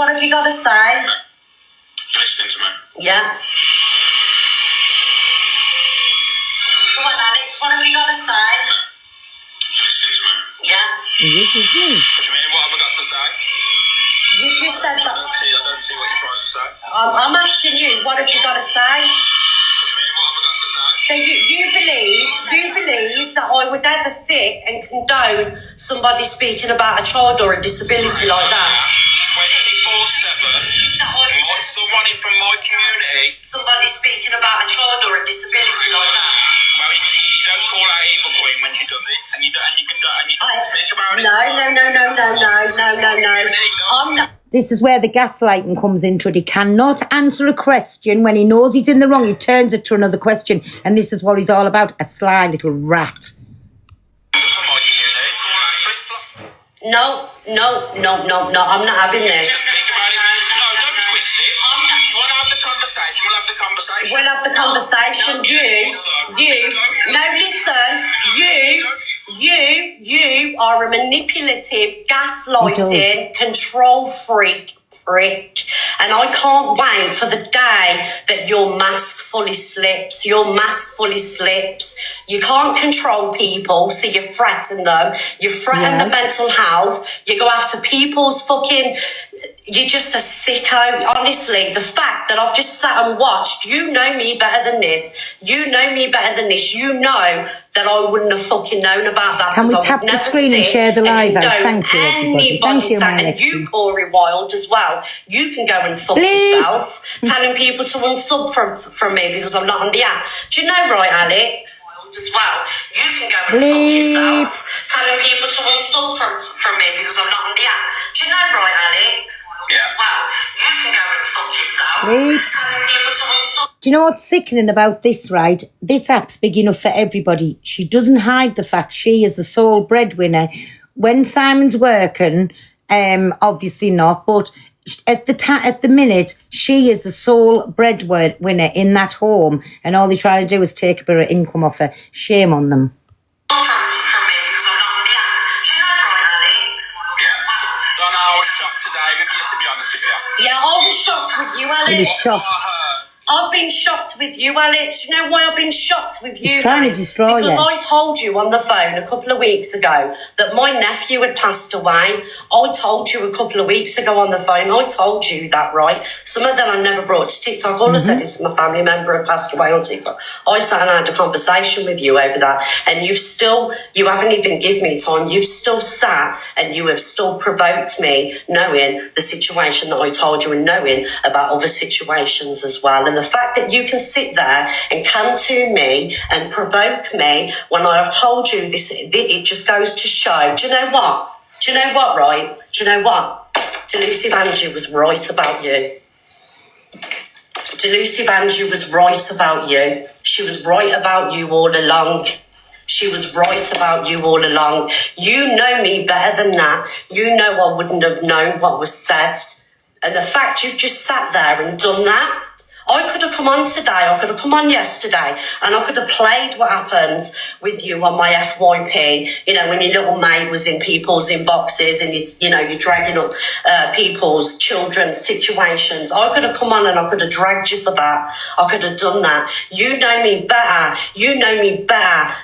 what have you got to say? You're listening to me? Yeah. Come on, Alex, what have you got to say? You're listening to me? Yeah. This is me. What do you mean, what have I got to say? You just said that. I don't see what you're trying to say. I'm asking you, what have you got to say? What do you mean, what have I got to say? So you believe that I would ever sit and condone somebody speaking about a child or a disability like that? 24/7. Someone from my community. Somebody speaking about a child or a disability like that? Well, you don't call out Eva Queen when she does it, and you don't speak about it. No. I'm not. This is where the gaslighting comes into it. He cannot answer a question when he knows he's in the wrong. He turns it to another question, and this is what he's all about, a sly little rat. No, I'm not having this. Speak about it. No, don't twist it. If you want to have the conversation, we'll have the conversation. We'll have the conversation. You are a manipulative, gaslighting, control freak. And I can't wait for the day that your mask fully slips. You can't control people, so you threaten them. You threaten the mental health. You go after people's fucking... You're just a sicko. Honestly, the fact that I've just sat and watched, you know me better than this. You know that I wouldn't have fucking known about that. Can we tap the screen and share the live out? Thank you, everybody. Thank you, and you, Corey Wild, as well. You can go and fuck yourself, telling people to unsub from me because I'm not on the app. Do you know, right, Alex? As well, you can go and fuck yourself, telling people to unsub from me because I'm not on the app. Do you know, right, Alex? Yeah. Well, you can go and fuck yourself, telling people to unsub. Do you know what's sickening about this, right? This app's big enough for everybody. She doesn't hide the fact she is the sole breadwinner. When Simon's working, obviously not, but at the minute, she is the sole breadwinner in that home, and all they try to do is take a bit of income off her. Shame on them. Yeah, I was shocked with you, Alex. He was shocked. I've been shocked with you, Alex. You know why I've been shocked with you? He's trying to destroy you. Because I told you on the phone a couple of weeks ago that my nephew had passed away. I told you a couple of weeks ago on the phone. I told you that, right? Some of them I never brought to TikTok. All I said is my family member had passed away on TikTok. I sat and had a conversation with you over that. And you haven't even given me time. You've still sat and you have still provoked me, knowing the situation that I told you and knowing about other situations as well. And the fact that you can sit there and come to me and provoke me when I have told you this, it just goes to show. Do you know what? Right? Do you know what? Delusive Angie was right about you. Delusive Angie was right about you. She was right about you all along. You know me better than that. You know I wouldn't have known what was said. And the fact you've just sat there and done that, I could have come on today, I could have come on yesterday, and I could have played what happened with you on my FYP, you know, when your little mate was in people's inboxes and, you're dragging up people's children's situations. I could have come on and I could have dragged you for that. I could have done that. You know me better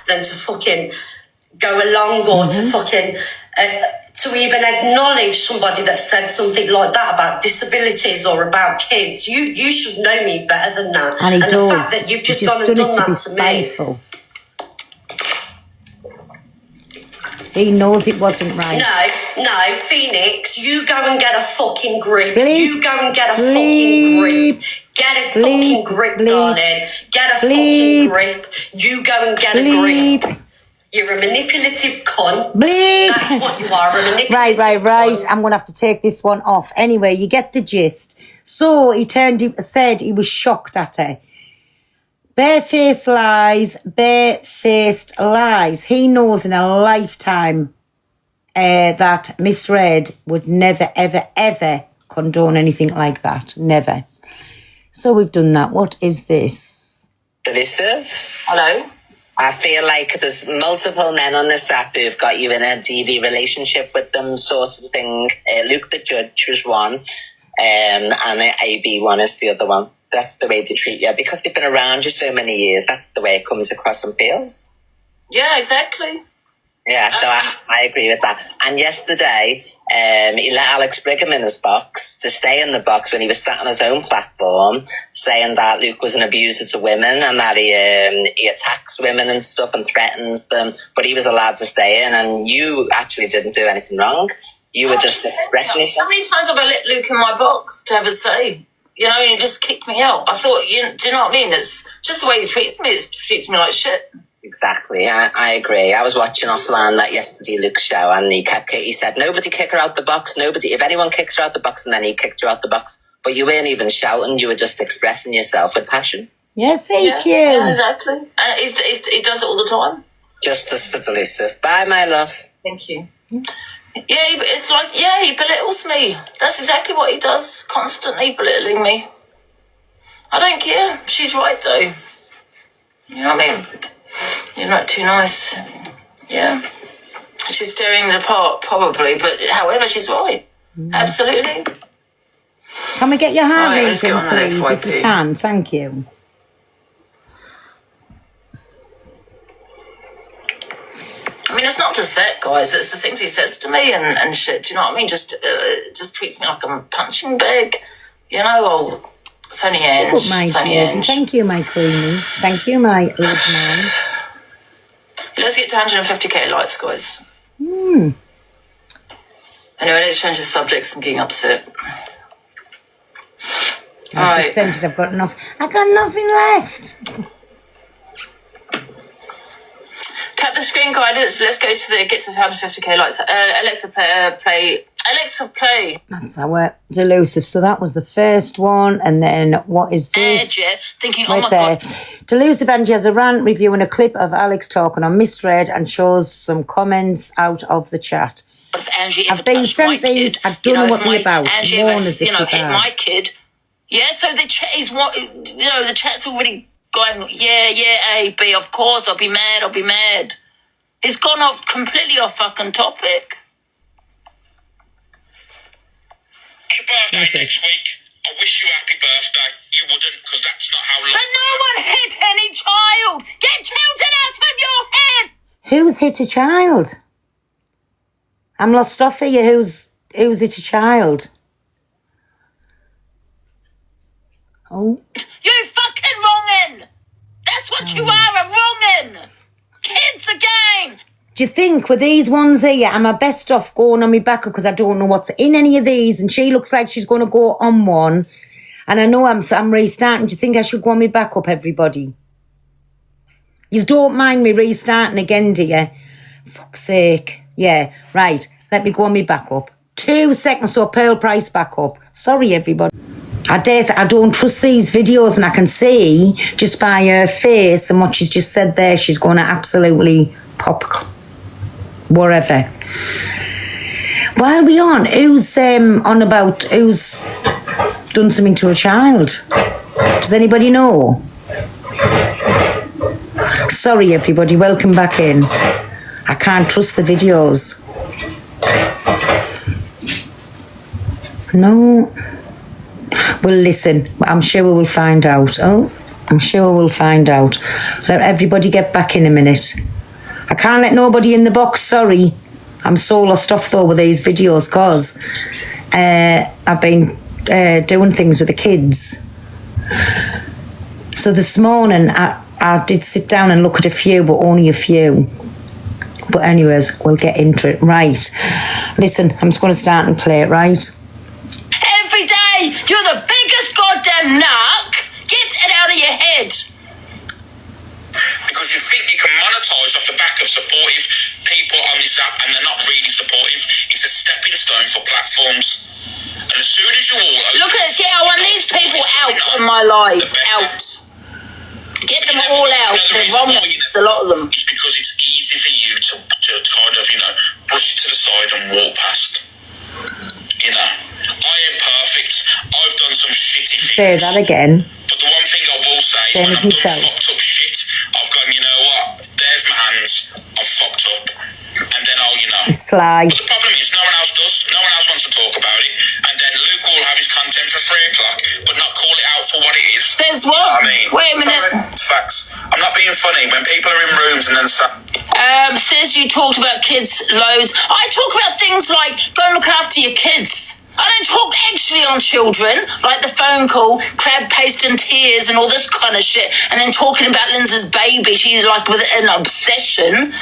than to fucking go along or to fucking... to even acknowledge somebody that said something like that about disabilities or about kids. You should know me better than that. And the fact that you've just gone and done that to me. He knows it wasn't right. No, Phoenix, you go and get a fucking grip. Bleep. You go and get a fucking grip. Get a fucking grip, darling. Get a fucking grip. You go and get a grip. You're a manipulative cunt. Bleep. That's what you are, a manipulative Right. cunt. I'm going to have to take this one off. Anyway, you get the gist. So he said he was shocked at her. Barefaced lies. He knows in a lifetime that Miss Red would never, ever, ever condone anything like that. Never. So we've done that. What is this? Delicive. Hello? I feel like there's multiple men on this app who've got you in a DV relationship with them, sort of thing. Luke the Judge was one. and the AB one is the other one. That's the way they treat you because they've been around you so many years. That's the way it comes across and feels. Yeah, exactly. Yeah, so I agree with that. And yesterday, he let Alex Brigham in his box to stay in the box when he was sat on his own platform, saying that Luke was an abuser to women and that he attacks women and stuff and threatens them. But he was allowed to stay in, and you actually didn't do anything wrong. You were just expressing yourself. How many times have I let Luke in my box to have a say? You know, and he just kicked me out. I thought, do you know what I mean? It's just the way he treats me. He treats me like shit. Exactly, I agree. I was watching offline that yesterday Luke's show, and he said nobody kick her out the box. Nobody, if anyone kicks her out the box, and then he kicked her out the box. But you weren't even shouting; you were just expressing yourself with passion. Yes, thank you. Yeah, exactly. And he does it all the time. Justice for Delusive. Bye, my love. Thank you. Yeah, it's like he belittles me. That's exactly what he does. Constantly belittling me. I don't care. She's right though. You know what I mean? You're not too nice. Yeah. She's tearing it apart, probably, but however, she's right. Absolutely. Can we get your hand Right, raised let's get in, on the please, if FYP. you can? Thank you. I mean, it's not just that, guys. It's the things he says to me and shit. Do you know what I mean? Just treats me like I'm a punching bag. You know, oh, it's only Ange. Good, my It's only dear. Ange. Thank you, my queenie. Thank you, my old man. Let's get to 150k likes, guys. Anyway, let's change the subjects and getting upset. I just sent it. I've got enough. I got nothing left. Tap the screen, guys. Let's go to get to 150k likes. Alexa, play. Alexa, play. That's our Delusive. So that was the first one. And then what is this? Thinking, right oh my there. God. Delusive Angie has a rant reviewing a clip of Alex talking on Misread and shows some comments out of the chat. But if Angie I've ever been touched sent my these. kid, I don't know what they're about. Angie Warn ever, us if hit they're my bad. kid. Yeah, so the chat is what, the chat's already going, yeah, A, B, of course, I'll be mad. It's gone off completely off fucking topic. Your birthday next week. I wish you a happy birthday. You wouldn't, because that's not how long. But no one hit any child. Get children out of your head. Who's hit a child? I'm lost off here. Who's hit a child? Oh. You fucking wrongin'. That's what you are, a wrongin'. Kids again. Do you think with these ones here, am I best off going on my back up because I don't know what's in any of these, and she looks like she's going to go on one, and I know I'm restarting. Do you think I should go on my back up, everybody? You don't mind me restarting again, do you? Fuck's sake. Yeah, right. Let me go on my back up. 2 seconds, so Pearl Price back up. Sorry, everybody. I dare say I don't trust these videos, and I can see just by her face and what she's just said there, she's going to absolutely pop whatever. While we on, who's on about who's done something to a child? Does anybody know? Sorry, everybody. Welcome back in. I can't trust the videos. No. Well, listen, I'm sure we will find out. Oh, I'm sure we'll find out. Let everybody get back in a minute. I can't let nobody in the box, sorry. I'm so lost off, though, with these videos, because I've been doing things with the kids. So this morning, I did sit down and look at a few, but only a few. But anyways, we'll get into it. Right. Listen, I'm just going to start and play it, right? Every day, you're the biggest goddamn narc. Get it out of your head. Because you think you can monetize off the back of supportive people on this app, and they're not really supportive. It's a stepping stone for platforms. And as soon as you all Look at it. I want these people out of my life. Out. Get them all out. They're wrong. It's a lot of them. It's because it's easy for you to kind of, brush it to the side and walk past. I ain't perfect. I've done some shitty things. Say that again. But the one thing I will say is when I've done fucked up shit, I've gone, you know what? There's my hands. I've fucked up. And then I'll, Sly. But the problem is no one else does. No one else wants to talk about it. And then Luke will have his content o'clock, but not call it out for what it is. Says You know what? I mean? Wait a minute. Sorry, it's facts. I'm not being funny. When people are in rooms and then Says you talked about kids loads. I talk about things like go and look after your kids. I don't talk actually on children, like the phone call, crab paste and tears and all this kind of shit, and then talking about Lindsay's baby. She's like with an obsession,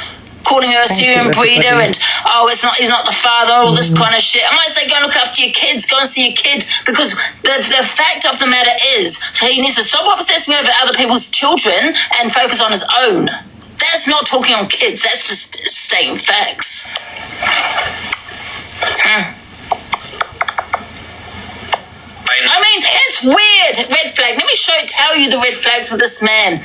calling her a Syrian breeder, and he's not the father, all this kind of shit. I might say go and look after your kids, go and see your kid, because the fact of the matter is he needs to stop obsessing over other people's children and focus on his own. That's not talking on kids, that's just stating facts. I mean, it's weird. Red flag. Let me tell you the red flag for this man.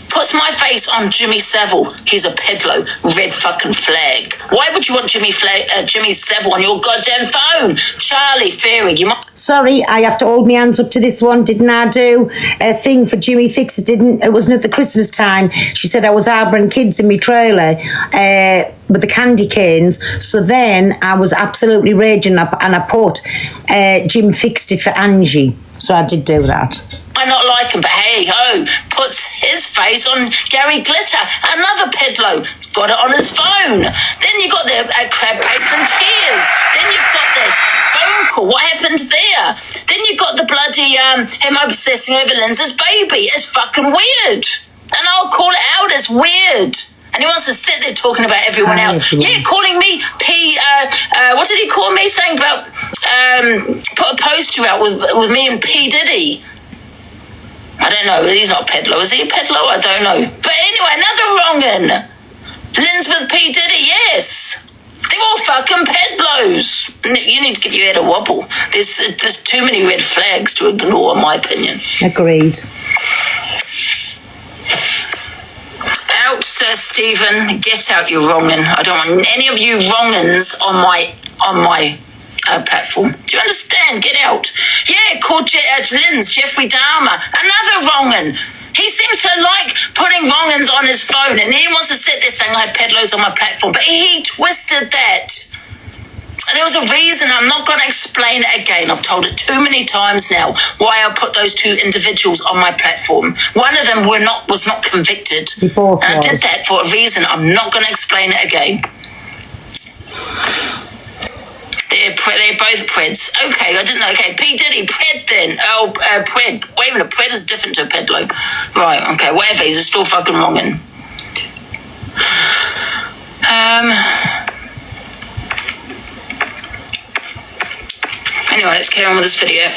Puts my face on Jimmy Savile. He's a peddler. Red fucking flag. Why would you want Jimmy Savile on your goddamn phone? Charlie Ferry, you might... Sorry, I have to hold my hands up to this one. Didn't I do a thing for Jimmy Fix? It wasn't at the Christmas time. She said I was harbouring kids in my trailer with the candy canes. So then I was absolutely raging and I put Jim fixed it for Angie. So I did do that. I not like him, but hey ho, puts his face on Gary Glitter, another pedlo. He's got it on his phone. Then you got the crab paste and tears. Then you've got the phone call. What happened there? Then you got the bloody him obsessing over Lindsay's baby. It's fucking weird, and I'll call it out as weird. And he wants to sit there talking about everyone else. Yeah, calling me what did he call me? Saying about put a poster out with me and P Diddy. I don't know. He's not a peddler. Is he a peddler? I don't know. But anyway, another wrong'un. Lynn's with P Diddy. Yes, they're all fucking pedlos. You need to give your head a wobble. There's too many red flags to ignore, in my opinion. Agreed. Out, Sir Stephen. Get out, you wrong'un. I don't want any of you wrong'uns on my platform. Do you understand? Get out. Yeah, called Lynn's Jeffrey Dahmer. Another wrong'un. He seems to like putting wrong'uns on his phone, and he wants to sit there saying I have pedlos on my platform, but he twisted that. There was a reason. I'm not going to explain it again. I've told it too many times now why I put those two individuals on my platform. One of them was not convicted. They both and I did was. that for a reason. I'm not going to explain it again. They're both Preds. Okay, I didn't know. Okay, P. Diddy, Pred then. Oh, Pred. Wait a minute, Pred is different to a pedlo. Right, okay, whatever. He's still fucking wrong'un. Anyway, let's carry on with this video.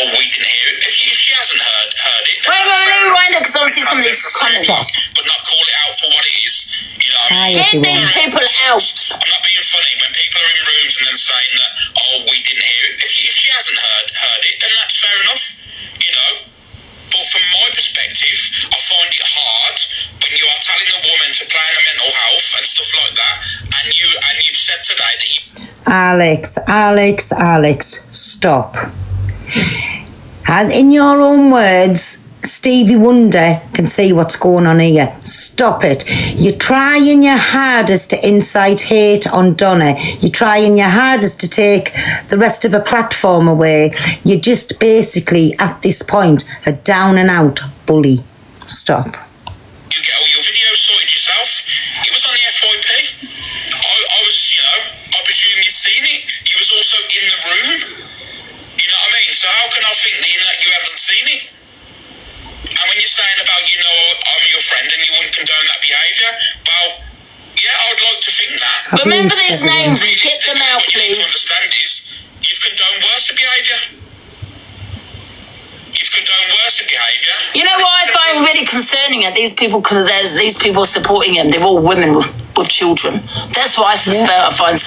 oh, we didn't hear it. If she hasn't heard it, Wait, let me rewind it because obviously some of these comments. but not call it out for what it is. You know what I Hi, mean? Get everyone. these people out. I'm not being funny. When people are in rooms and then saying that, oh, we didn't hear it. If she hasn't heard it, then that's fair enough. You know. But from my perspective, I find it hard when you are telling a woman to plan her mental health and stuff like that, and you've said today that you. Alex, stop. As in your own words, Stevie Wonder can see what's going on here. Stop it. You're trying your hardest to incite hate on Donna. You're trying your hardest to take the rest of her platform away. You're just basically, at this point, a down and out bully. Stop. You get all your videos sorted yourself. It was on the FYP. I was, I presume you'd seen it. You was also in the room. You know what I mean? So how can I think that you haven't seen it? And when you're saying about, I'm your friend and you wouldn't condone that behaviour, well, yeah, I would like to think that. Remember these names and get them out, What you need to please. understand is, you've condoned worse behaviour. You've condoned worse behaviour. You know what I find really concerning at these people, because there's these people supporting him. They're all women with children. That's what I find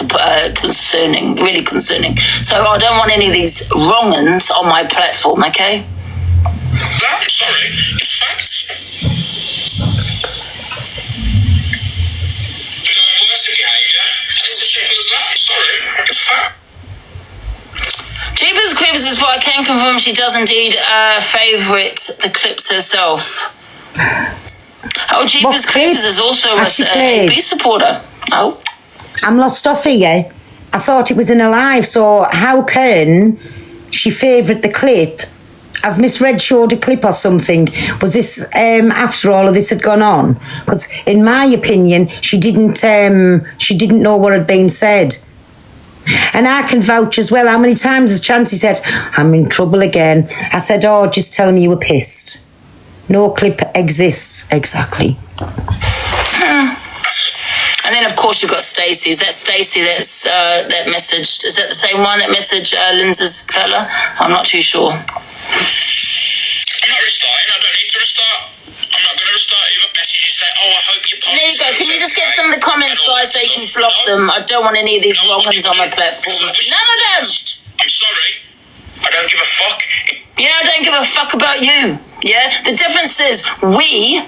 concerning, really concerning. So I don't want any of these wrong'uns on my platform, okay? No, I'm sorry. It's facts. Condone worse behaviour, and it's as simple as that. I'm sorry. It's fact. Jeepers Creepers is what I can confirm she does indeed favourite the clips herself. Oh, Jeepers What clip Creepers is also has she a played? AB supporter. Oh. I'm lost off here. I thought it was in her live, so how can she favourite the clip? Has Miss Red showed a clip or something? Was this after all of this had gone on? Because in my opinion, she didn't know what had been said. And I can vouch as well. How many times has Chancey said, I'm in trouble again? I said, oh, just tell me you were pissed. No clip exists. Exactly. And then, of course, you've got Stacey. Is that Stacey that's that messaged? Is that the same one that messaged Lindsay's fella? I'm not too sure. I'm not restarting. I don't need to restart. I'm not going to restart. If a message you say, oh, I hope you There you go. Can you just get some of the comments, guys, so you can block them? I don't want any of these wrong ones on my platform. None of them. I'm sorry. I don't give a fuck. Yeah, I don't give a fuck about you. Yeah, the difference is we,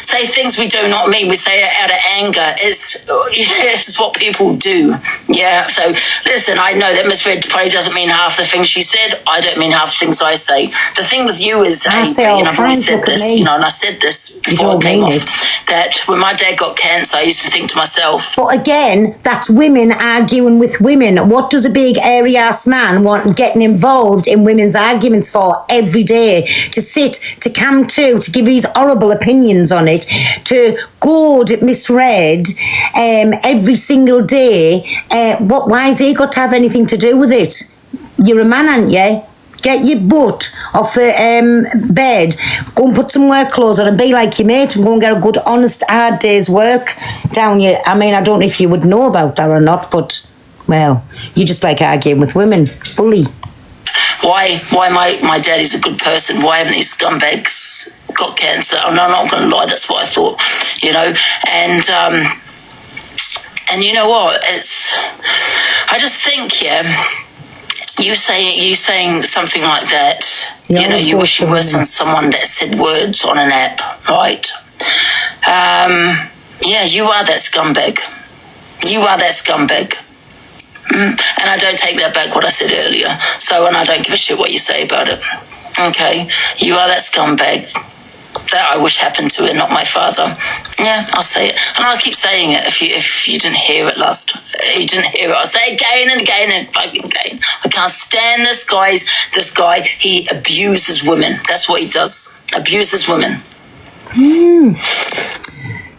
say things we do not mean. We say it out of anger. It's what people do. Yeah, so listen, I know that Miss Red probably doesn't mean half the things she said. I don't mean half the things I say. The thing with you is, I've already said this, and I said this before I came off, that when my dad got cancer, I used to think to myself. But again, that's women arguing with women. What does a big airy-ass man want getting involved in women's arguments for every day? To sit, to come to give these horrible opinions on it, to goad at Miss Red every single day. Why has he got to have anything to do with it? You're a man, aren't you? Get your butt off the bed, go and put some work clothes on and be like your mate and go and get a good, honest, hard day's work down you. I mean, I don't know if you would know about that or not, but, well, you just like arguing with women. Bully. Why my daddy's a good person? Why haven't these scumbags got cancer? Oh, no, I'm not going to lie. That's what I thought, And you know what? I just think, you saying something like that. You wish you were someone that said words on an app, right? You are that scumbag. You are that scumbag. And I don't take that back what I said earlier. And I don't give a shit what you say about it. Okay? You are that scumbag that I wish happened to it, not my father. Yeah, I'll say it. And I'll keep saying it if you didn't hear it you didn't hear it, I'll say it again and again and fucking again. I can't stand this guy. He abuses women. That's what he does. Abuses women.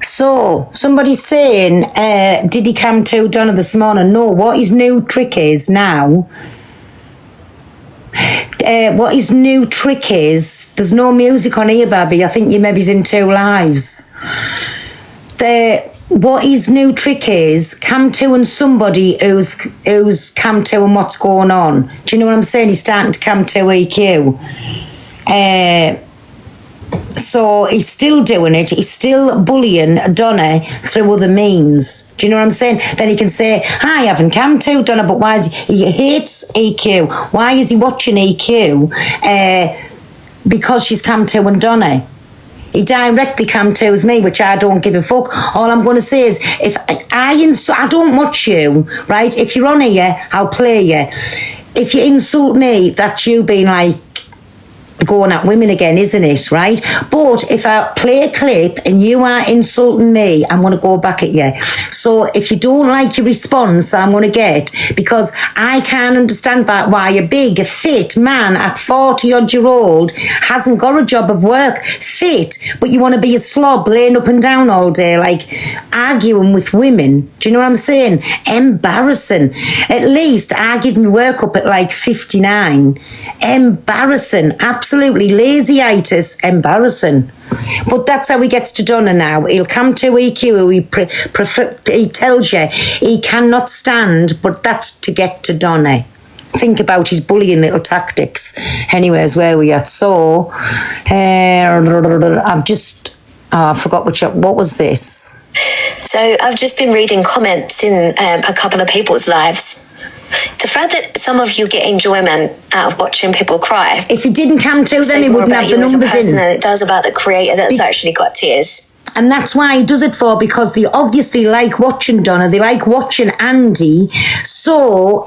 So, somebody's saying, did he come to Donna this morning? No, what his new trick is now, there's no music on here, Babby. I think you maybe's in two lives. What his new trick is, come to and somebody who's come to and what's going on. Do you know what I'm saying? He's starting to come to EQ. So he's still doing it. He's still bullying Donna through other means. Do you know what I'm saying? Then he can say, I haven't come to Donna, but why is he hates EQ? Why is he watching EQ? Because she's come to and Donna. He directly come to as me, which I don't give a fuck. All I'm going to say is, if I don't watch you, right? If you're on here, I'll play you. If you insult me, that's you being like, going at women again, isn't it, right? But if I play a clip and you are insulting me, I'm going to go back at you. So if you don't like your response that I'm going to get, because I can't understand why a big, fit man at 40-odd-year-old hasn't got a job of work, fit, but you want to be a slob laying up and down all day, like arguing with women. Do you know what I'm saying? Embarrassing. At least I give me work up at like 59. Embarrassing. Absolutely lazy-itis, embarrassing. But that's how he gets to Donna now. He'll come to EQ, he tells you he cannot stand, but that's to get to Donna. Think about his bullying little tactics. Anyways, where we at? So, I've just, I forgot what was this? So I've just been reading comments in a couple of people's lives. The fact that some of you get enjoyment out of watching people cry. If he didn't come to them, he wouldn't have the numbers in. Than it does about the creator that's actually got tears. And that's why he does it for, because they obviously like watching Donna, they like watching Andy. So,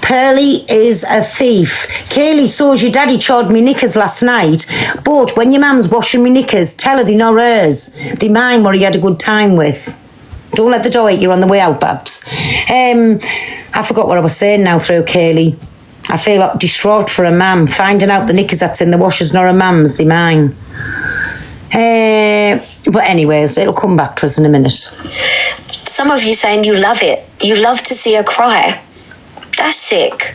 Pearly is a thief. Kaylee, so's your daddy chawed me knickers last night. But when your mum's washing me knickers, tell her they're not hers. They're mine, what he had a good time with. Don't let the door hit you on the way out, Babs. I forgot what I was saying now through Kaylee. I feel like distraught for a mam. Finding out the knickers that's in the washer's not a mam's, they're mine. But anyways, it'll come back to us in a minute. Some of you saying you love it. You love to see her cry. That's sick.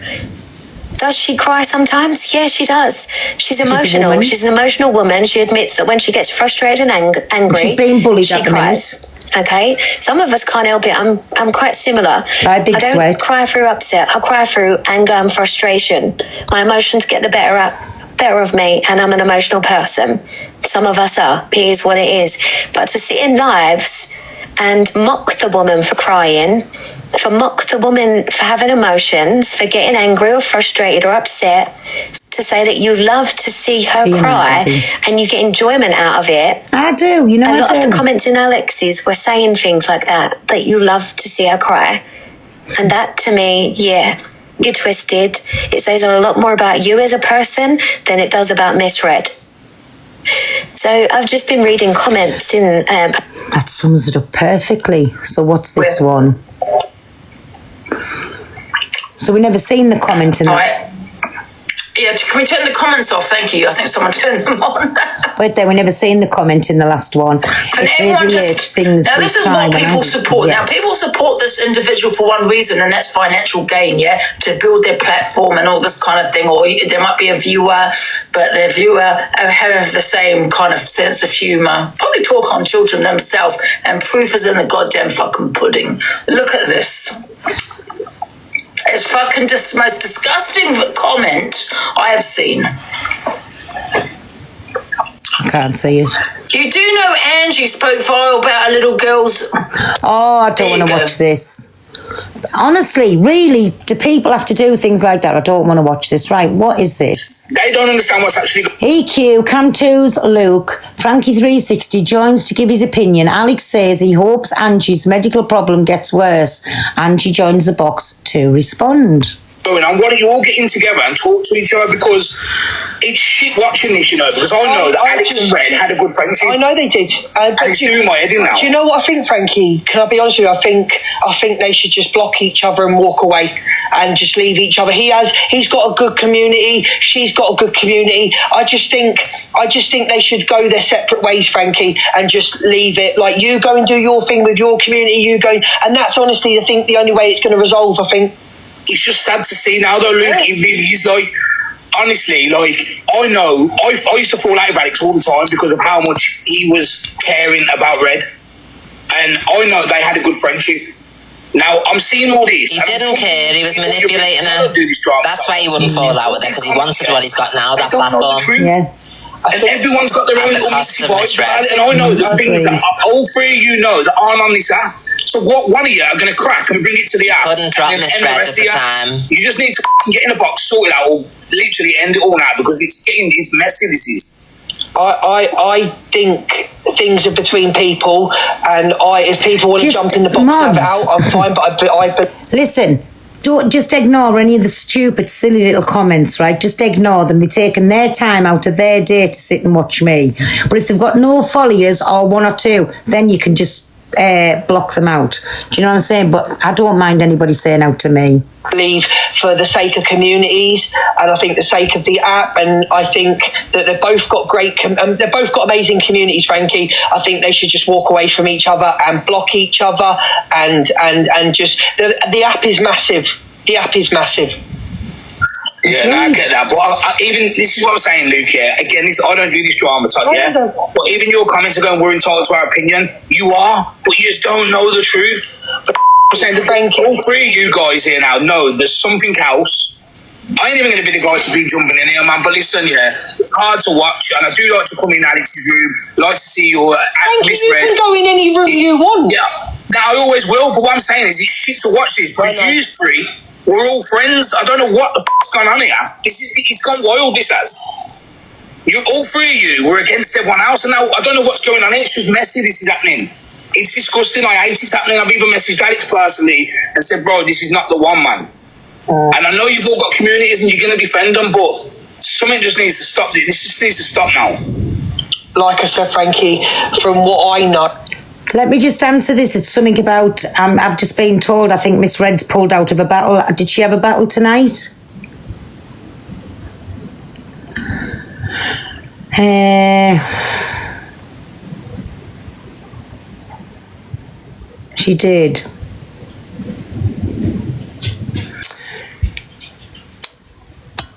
Does she cry sometimes? Yeah, she does. She's emotional. She's an emotional woman. She admits that when she gets frustrated and angry, she's being bullied she at the cries. minute. Okay, some of us can't help it. I'm quite similar. I don't sweat. cry through upset. I cry through anger and frustration. My emotions get the better of me, and I'm an emotional person. Some of us are. It is what it is. But to sit in lives and mock the woman for crying, for mock the woman for having emotions, for getting angry or frustrated or upset, to say that you love to see her cry and you get enjoyment out of it. I do, you know. A lot of the comments in Alex's were saying things like that you love to see her cry. And that to me, yeah, you're twisted. It says a lot more about you as a person than it does about Miss Red. So I've just been reading comments in... that sums it up perfectly. So what's this one? So we never seen the comment in that. Yeah, can we turn the comments off? Thank you. I think someone turned them on. Wait there, we never seen the comment in the last one. And It's everyone ADH things. now this is what people support. Yes. Now people support this individual for one reason, and that's financial gain, yeah, to build their platform and all this kind of thing. Or there might be a viewer, but their viewer have the same kind of sense of humour. Probably talk on children themselves, and proof is in the goddamn fucking pudding. Look at this. It's fucking most disgusting comment I have seen. I can't see it. You do know Angie spoke vile about a little girl's... Oh, I don't want to watch this. Honestly, really, do people have to do things like that? I don't want to watch this. Right, what is this? They don't understand what's actually going EQ, Cam2's Luke, Frankie360 joins to give his opinion. Alex says he hopes Angie's medical problem gets worse. Angie joins the box to respond. on. Why don't you all get in together and talk to each other, because it's shit watching this, you know, because I know that Alex and Red had a good friendship. I know they did. And it's doing my head in now. Do you know what I think, Frankie? Can I be honest with you? I think they should just block each other and walk away and just leave each other. He's got a good community. She's got a good community. I just think they should go their separate ways, Frankie, and just leave it. Like, you go and do your thing with your community, you go, and that's honestly, I think, the only way it's going to resolve, I think. It's just sad to see now, though, Luke. Yeah. He's like, honestly, like, I know, I used to fall out with Alex all the time because of how much he was caring about Red. And I know they had a good friendship. Now, I'm seeing all this. He didn't care, he was manipulating her. That's why he wouldn't fall out with her, because he wanted what he's got now, that platform. Yeah. And everyone's got their own the little cost mixy of vibes about misread. it. And I know the things that Agreed. all three of you know that aren't on this app. So what one of you are going to crack and bring it to the app? Couldn't drop and then misread the at rest the of you, time. You just need to get in a box, sort it out, or literally end it all now, because it's messy, this is. I think things are between people, and if people want to Just jump in the box and have it mobs. out, I'm fine. But Listen, don't just ignore any of the stupid, silly little comments, right? Just ignore them. They're taking their time out of their day to sit and watch me. But if they've got no followers or one or two, then you can just block them out. Do you know what I'm saying? But I don't mind anybody saying out to me. believe for the sake of communities, and I think the sake of the app, and I think that they've both got they've both got amazing communities, Frankie. I think they should just walk away from each other and block each other, and just the app is massive. The app is massive. Yeah, no, I get that. But even this is what I'm saying, Luke. Yeah, again, I don't do this drama type. Yeah, but even your comments are going, "We're entitled to our opinion." You are, but you just don't know the truth. But I'm saying all three of you guys here now know there's something else. I ain't even going to be the guy to be jumping in here, man. But listen, yeah, it's hard to watch, and I do like to come in Alex's room. Like to see your Frankie, you can go in any room you want. Yeah, I always will. But what I'm saying is, it's shit to watch this. But you three, we're all friends. I don't know what the f***'s going on here. It's gone wild, this has. All three of you were against everyone else, and now I don't know what's going on here. It's just messy, this is happening. It's disgusting. I hate it's happening. I've even messaged Alex personally and said, bro, this is not the one, man. And I know you've all got communities and you're going to defend them, but something just needs to stop. This just needs to stop now. Like I said, Frankie, from what I know, Let me just answer this. It's something about, I've just been told, I think Miss Red's pulled out of a battle. Did she have a battle tonight? She did.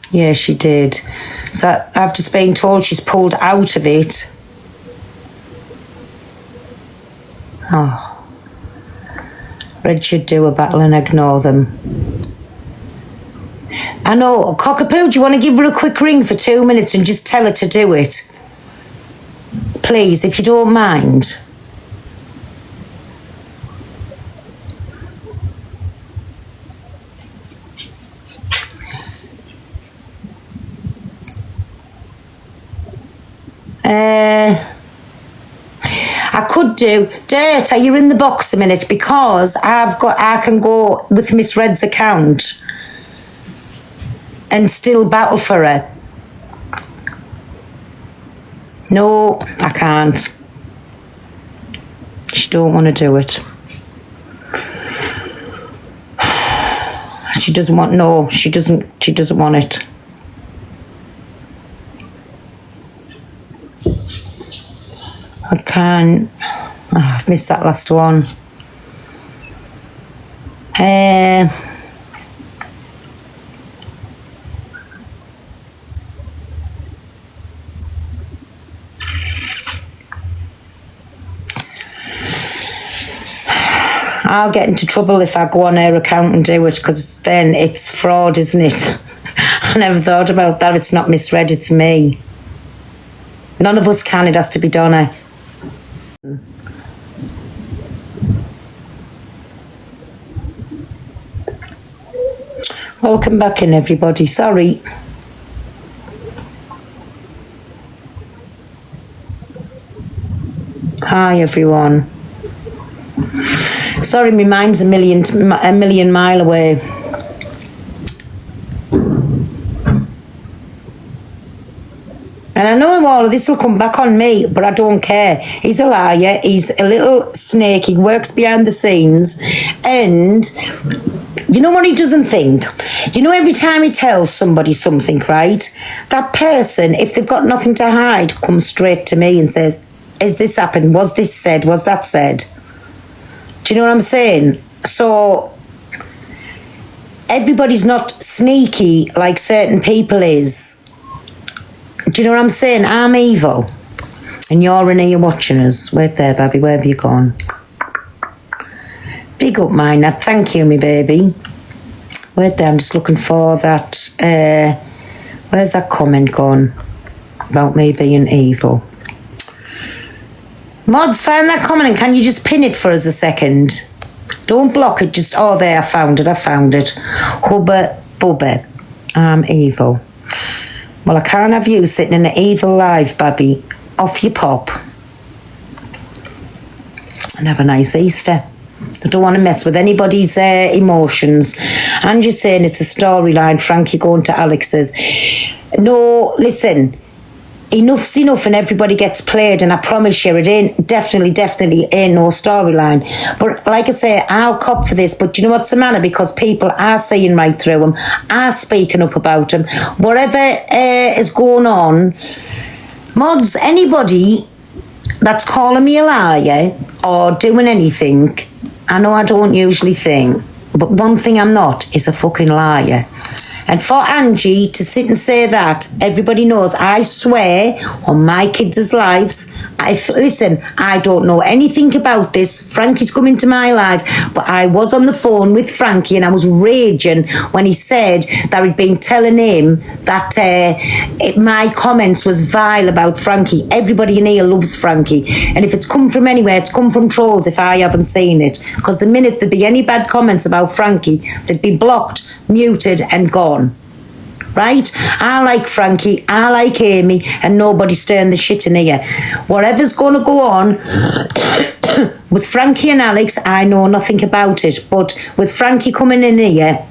Yeah, she did. So I've just been told she's pulled out of it. Oh. Red should do a battle and ignore them. I know. Cockapoo, do you want to give her a quick ring for 2 minutes and just tell her to do it? Please, if you don't mind. I could do. Dirt, are you in the box a minute? Because I can go with Miss Red's account and still battle for her. No, I can't. She don't want to do it. She doesn't want, no, she doesn't want it. I can't. Oh, I've missed that last one. I'll get into trouble if I go on her account and do it, because then it's fraud, isn't it? I never thought about that. It's not Miss Red, it's me. None of us can. It has to be Donna. Welcome back in, everybody. Sorry. Hi, everyone. Sorry, my mind's a million mile away. And I know all of this will come back on me, but I don't care. He's a liar. He's a little snake. He works behind the scenes. And you know what he doesn't think? You know, every time he tells somebody something, right? That person, if they've got nothing to hide, comes straight to me and says, "Is this happened? Was this said? Was that said?" Do you know what I'm saying? So everybody's not sneaky like certain people is. Do you know what I'm saying? I'm evil. And you're in here watching us. Wait there, baby. Where have you gone? Big up, mine. Thank you, me baby. Wait there. I'm just looking for that. Where's that comment gone? About me being evil. Mods, found that comment, and can you just pin it for us a second? Don't block it, just, oh, there, I found it. Hubba bubba, I'm evil. Well, I can't have you sitting in an evil life, baby. Off you pop. And have a nice Easter. I don't want to mess with anybody's emotions. I'm just saying it's a storyline, Frankie going to Alex's. No, listen. Enough's enough and everybody gets played, and I promise you it ain't definitely ain't no storyline. But like I say, I'll cop for this, but do you know what's the matter? Because people are seeing right through them, are speaking up about them. Whatever is going on, mods, anybody that's calling me a liar or doing anything, I know I don't usually think, but one thing I'm not is a fucking liar. And for Angie to sit and say that, everybody knows, I swear on my kids' lives, listen, I don't know anything about this. Frankie's come into my life, but I was on the phone with Frankie and I was raging when he said that he'd been telling him that my comments was vile about Frankie. Everybody in here loves Frankie. And if it's come from anywhere, it's come from trolls if I haven't seen it. Because the minute there'd be any bad comments about Frankie, they'd be blocked, muted and gone. Right? I like Frankie, I like Amy, and nobody's stirring the shit in here. Whatever's going to go on with Frankie and Alex, I know nothing about it. But with Frankie coming in here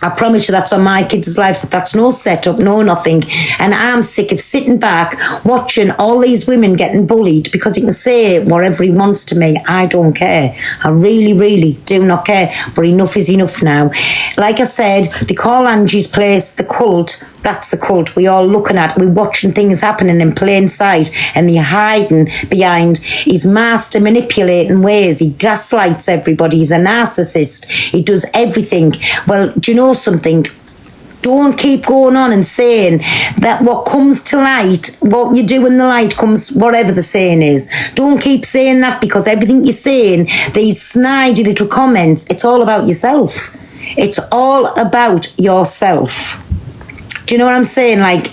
I promise you that's on my kids' lives. That's no setup, no nothing. And I'm sick of sitting back watching all these women getting bullied because he can say whatever he wants to me. I don't care. I really, really do not care. But enough is enough now. Like I said, they call Angie's place the cult. That's the cult we all looking at. We're watching things happening in plain sight and they're hiding behind his master manipulating ways. He gaslights everybody. He's a narcissist. He does everything. Well, do you know something? Don't keep going on and saying that what comes to light, what you do in the light comes, whatever the saying is. Don't keep saying that because everything you're saying, these snidey little comments, it's all about yourself. It's all about yourself. Do you know what I'm saying? Like,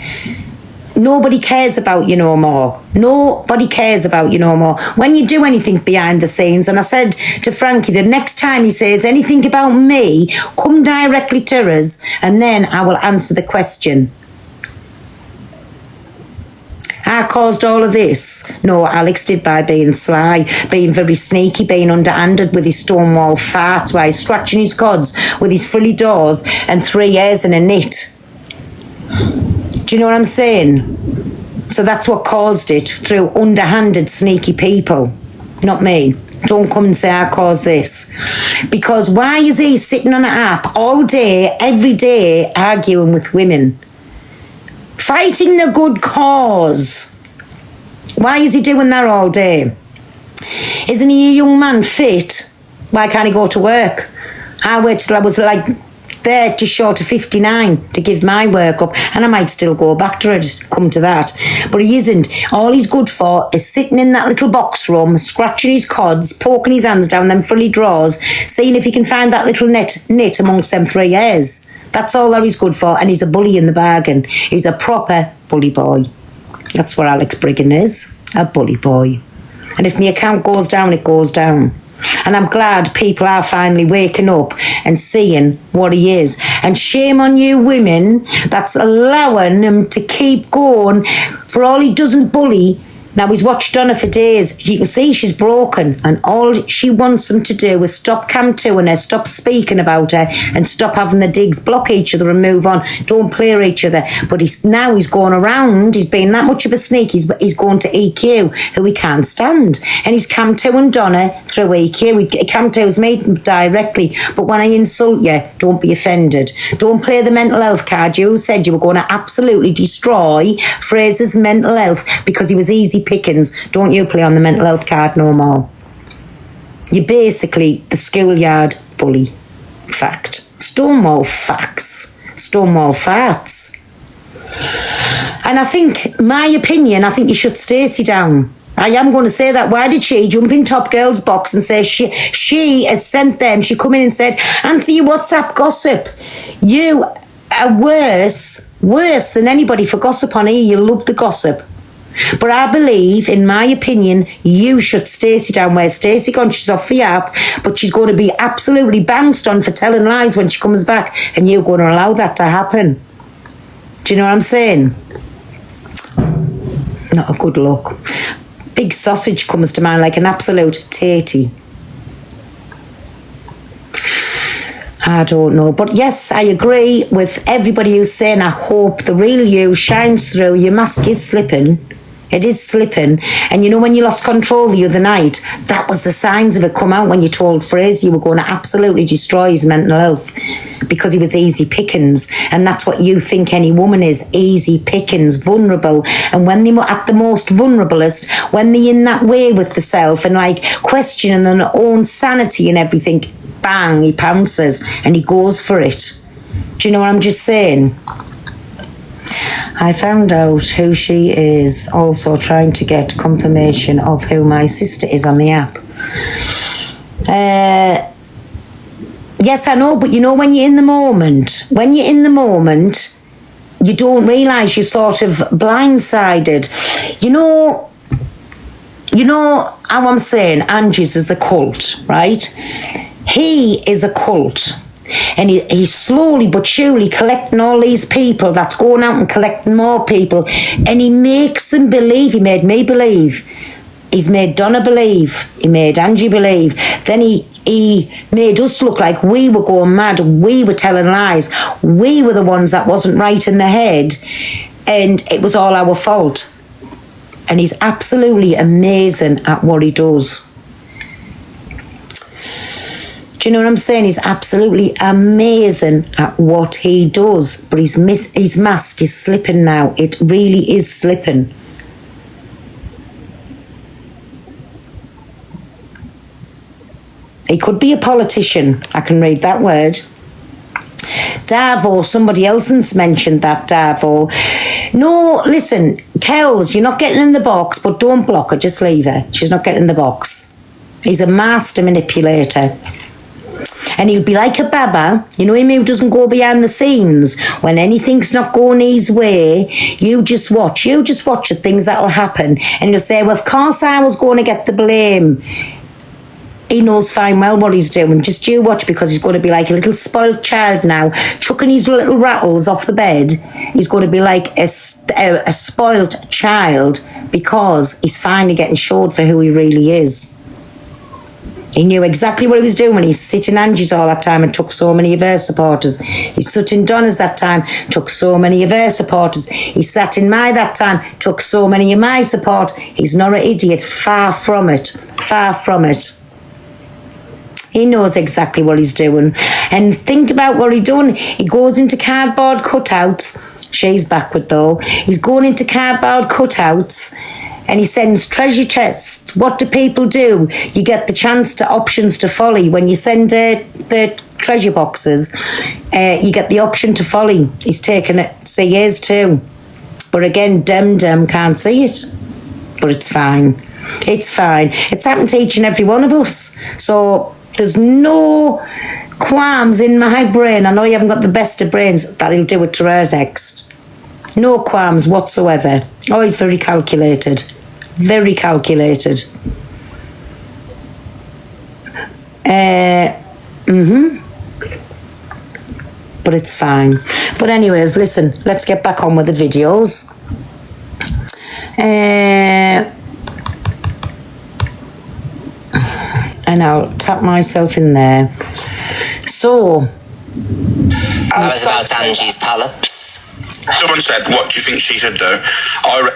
nobody cares about you no more. Nobody cares about you no more. When you do anything behind the scenes, and I said to Frankie, the next time he says anything about me, come directly to us, and then I will answer the question. I caused all of this. No, Alex did by being sly, being very sneaky, being underhanded with his Stonewall farts while he's scratching his cods with his frilly doors and 3 hairs and a knit. Do you know what I'm saying? So that's what caused it, through underhanded, sneaky people. Not me. Don't come and say I caused this. Because why is he sitting on an app all day, every day, arguing with women? Fighting the good cause. Why is he doing that all day? Isn't he a young man fit? Why can't he go to work? I waited till I was like there just short of 59 to give my work up, and I might still go back to it, come to that. But he isn't. All he's good for is sitting in that little box room, scratching his cods, poking his hands down them frilly drawers, seeing if he can find that little knit amongst them 3 hairs. That's all that he's good for, and he's a bully in the bargain. He's a proper bully boy. That's what Alex Brigham is, a bully boy. And if my account goes down, it goes down. And I'm glad people are finally waking up and seeing what he is. And shame on you women that's allowing him to keep going. For all he doesn't bully. Now, he's watched Donna for days. You can see she's broken, and all she wants him to do is stop cam-2ing her, stop speaking about her, and stop having the digs, block each other and move on. Don't play each other. But he's going around, he's being that much of a sneak, he's going to EQ, who he can't stand. And he's cam-2ing Donna through EQ. Cam-2's made directly, but when I insult you, don't be offended. Don't play the mental health card. You said you were going to absolutely destroy Fraser's mental health because he was easy pickings. Don't you play on the mental health card no more. You're basically the schoolyard bully. Fact. Stonewall facts. Stonewall farts. And I think, my opinion, I think you should Stacey down. I am going to say that. Why did she jump in Top Girl's box and say she has sent them, she come in and said, answer your WhatsApp gossip. You are worse than anybody for gossip on here. You love the gossip. But I believe, in my opinion, you should Stacey down. Where Stacey gone? She's off the app, but she's going to be absolutely bounced on for telling lies when she comes back, and you're going to allow that to happen. Do you know what I'm saying? Not a good look. Big Sausage comes to mind like an absolute tatey. I don't know. But yes, I agree with everybody who's saying I hope the real you shines through. Your mask is slipping. It is slipping. And you know, when you lost control the other night, that was the signs of it come out when you told Fraser you were going to absolutely destroy his mental health because he was easy pickings. And that's what you think any woman is, easy pickings, vulnerable. And when they were at the most vulnerablest, when they're in that way with the self and like questioning their own sanity and everything, bang, he pounces and he goes for it. Do you know what I'm just saying? I found out who she is, also trying to get confirmation of who my sister is on the app. Yes, I know, but you know, when you're in the moment, you don't realise you're sort of blindsided. You know how I'm saying Angie's is the cult, right? He is a cult. And he's slowly but surely collecting all these people that's going out and collecting more people. And he makes them believe, he made me believe, He's made Donna believe. He made Angie believe. Then he made us look like we were going mad. We were telling lies. We were the ones that wasn't right in the head. And it was all our fault. And he's absolutely amazing at what he does. Do you know what I'm saying? He's absolutely amazing at what he does. But his mask is slipping now. It really is slipping. He could be a politician. I can read that word. Darvo, somebody else has mentioned that, Darvo. No, listen, Kells, you're not getting in the box, but don't block her, just leave her. She's not getting in the box. He's a master manipulator. And he'll be like a baba, you know him who doesn't go behind the scenes. When anything's not going his way, you just watch the things that'll happen. And he'll say, well, of course I was going to get the blame. He knows fine well what he's doing. Just you watch, because he's going to be like a little spoiled child now, chucking his little rattles off the bed. He's going to be like a spoiled child because he's finally getting showed for who he really is. He knew exactly what he was doing when he's sitting Angie's all that time and took so many of her supporters. He sat in Donna's that time, took so many of her supporters. He sat in my that time, took so many of my support. He's not an idiot. Far from it. Far from it. He knows exactly what he's doing. And think about what he's done. He goes into cardboard cutouts. She's backward though. He's going into cardboard cutouts and he sends treasure chests. What do people do? You get the chance to options to folly. When you send the treasure boxes, you get the option to folly. He's taken it, say years too. But again, Dem can't see it. But it's fine. It's fine. It's happened to each and every one of us. So there's no qualms in my brain. I know you haven't got the best of brains, that he'll do it to her next. No qualms whatsoever. Oh, he's very calculated. Very calculated. But it's fine. But anyways, listen, let's get back on with the videos. And I'll tap myself in there. So That was about Angie's polyps. Someone said, what do you think she should do? Hello.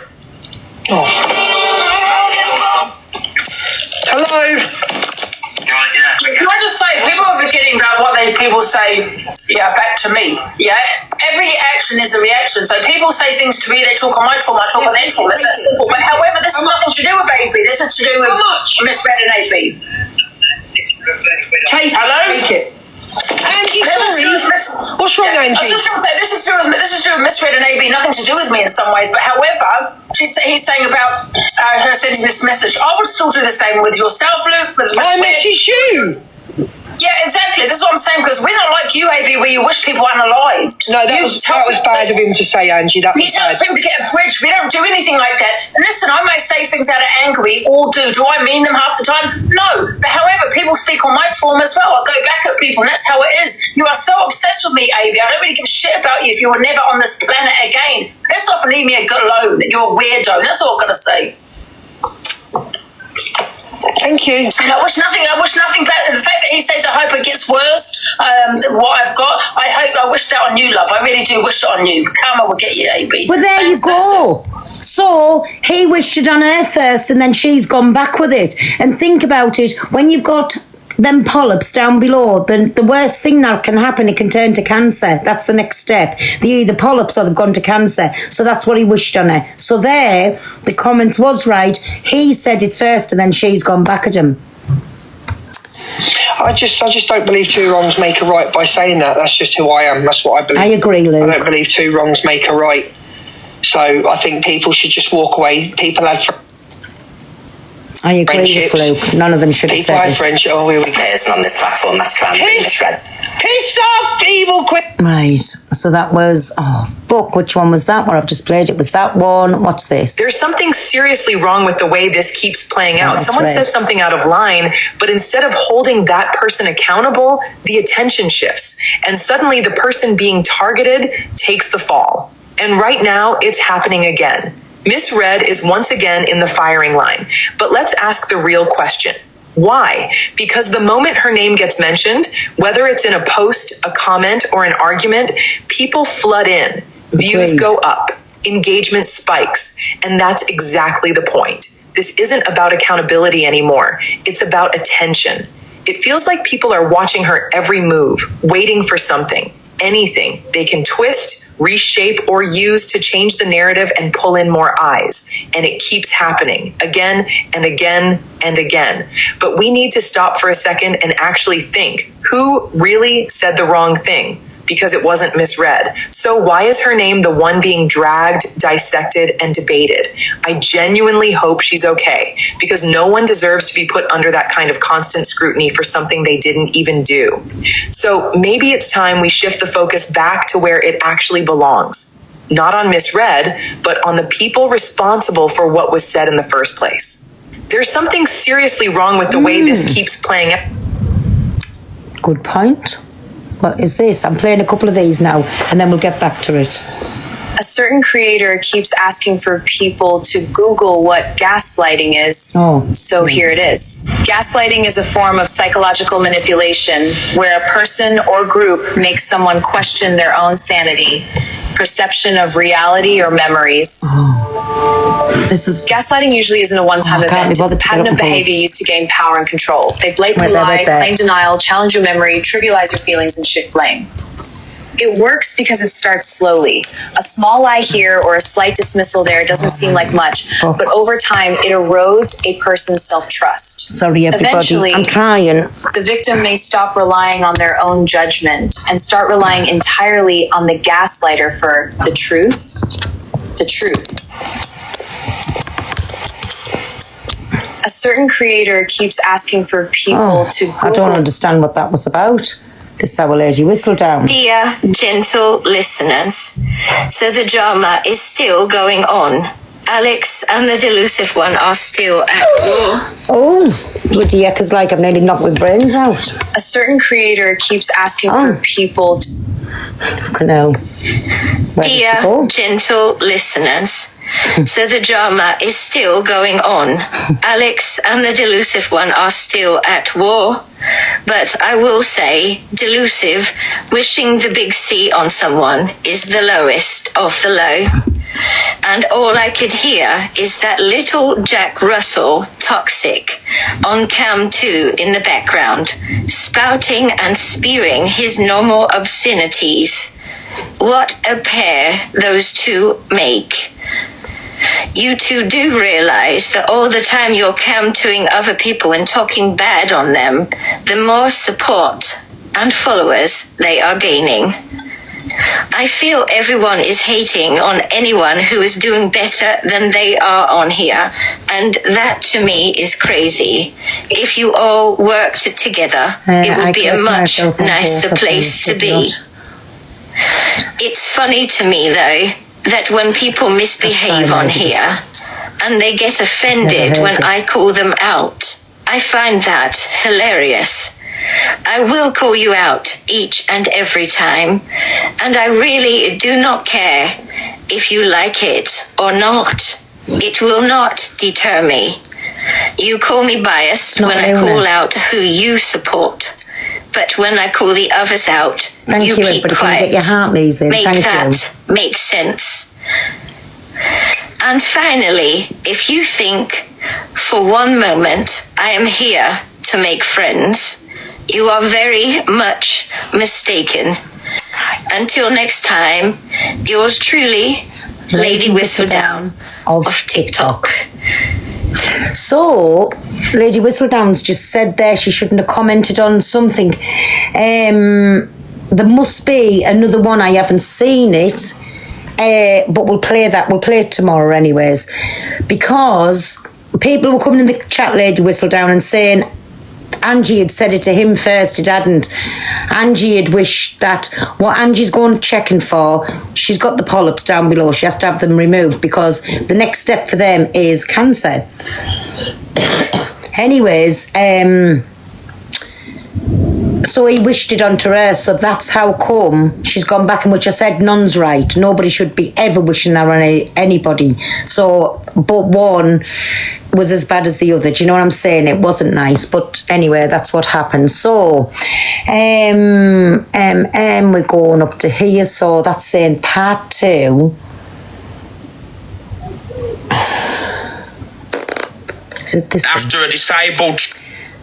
Can I just say, people are forgetting about what people say, back to me, Every action is a reaction. So people say things to me, they talk on my trauma, I talk on their trauma. It's that simple. But however, this has nothing to do with AB. This is to do with misread and AB. Hello? Take it. Angie, sorry. What's wrong, Angie? I was just going to say, this is to do with misread and AB, nothing to do with me in some ways. But however, he's saying about her sending this message. I would still do the same with yourself, Luke. With I message you. Yeah, exactly. This is what I'm saying, because we're not like you, AB, where you wish people unalived. No, that was bad of him to say, Angie. That was bad. For him to get a bridge. We don't do anything like that. And listen, I may say things out of anger. We all do. Do I mean them half the time? No. But however, people speak on my trauma as well. I go back at people, and that's how it is. You are so obsessed with me, AB. I don't really give a shit about you if you were never on this planet again. Let's not leave me alone. You're a weirdo. That's all I'm going to say. Thank you. And I wish nothing better. The fact that he says, I hope it gets worse, what I've got, I wish that on you, love. I really do wish it on you. Karma will get you, AB. Well, there you go. So he wished it on her first and then she's gone back with it. And think about it, when you've got them polyps down below, the worst thing that can happen, it can turn to cancer. That's the next step. They're either polyps or they've gone to cancer. So that's what he wished on her. So there, the comments was right. He said it first and then she's gone back at him. I just don't believe two wrongs make a right by saying that. That's just who I am. That's what I believe. I agree, Luke. I don't believe two wrongs make a right. So I think people should just walk away. People have I agree with Luke. None of them should have said it. Friendship. Oh, here we go. Person on this platform that's trying to bring misread. Piss off, evil queen. Right. So that was, which one was that? Where I've just played it. Was that one? What's this? There's something seriously wrong with the way this keeps playing out. Someone says something out of line, but instead of holding that person accountable, the attention shifts. And suddenly the person being targeted takes the fall. And right now it's happening again. Miss Red is once again in the firing line. But let's ask the real question. Why? Because the moment her name gets mentioned, whether it's in a post, a comment, or an argument, people flood in. Views Agreed. go up. Engagement spikes. And that's exactly the point. This isn't about accountability anymore. It's about attention. It feels like people are watching her every move, waiting for something, anything they can twist, reshape, or use to change the narrative and pull in more eyes. And it keeps happening again and again and again. But we need to stop for a second and actually think, who really said the wrong thing? Because it wasn't misread. So why is her name the one being dragged, dissected, and debated? I genuinely hope she's okay, because no one deserves to be put under that kind of constant scrutiny for something they didn't even do. So maybe it's time we shift the focus back to where it actually belongs. Not on misread, but on the people responsible for what was said in the first place. There's something seriously wrong with the way this keeps playing out. Good point. What is this? I'm playing a couple of these now, and then we'll get back to it. A certain creator keeps asking for people to Google what gaslighting is. Oh. So here it is. Gaslighting is a form of psychological manipulation where a person or group makes someone question their own sanity, perception of reality, or memories. This is Gaslighting usually isn't a one-time I can't be event. It's bothered a to pattern get of up and behavior used to gain power and control. They blatantly Wait there. lie, claim denial, challenge your memory, trivialize your feelings, and shift blame. It works because it starts slowly. A small lie here or a slight dismissal there doesn't seem like much, Fuck. but over time it erodes a person's self-trust. sorry, everybody. Eventually- I'm trying. The victim may stop relying on their own judgment and start relying entirely on the gaslighter for the truth. The truth. A certain creator keeps asking for people to Google. I don't understand what that was about. This is our lady Whistledown. Dear gentle listeners, so the drama is still going on. Alex and the delusive one are still at war. Oh, bloody heck, it's like I've nearly knocked my brains out. A certain creator keeps asking Oh. for people to Fucking hell. Where did she Dear go? gentle listeners, so the drama is still going on. Alex and the delusive one are still at war. But I will say, delusive, wishing the big C on someone is the lowest of the low. And all I could hear is that little Jack Russell, toxic, on cam 2 in the background, spouting and spewing his normal obscenities. What a pair those two make. You two do realize that all the time you're cam-toing other people and talking bad on them, the more support and followers they are gaining. I feel everyone is hating on anyone who is doing better than they are on here, and that to me is crazy. If you all worked together, it I would be a correct much myself on nicer both of them, place to should be. not. It's funny to me, though, that when people misbehave on here and they get offended Never heard when this. I call them out, I find that hilarious. I will call you out each and every time, and I really do not care if you like it or not. It will not deter me. You call me biased not when I Leona. call out who you support, but when I call the others out, Thank you, keep everybody. Can you quiet. get your heart knees in? Make Thank that make sense. And finally, if you think for one moment I am here to make friends, you are very much mistaken. Until next time, yours truly, Lady Whistledown of of TikTok. So, Lady Whistledown's just said there she shouldn't have commented on something. There must be another one. I haven't seen it, but we'll play that. We'll play it tomorrow, anyways, because people were coming in the chat, Lady Whistledown, and saying Angie had said it to him first. It hadn't. Angie had wished that what Angie's going checking for, she's got the polyps down below. She has to have them removed because the next step for them is cancer. So he wished it onto her, so that's how come she's gone back, and which I said none's right. Nobody should be ever wishing that on anybody. So, but one was as bad as the other. Do you know what I'm saying? It wasn't nice, but anyway, that's what happened. So, we're going up to here, so that's saying part 2. Is it this one? After a disabled...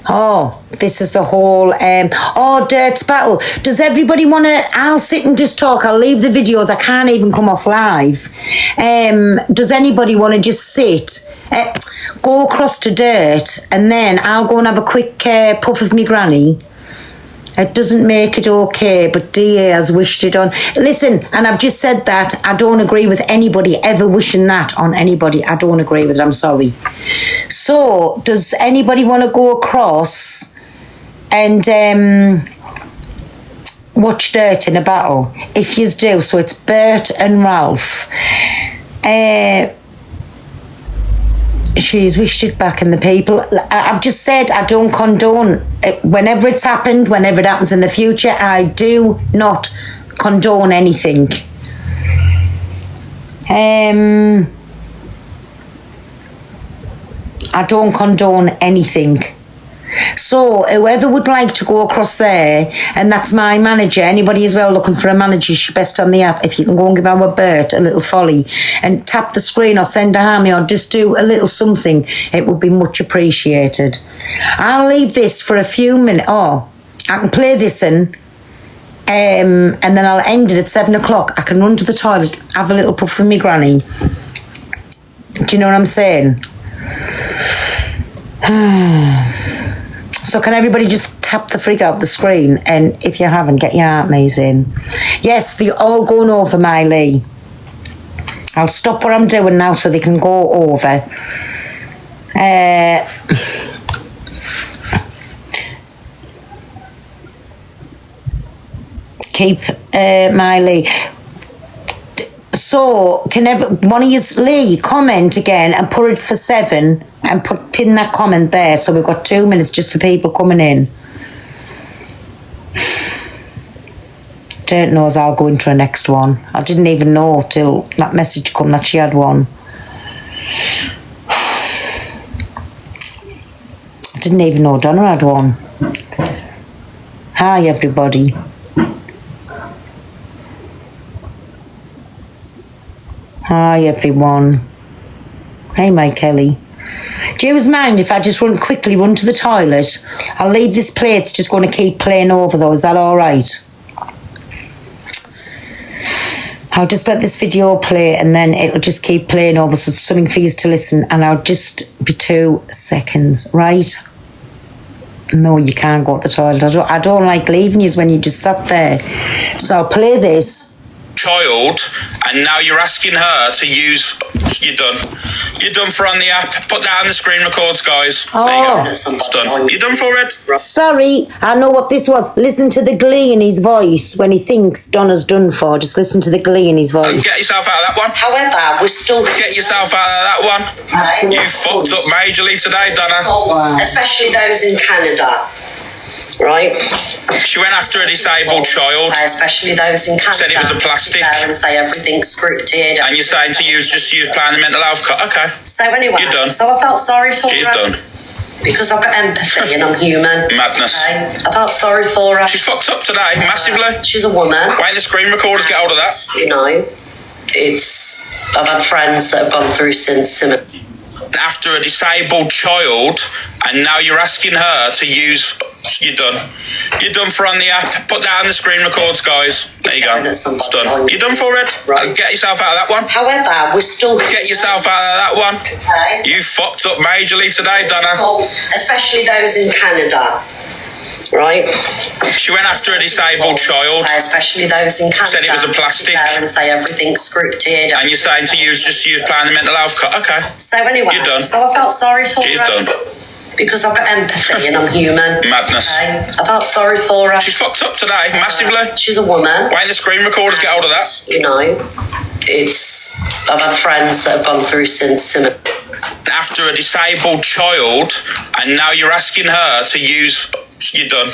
Oh, this is the whole, Dirt's Battle. Does everybody want to, I'll sit and just talk. I'll leave the videos. I can't even come off live. Does anybody want to just sit, go across to Dirt, and then I'll go and have a quick puff of me granny? It doesn't make it okay, but DA has wished it on. Listen, and I've just said that I don't agree with anybody ever wishing that on anybody. I don't agree with it. I'm sorry. So, does anybody want to go across and watch Dirt in a battle? If yous do, so it's Bert and Ralph. She's wished it back, and the people. I've just said I don't condone it. Whenever it's happened, whenever it happens in the future, I do not condone anything. I don't condone anything. So whoever would like to go across there, and that's my manager, anybody as well looking for a manager, she's best on the app. If you can go and give our Bert a little folly and tap the screen or send a hammy or just do a little something, it would be much appreciated. I'll leave this for a few minutes. Oh, I can play this in, and then I'll end it at 7 o'clock. I can run to the toilet, have a little puff with me granny. Do you know what I'm saying? So can everybody just tap the freak out the screen, and if you haven't, get your armies in. Yes, they're all going over, Miley. I'll stop what I'm doing now so they can go over. Keep Miley. So can one of you, Lee, comment again and put it for 7 and pin that comment there, so we've got 2 minutes just for people coming in. Dirt knows I'll go into her next one. I didn't even know till that message come that she had one. I didn't even know Donna had one. Hi everybody. Hi everyone. Hey Mike Kelly. Do you mind if I just run to the toilet? I'll leave this play, it's just going to keep playing over though, is that alright? I'll just let this video play and then it'll just keep playing over, so it's something for you to listen, and I'll just be 2 seconds, right? No, you can't go to the toilet. I don't like leaving you when you just sat there. So I'll play this. Child, and now you're asking her to use... You're done. You're done for on the app. Put that on the screen records, guys. Oh. There you go. It's done. You're done for it? Sorry, I know what this was. Listen to the glee in his voice when he thinks Donna's done for. Just listen to the glee in his voice. Get yourself out of that one. However, we're still... Get yourself out of that one. You fucked up majorly today, Donna. Especially those in Canada. Right? She went after a disabled child. Especially those in Canada. Said it was a plastic. And say everything's scripted. And you're saying to use playing the mental health cut. Okay. So anyway, you're done. So I felt sorry for her. She's done. Because I've got empathy and I'm human. Madness. Okay? I felt sorry for her. She's fucked up today, massively. She's a woman. Why ain't the screen recorders get hold of that? You know, I've had friends that have gone through since. After a disabled child, and now you're asking her to use... You're done. You're done for on the app. Put that on the screen records, guys. There you go. It's done. You're done for it? Right. Get yourself out of that one. However, we're still... Get yourself out of that one. Okay. You fucked up majorly today, Donna. Especially those in Canada. Right? She went after a disabled child. Especially those in Canada. Said it was a plastic. And say everything's scripted. And you're saying to use playing the mental health cut. Okay. So anyway, you're done. So I felt sorry for her. She's done. Because I've got empathy and I'm human. Madness. Okay? I felt sorry for her. She's fucked up today, massively. She's a woman. Why ain't the screen recorders get hold of that? You know, I've had friends that have gone through since. After a disabled child, and now you're asking her to use... You're done.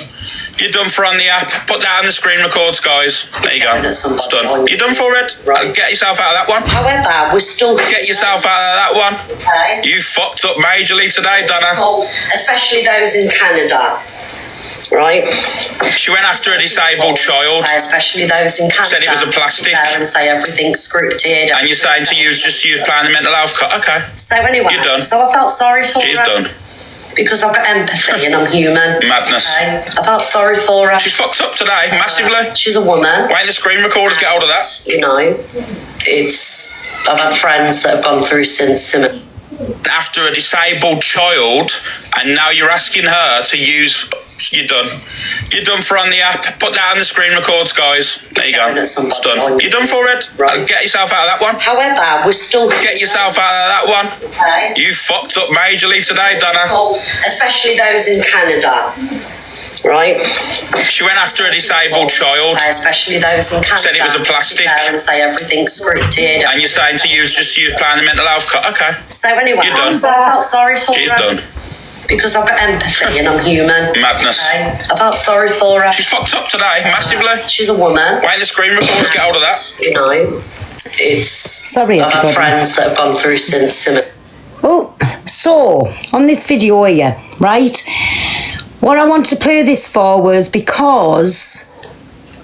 You're done for on the app. Put that on the screen records, guys. There you go. It's done. You're done for it. Right. Get yourself out of that one. However, we're still... Get yourself out of that one. Okay. You fucked up majorly today, Donna. Especially those in Canada. Right? She went after a disabled child. Especially those in Canada. Said it was a plastic. And say everything's scripted. And you're saying to use just use playing the mental health cut. Okay. So anyway, You're done. so I felt sorry for She's her. done. Because I've got empathy and I'm human. Madness. Okay? I felt sorry for her. She's fucked up today, massively. She's a woman. Wait, the screen recorders get hold of that. You know, I've had friends that have gone through since similar. After a disabled child, and now you're asking her to use... You're done. You're done for on the app. Put that on the screen records, guys. There you go. It's done. You're done for it. Right. Get yourself out of that one. However, we're still... Get yourself out of that one. Okay. You fucked up majorly today, Donna. Especially those in Canada. Right? She went after a disabled child. Especially those in Canada. Said it was a plastic. And say everything's scripted. And you're saying to use just use playing the mental health cut. Okay. So anyway, You're done. so I felt sorry for She's her. done. Because I've got empathy and I'm human. Madness. Okay? I felt sorry for her. She's fucked up today, massively. She's a woman. Wait, the screen recorders get hold of that. You know, Sorry, I've had everybody. friends that have gone through since similar. Oh, so on this video here, right? What I want to play this for was because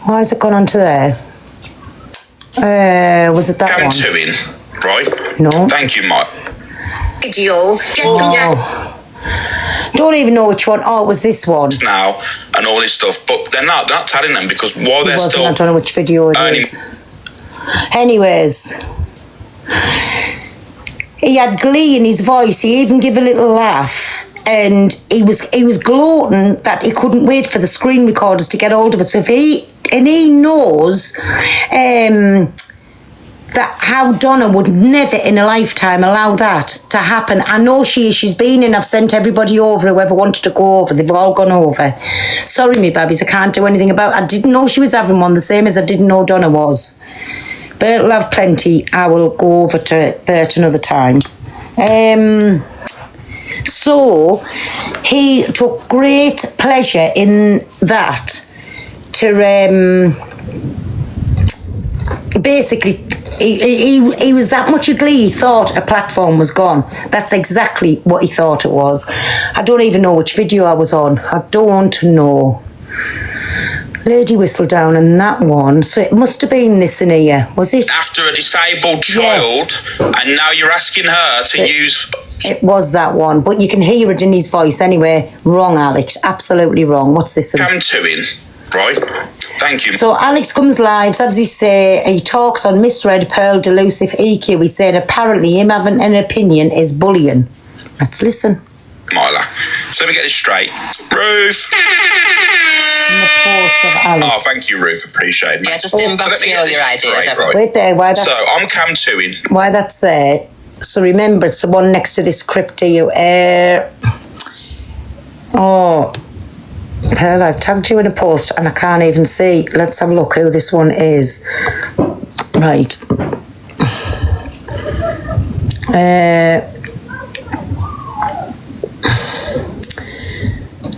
why has it gone onto there? Was it that Come one? to in, right? No. Thank you, Mike. Video. Get them down. Oh. Don't even know which one. Oh, it was this one. Now and all this stuff, but they're not telling them because while It they're wasn't. still I don't know which video it earning- is. Anyways, he had glee in his voice. He even gave a little laugh, and he was gloating that he couldn't wait for the screen recorders to get hold of it. So if he knows that how Donna would never in a lifetime allow that to happen. I know she's been in. I've sent everybody over, whoever wanted to go over. They've all gone over. Sorry, me babbies, I can't do anything about it. I didn't know she was having one, the same as I didn't know Donna was. Bert will have plenty. I will go over to Bert another time. So he took great pleasure in that to basically he was that much of glee he thought a platform was gone. That's exactly what he thought it was. I don't even know which video I was on. I don't know. Lady Whistledown and that one. So it must have been this in here, was it? after a disabled child, Yes. and now you're asking her to use. It was that one, but you can hear it in his voice anyway. Wrong, Alex. Absolutely wrong. What's this? Come to in, right? Thank you. So Alex comes live, as he say, he talks on misread, pearl, delusive, EQ. He said apparently him having an opinion is bullying. Let's listen. Myla. So let me get this straight. Ruth. In the post of Alex. Oh, thank you, Ruth. Appreciate it. Yeah, just So let inbox me me get all this your ideas. straight, everyone. right. Wait there, why that's, So I'm Cam Tuin. why that's there. So remember, it's the one next to this crypto. Oh, Pearl, I've tagged you in a post and I can't even see. Let's have a look who this one is. Right.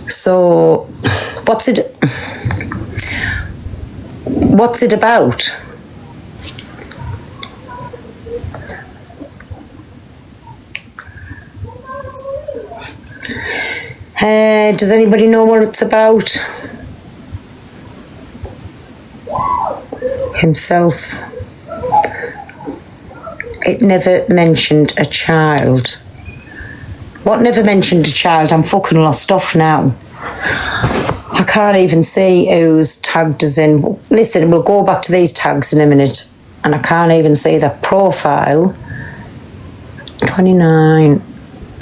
So, what's it about? Does anybody know what it's about? Himself. It never mentioned a child. What never mentioned a child? I'm fucking lost off now. I can't even see who's tagged us in. Listen, we'll go back to these tags in a minute. And I can't even see the profile. 29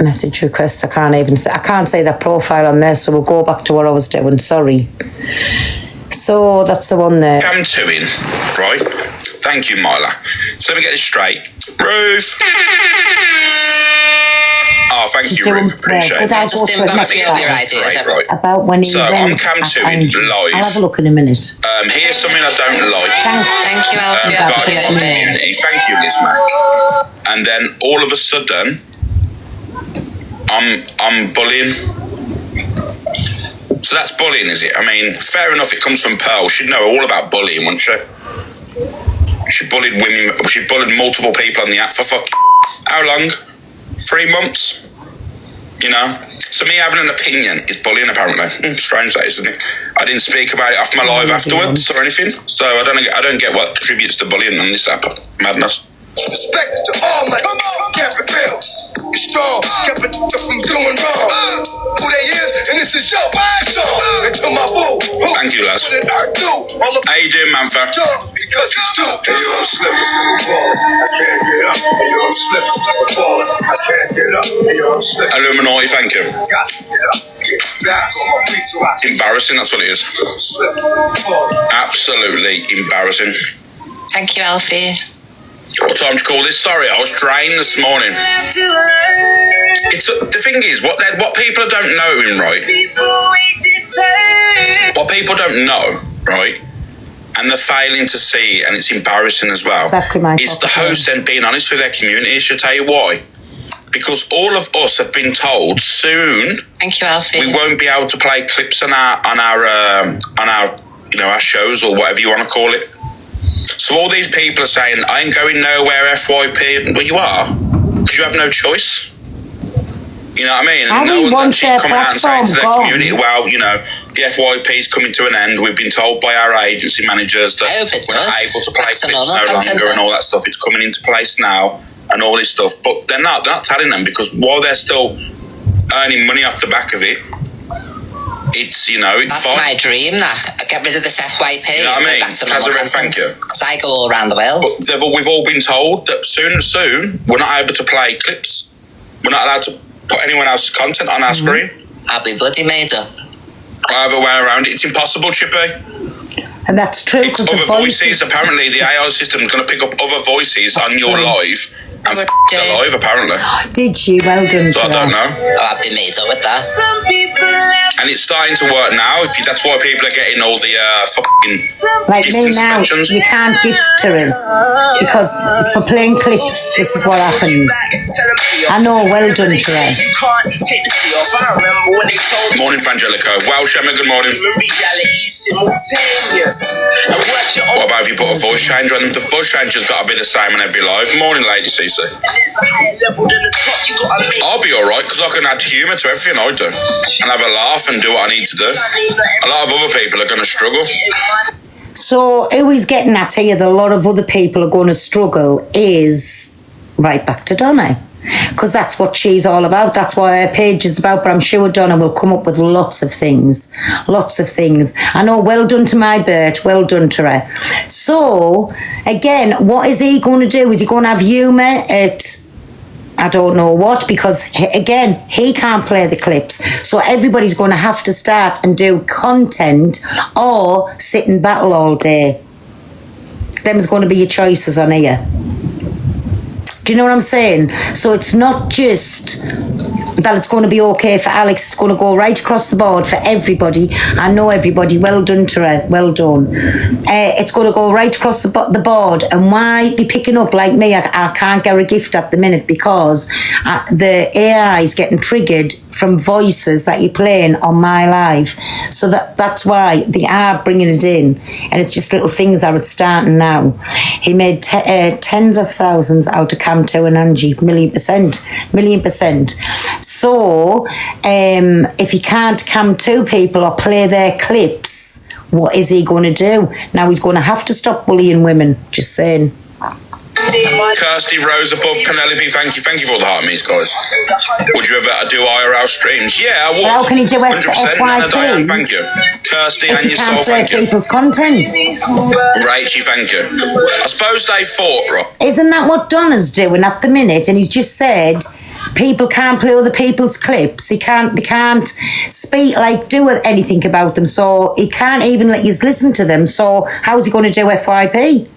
message requests. I can't see that profile on there, so we'll go back to what I was doing. Sorry. So that's the one there. Cam Tuin, right? Thank you, Myla. So let me get this straight. Ruth. Oh, thank She's you, doing Ruth. Appreciate great. it. I'll Just go for inbox next me all your time. ideas. Right, everyone. right. About when he So, went I'm Cam at Tuin, Angie. live. I'll have a look in a minute. Here's something I don't like. Thanks. Thank you, Alfie. Yeah. Guiding the community. Thank you, Liz Mack. And then all of a sudden, I'm bullying. So that's bullying, is it? I mean, fair enough, it comes from Pearl. She'd know all about bullying, wouldn't she? She bullied women, she bullied multiple people on the app for how long? 3 months? You know? So me having an opinion is bullying, apparently. Strange that, isn't it? I didn't speak about it off my live afterwards or anything, so I don't get what contributes to bullying on this app. Madness. Respect to all my can't prevail. You're strong, kept it from doing wrong. Who they is, and this is your song. And to my boo, thank you, lads. what did I do? All of How you doing, Manfa? because you stoop and you don't slip. I can't get up and you don't slip. I can't get up and you don't slip. Illuminati, thank you. Got to get up, get back on my feet so I It's embarrassing, that's what it is. don't slip. Absolutely embarrassing. Thank you, Alfie. What time to call this? Sorry, I was drained this morning. It's the thing is, what people don't know, right? What people don't know, right? And they're failing to see, and it's embarrassing as well. Exactly my It's the problem. host then being honest with their community. I should tell you why. Because all of us have been told soon Thank you, Alfie. we won't be able to play clips on our our shows or whatever you want to call it. So all these people are saying, I ain't going nowhere, FYP. Well, you are, because you have no choice. You know what I mean? How And we no want one's their actually coming out and saying to their platform community, well, you know, the FYP is coming to an end. We've been told by our agency managers that I hope it we're not does. able to play That's clips another no content longer then. and all that stuff. It's coming into place now and all this stuff. But they're not telling them, because while they're still earning money off the back of it, it's, you know, it's That's fine. my dream, that. I get rid of this FYP You know what I and mean? go back to normal Kazarek, thank you. Because I go all around the world. But we've all been told that soon we're not able to play clips. We're not allowed to put anyone else's content on our screen. I'll be bloody made up. Either way around it, it's impossible, Chippy. And that's true It's because the other voices. Apparently, the AI system is going to pick up other voices on your live and the live, apparently. Did you? Well done. So I don't know. Oh, I'll be made up with that. And it's starting to work now. That's why people are getting all the fucking Like gift me now, inspections. you can't gift to us because for playing clips, this is what happens. I know, well done, Trey. Morning, Frangelico. Welsh, Emma, good morning. What about if you put a voice changer on them? The voice changer's got to be the same on every live. Morning, Lady Cece. I'll be alright because I can add humour to everything I do and have a laugh and do what I need to do. A lot of other people are going to struggle. So, who he's getting at here that a lot of other people are going to struggle is right back to Donna. Because that's what she's all about. That's what her page is about. But I'm sure Donna will come up with lots of things. Lots of things. I know, well done to my Bert. Well done to her. So, again, what is he going to do? Is he going to have humour at... I don't know what, because again, he can't play the clips. So everybody's going to have to start and do content or sit and battle all day. Them's going to be your choices on here. Do you know what I'm saying? So it's not just that it's going to be okay for Alex. It's going to go right across the board for everybody. I know everybody. Well done to her. Well done. It's going to go right across the board. And why be picking up like me? I can't get a gift at the minute because the AI is getting triggered from voices that you're playing on my live. So that's why they are bringing it in. And it's just little things that are starting now. He made tens of thousands out of Camto and Angie, 1,000,000%. So if he can't cam to people or play their clips, what is he going to do? Now he's going to have to stop bullying women. Just saying. Kirsty Rose above Penelope, thank you for all the heart me's, guys. Would you ever do IRL streams? Yeah, I would. But how can he do 100%. Nana Diane, FYP? thank you. Kirsty If and you yourself, can't play thank you. people's content. Rachie, thank you. I suppose they fought, right? Isn't that what Donna's doing at the minute? And he's just said people can't play other people's clips. They can't speak, like, do anything about them. So he can't even let you listen to them. So how's he going to do FYP?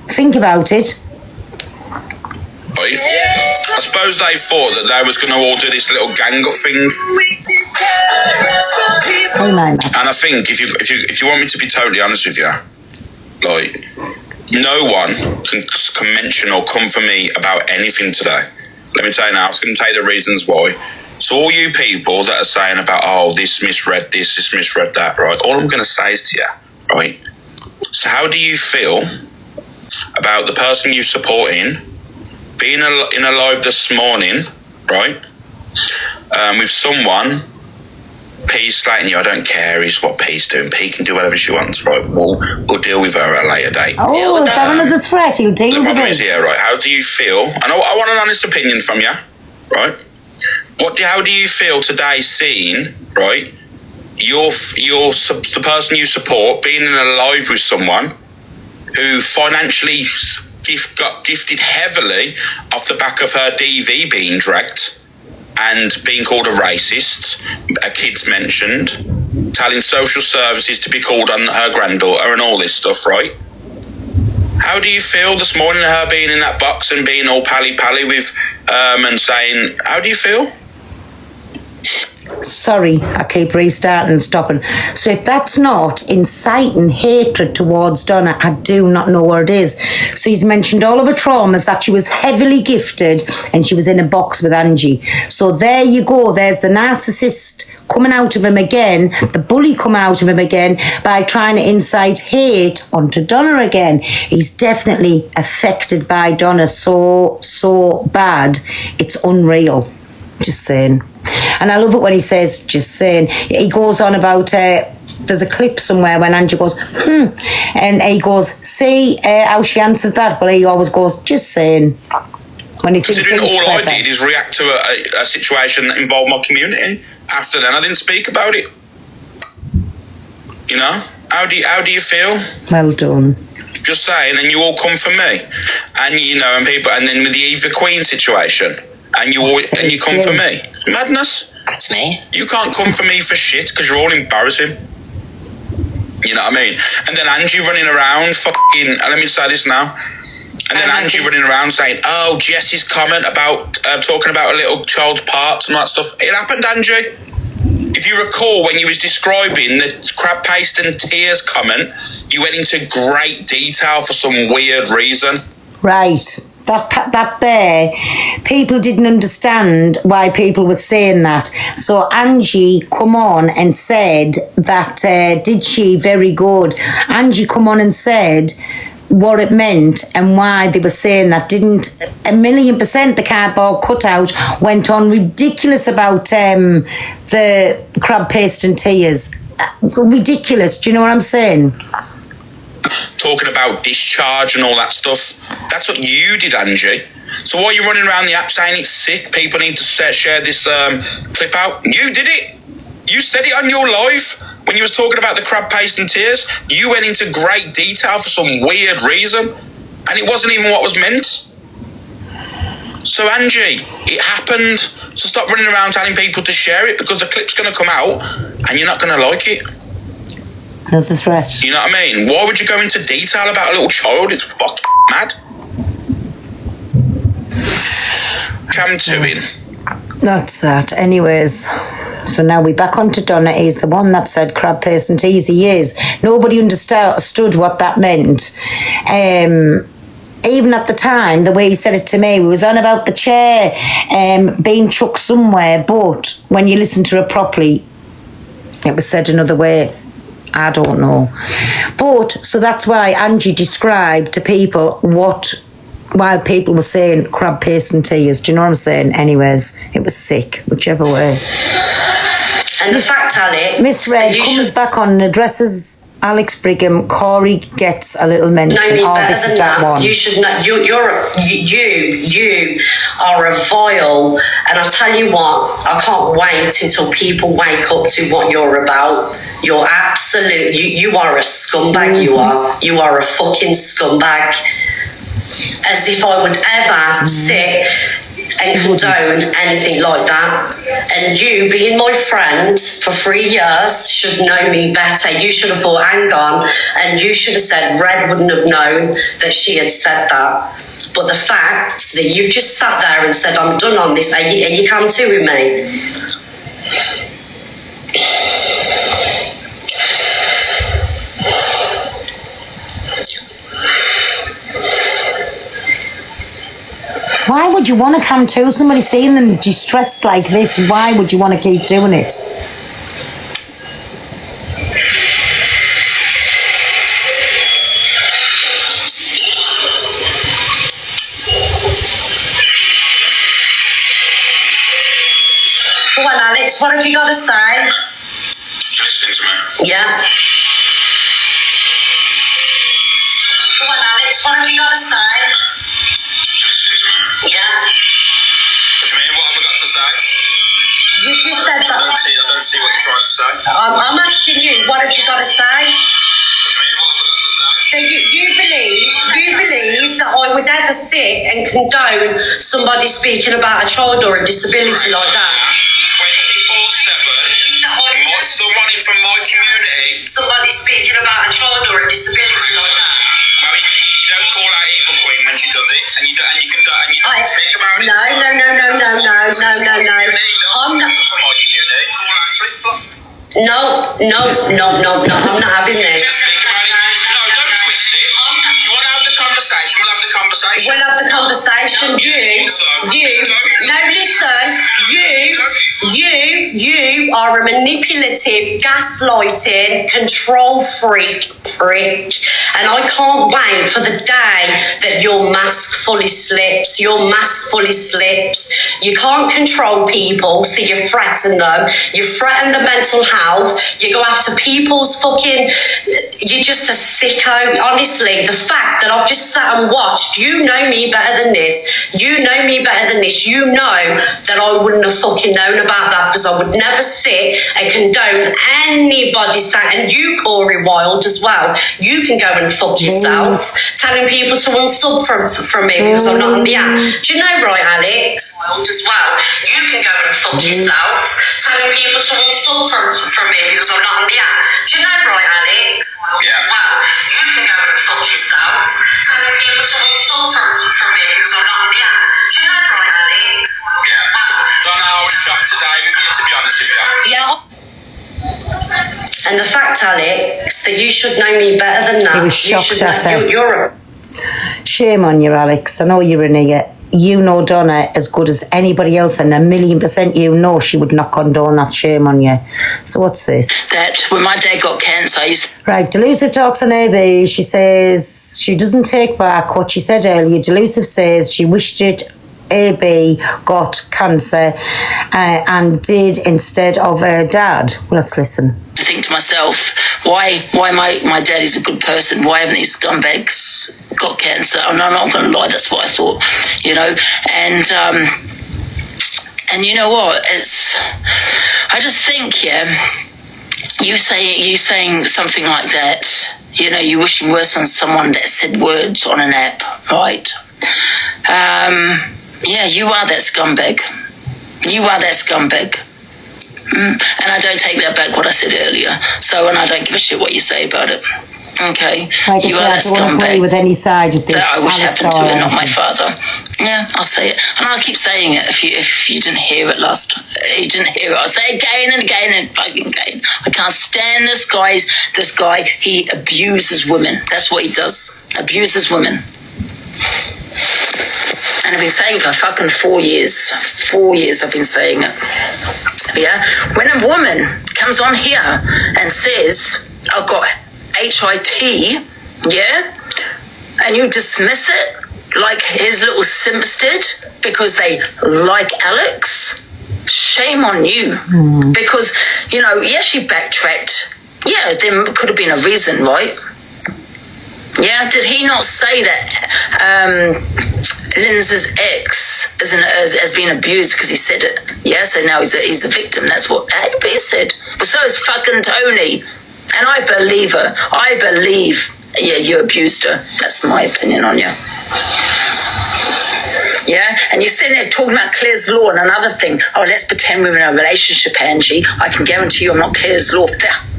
Think about it. Right? I suppose they thought that they was going to all do this little gang up thing. Hey, man. And I think if you want me to be totally honest with you, like, no one can mention or come for me about anything today. Let me tell you now, I was going to tell you the reasons why. So all you people that are saying about, oh, this misread that, right? All I'm going to say is to you, right? So how do you feel about the person you supporting being in a live this morning, right? With someone, P's slating you. I don't care. Is what P's doing. P can do whatever she wants, right? We'll deal with her at a later date. Oh, is that another threat? He'll deal The with problem it. is here, right? How do you feel? And I want an honest opinion from you, right? How do you feel today seeing, right, the person you support being in a live with someone who financially got gifted heavily off the back of her DV being dragged and being called a racist, a kid's mentioned, telling social services to be called on her granddaughter and all this stuff, right? How do you feel this morning, her being in that box and being all pally-pally with and saying, how do you feel? Sorry, I keep restarting and stopping. So if that's not inciting hatred towards Donna, I do not know what it is. So he's mentioned all of her traumas, that she was heavily gifted and she was in a box with Angie. So there you go. There's the narcissist coming out of him again, the bully coming out of him again by trying to incite hate onto Donna again. He's definitely affected by Donna so bad. It's unreal. Just saying. And I love it when he says, just saying. He goes on about, there's a clip somewhere when Angie goes, and he goes, see how she answers that? Well, he always goes, just saying. When he thinks Considering all clever. I did is react to a situation that involved my community. After then, I didn't speak about it. You know? How do you feel? Well done. Just saying, and you all come for me. And, you know, and people, and then with the Eva Queen situation, and you come for me. It's madness. That's me. You can't come for me for shit because you're all embarrassing. You know what I mean? And then Angie running around fucking, and let me say this now. And then Angie running around saying, oh, Jesse's comment about talking about a little child's parts and all that stuff. It happened, Angie. If you recall, when you was describing the crab paste and tears comment, you went into great detail for some weird reason. Right. That there, people didn't understand why people were saying that. So Angie come on and said that, did she? Very good. Angie come on and said what it meant and why they were saying that. Didn't 1,000,000% the cardboard cutout went on ridiculous about the crab paste and tears. Ridiculous. Do you know what I'm saying? Talking about discharge and all that stuff. That's what you did, Angie. So why are you running around the app saying it's sick? People need to share this clip out. You did it. You said it on your live when you was talking about the crab paste and tears. You went into great detail for some weird reason, and it wasn't even what was meant. So Angie, it happened. So stop running around telling people to share it because the clip's going to come out and you're not going to like it. Another threat. You know what I mean? Why would you go into detail about a little child? It's fucking mad. Come to it. That's that. Anyways, so now we're back onto Donna. He's the one that said crab paste and teas. He is. Nobody understood what that meant. Even at the time, the way he said it to me, we was on about the chair being chucked somewhere, but when you listen to it properly, it was said another way. I don't know. But, so that's why Angie described to people while people were saying crab paste and tears. Do you know what I'm saying? Anyways, it was sick, whichever way. And the fact, Ali, Miss Red comes back on and addresses Alex Brigham. Corey gets a little mention. know me better this than is that one. You should know. You are a vile. And I tell you what, I can't wait until people wake up to what you're about. You're absolute. You are a scumbag. You are a fucking scumbag. As if I would ever sit and condone anything like that. And you, being my friend for 3 years, should know me better. You should have thought, hang on, and you should have said Red wouldn't have known that she had said that. But the fact that you've just sat there and said, I'm done on this, and you come to with me. Why would you want to come to somebody seeing them distressed like this? Why would you want to keep doing it? Go on, Alex, what have you got to say? You listening to me? Yeah. Go on, Alex, what have you got to say? You listening to me? Yeah. What do you mean? What have I got to say? You just said I that. don't see what you're trying to say. I'm asking you, what have you got to say? What do you mean? What have I got to say? So you believe that I would ever sit and condone somebody speaking about a child or a disability like that? 24/7. Someone from my community. Somebody speaking about a child or a disability like that? Well, you don't call out Evil Queen when she does it, and you don't speak about it. No. I'm not. From my community. Call out flip-flop. No. I'm not having this. Speak about it. No, don't twist it. If you want to have the conversation, we'll have the conversation. We'll have the conversation. You are a manipulative, gaslighting, control freak prick. And I can't wait for the day that your mask fully slips. You can't control people, so you threaten them. You threaten the mental health. You go after people's fucking... You're just a sicko. Honestly, the fact that I've just sat and watched, you know me better than this. You know that I wouldn't have fucking known about that, because I would never sit and condone anybody saying, and you, Corey Wilde, as well, you can go and fuck yourself, telling people to unsub from me because I'm not on the app. Do you know, right, Alex? As well, you can go and fuck yourself, telling people to unsub from me because I'm not on the app. Do you know, right, Alex? Yeah. Well, you can go and fuck yourself, telling people to unsub from me because I'm not on the app. Do you know, right, Alex? Yeah. Donna, I was shocked today with you, to be honest with you. Yeah. And the fact, Alex, that you should know me better than that. He was shocked at her. You're a... Shame on you, Alex. I know you're in here. You know Donna as good as anybody else, and 1,000,000% you know she would not condone that. Shame on you. So what's this? That when my dad got cancer, Right, Delusive talks on AB. She says she doesn't take back what she said earlier. Delusive says she wished it AB got cancer and did instead of her dad. Let's listen. I think to myself, why my daddy's a good person, why haven't these scumbags got cancer? I'm not going to lie, that's what I thought, and you know what, I just think, you saying something like that, you're wishing worse on someone that said words on an app, right? You are that scumbag. And I don't take that back what I said earlier. And I don't give a shit what you say about it. Okay? Like I said, I don't want to agree with any side of this. That I wish Alex happened to or it, not my anything. father. Yeah, I'll say it. And I'll keep saying it if you didn't hear it last. You didn't hear it. I'll say it again and again and fucking again. I can't stand this guy. He abuses women. That's what he does. Abuses women. And I've been saying it for fucking 4 years. 4 years I've been saying it. Yeah? When a woman comes on here and says, I've got HIT, yeah? And you dismiss it like his little simps did because they like Alex, shame on you. Because, she backtracked. Yeah, there could have been a reason, right? Yeah, did he not say that Lindsay's ex has been abused because he said it? Yeah, so now he's the victim. That's what he said. Well, so is fucking Tony. And I believe her. I believe, you abused her. That's my opinion on you. Yeah, and you're sitting there talking about Claire's Law and another thing. Oh, let's pretend we're in a relationship, Angie. I can guarantee you I'm not Claire's Law.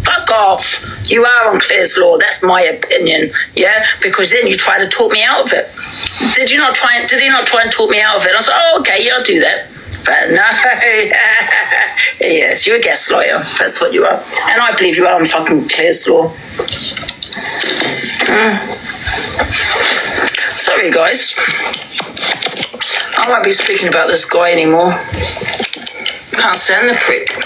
Fuck off. You are on Claire's Law. That's my opinion. Yeah, because then you try to talk me out of it. Did he not try and talk me out of it? I was like, oh, okay, yeah, I'll do that. But no, yes, you're a gaslighter. That's what you are. And I believe you are on fucking Claire's Law. Sorry, guys. I won't be speaking about this guy anymore. Can't stand the prick.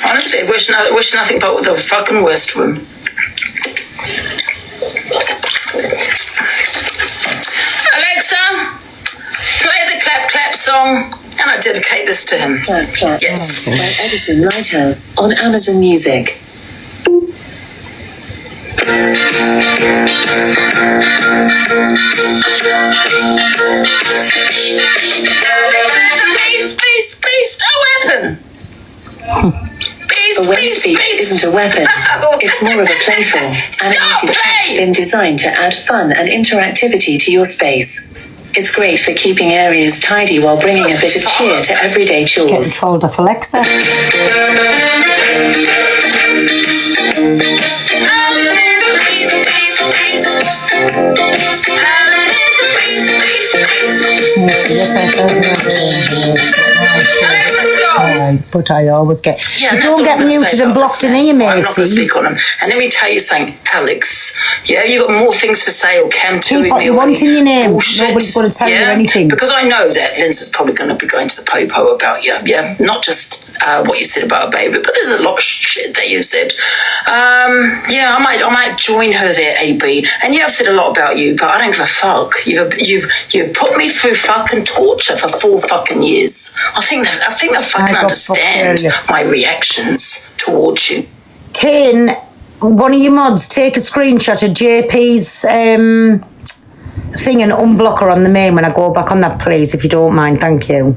Honestly, wish nothing but the fucking worst for him. Alexa, play the clap clap song, and I dedicate this to him. Clap, clap. Yes. By Edison Lighthouse on Amazon Music. Beast, a weapon. A waste piece isn't a weapon. It's more of a playful, animated touch been designed to add fun and interactivity to your space. It's great for keeping areas tidy while bringing a bit of cheer to everyday Getting chores. told off Alexa. Yes, I but I always get. Yeah, you that's don't what get I'm gonna muted say and about blocked this in man. here, I'm not going to Macy. speak on him. And let me tell you something, Alex. Yeah, you got more things to say or Cam to Keep what you want in your name. Bullshit. Nobody's going to tell you Yeah? anything. Because I know that Lindsay's probably going to be going to the popo about you. Yeah, not just what you said about a baby, but there's a lot of shit that you said. Yeah, I might join her there, AB. And yeah, I've said a lot about you, but I don't give a fuck. You've put me through fucking torture for 4 fucking years. I think they fucking I got fucked understand earlier. my reactions towards you. Kane, one of your mods, take a screenshot of JP's thing and unblock her on the main when I go back on that, please, if you don't mind. Thank you.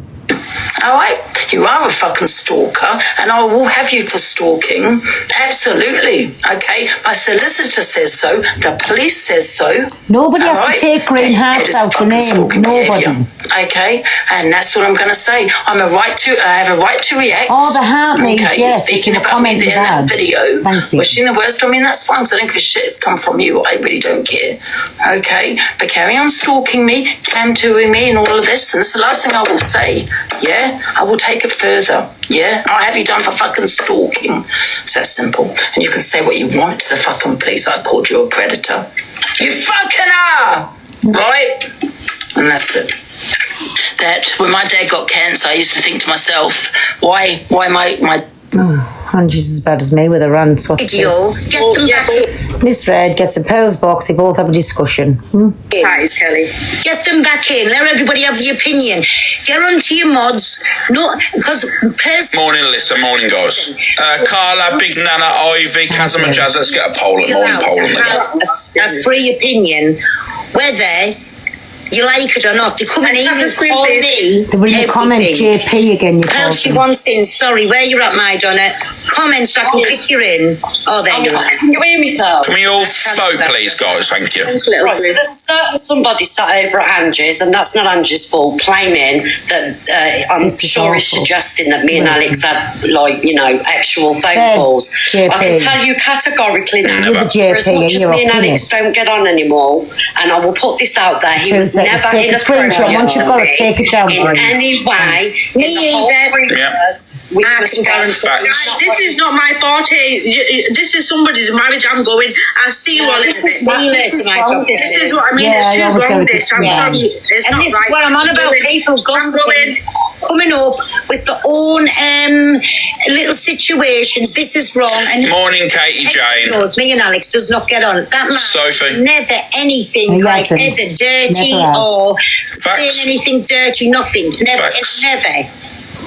All right, you are a fucking stalker, and I will have you for stalking. Absolutely. Okay, my solicitor says so. The police says so. Nobody has All to right? take green That hearts is out the fucking name. stalking Nobody. behaviour. Okay, and that's what I'm going to say. I have a right to react. Oh, the heart means, okay, yes, if speaking you're about me commenting there in that bad. video, Thank you. wishing the worst on me, and that's fine. Because I don't give a shit. It's come from you. I really don't care. Okay, but carry on stalking me, tattooing me, and all of this. And this is the last thing I will say. Yeah, I will take it further. Yeah, I'll have you done for fucking stalking. It's that simple. And you can say what you want to the fucking police. I called you a predator. You fucking are! Right? And that's it. That when my dad got cancer, I used to think to myself, why my Angie's as bad as me with her rants. What's this? Get them back Miss Red gets a Pearls box. They both have a discussion. Hi, Kelly. Get them back in. Let everybody have the opinion. Get onto your mods. No, because Morning, Alyssa. Morning, guys. Carla, Big Nana, Ivy, Kazim and Jazz. Let's get a poll. Morning poll. a free opinion, whether you like it or not. They come in here and call me. They were in the comment, everything. JP again. You Pearl, called she them. wants in. Sorry, where you at, my Donna? Comment so I can pick you in. Oh, there you are. Can you hear me, Pearl? Can we all vote, please, guys? Thank you. Right, so there's somebody sat over at Angie's, and that's not Angie's fault, claiming that I'm This was sure is awful. suggesting that me and Alex had, like, actual phone Then, calls. JP. I can tell you categorically now, You're the for as JP much and as you're me and opinion. Alex don't get on anymore, and I will put this out there, he 2 was seconds. never Take a screenshot. Once you've got it, take it down, in please. any way. Thanks. In the whole 3 Yeah. years, we were spent. Facts. This is not my forte. This is somebody's marriage. I'm going. I'll see you all in a This is bit. wrong, this is wrong, This is what I mean. Yeah, it's I too always go wrong. with This. this, I'm yeah. sorry. It's And not this right. is what I'm on about, going. people I'm gossiping, going. coming up with their own little situations. This is wrong. And Morning, Katie Jane. knows me and Alex does not get on. That man Sophie. never anything He like hasn't. ever dirty Never has. or Facts. saying anything dirty, nothing. Never, Facts. never.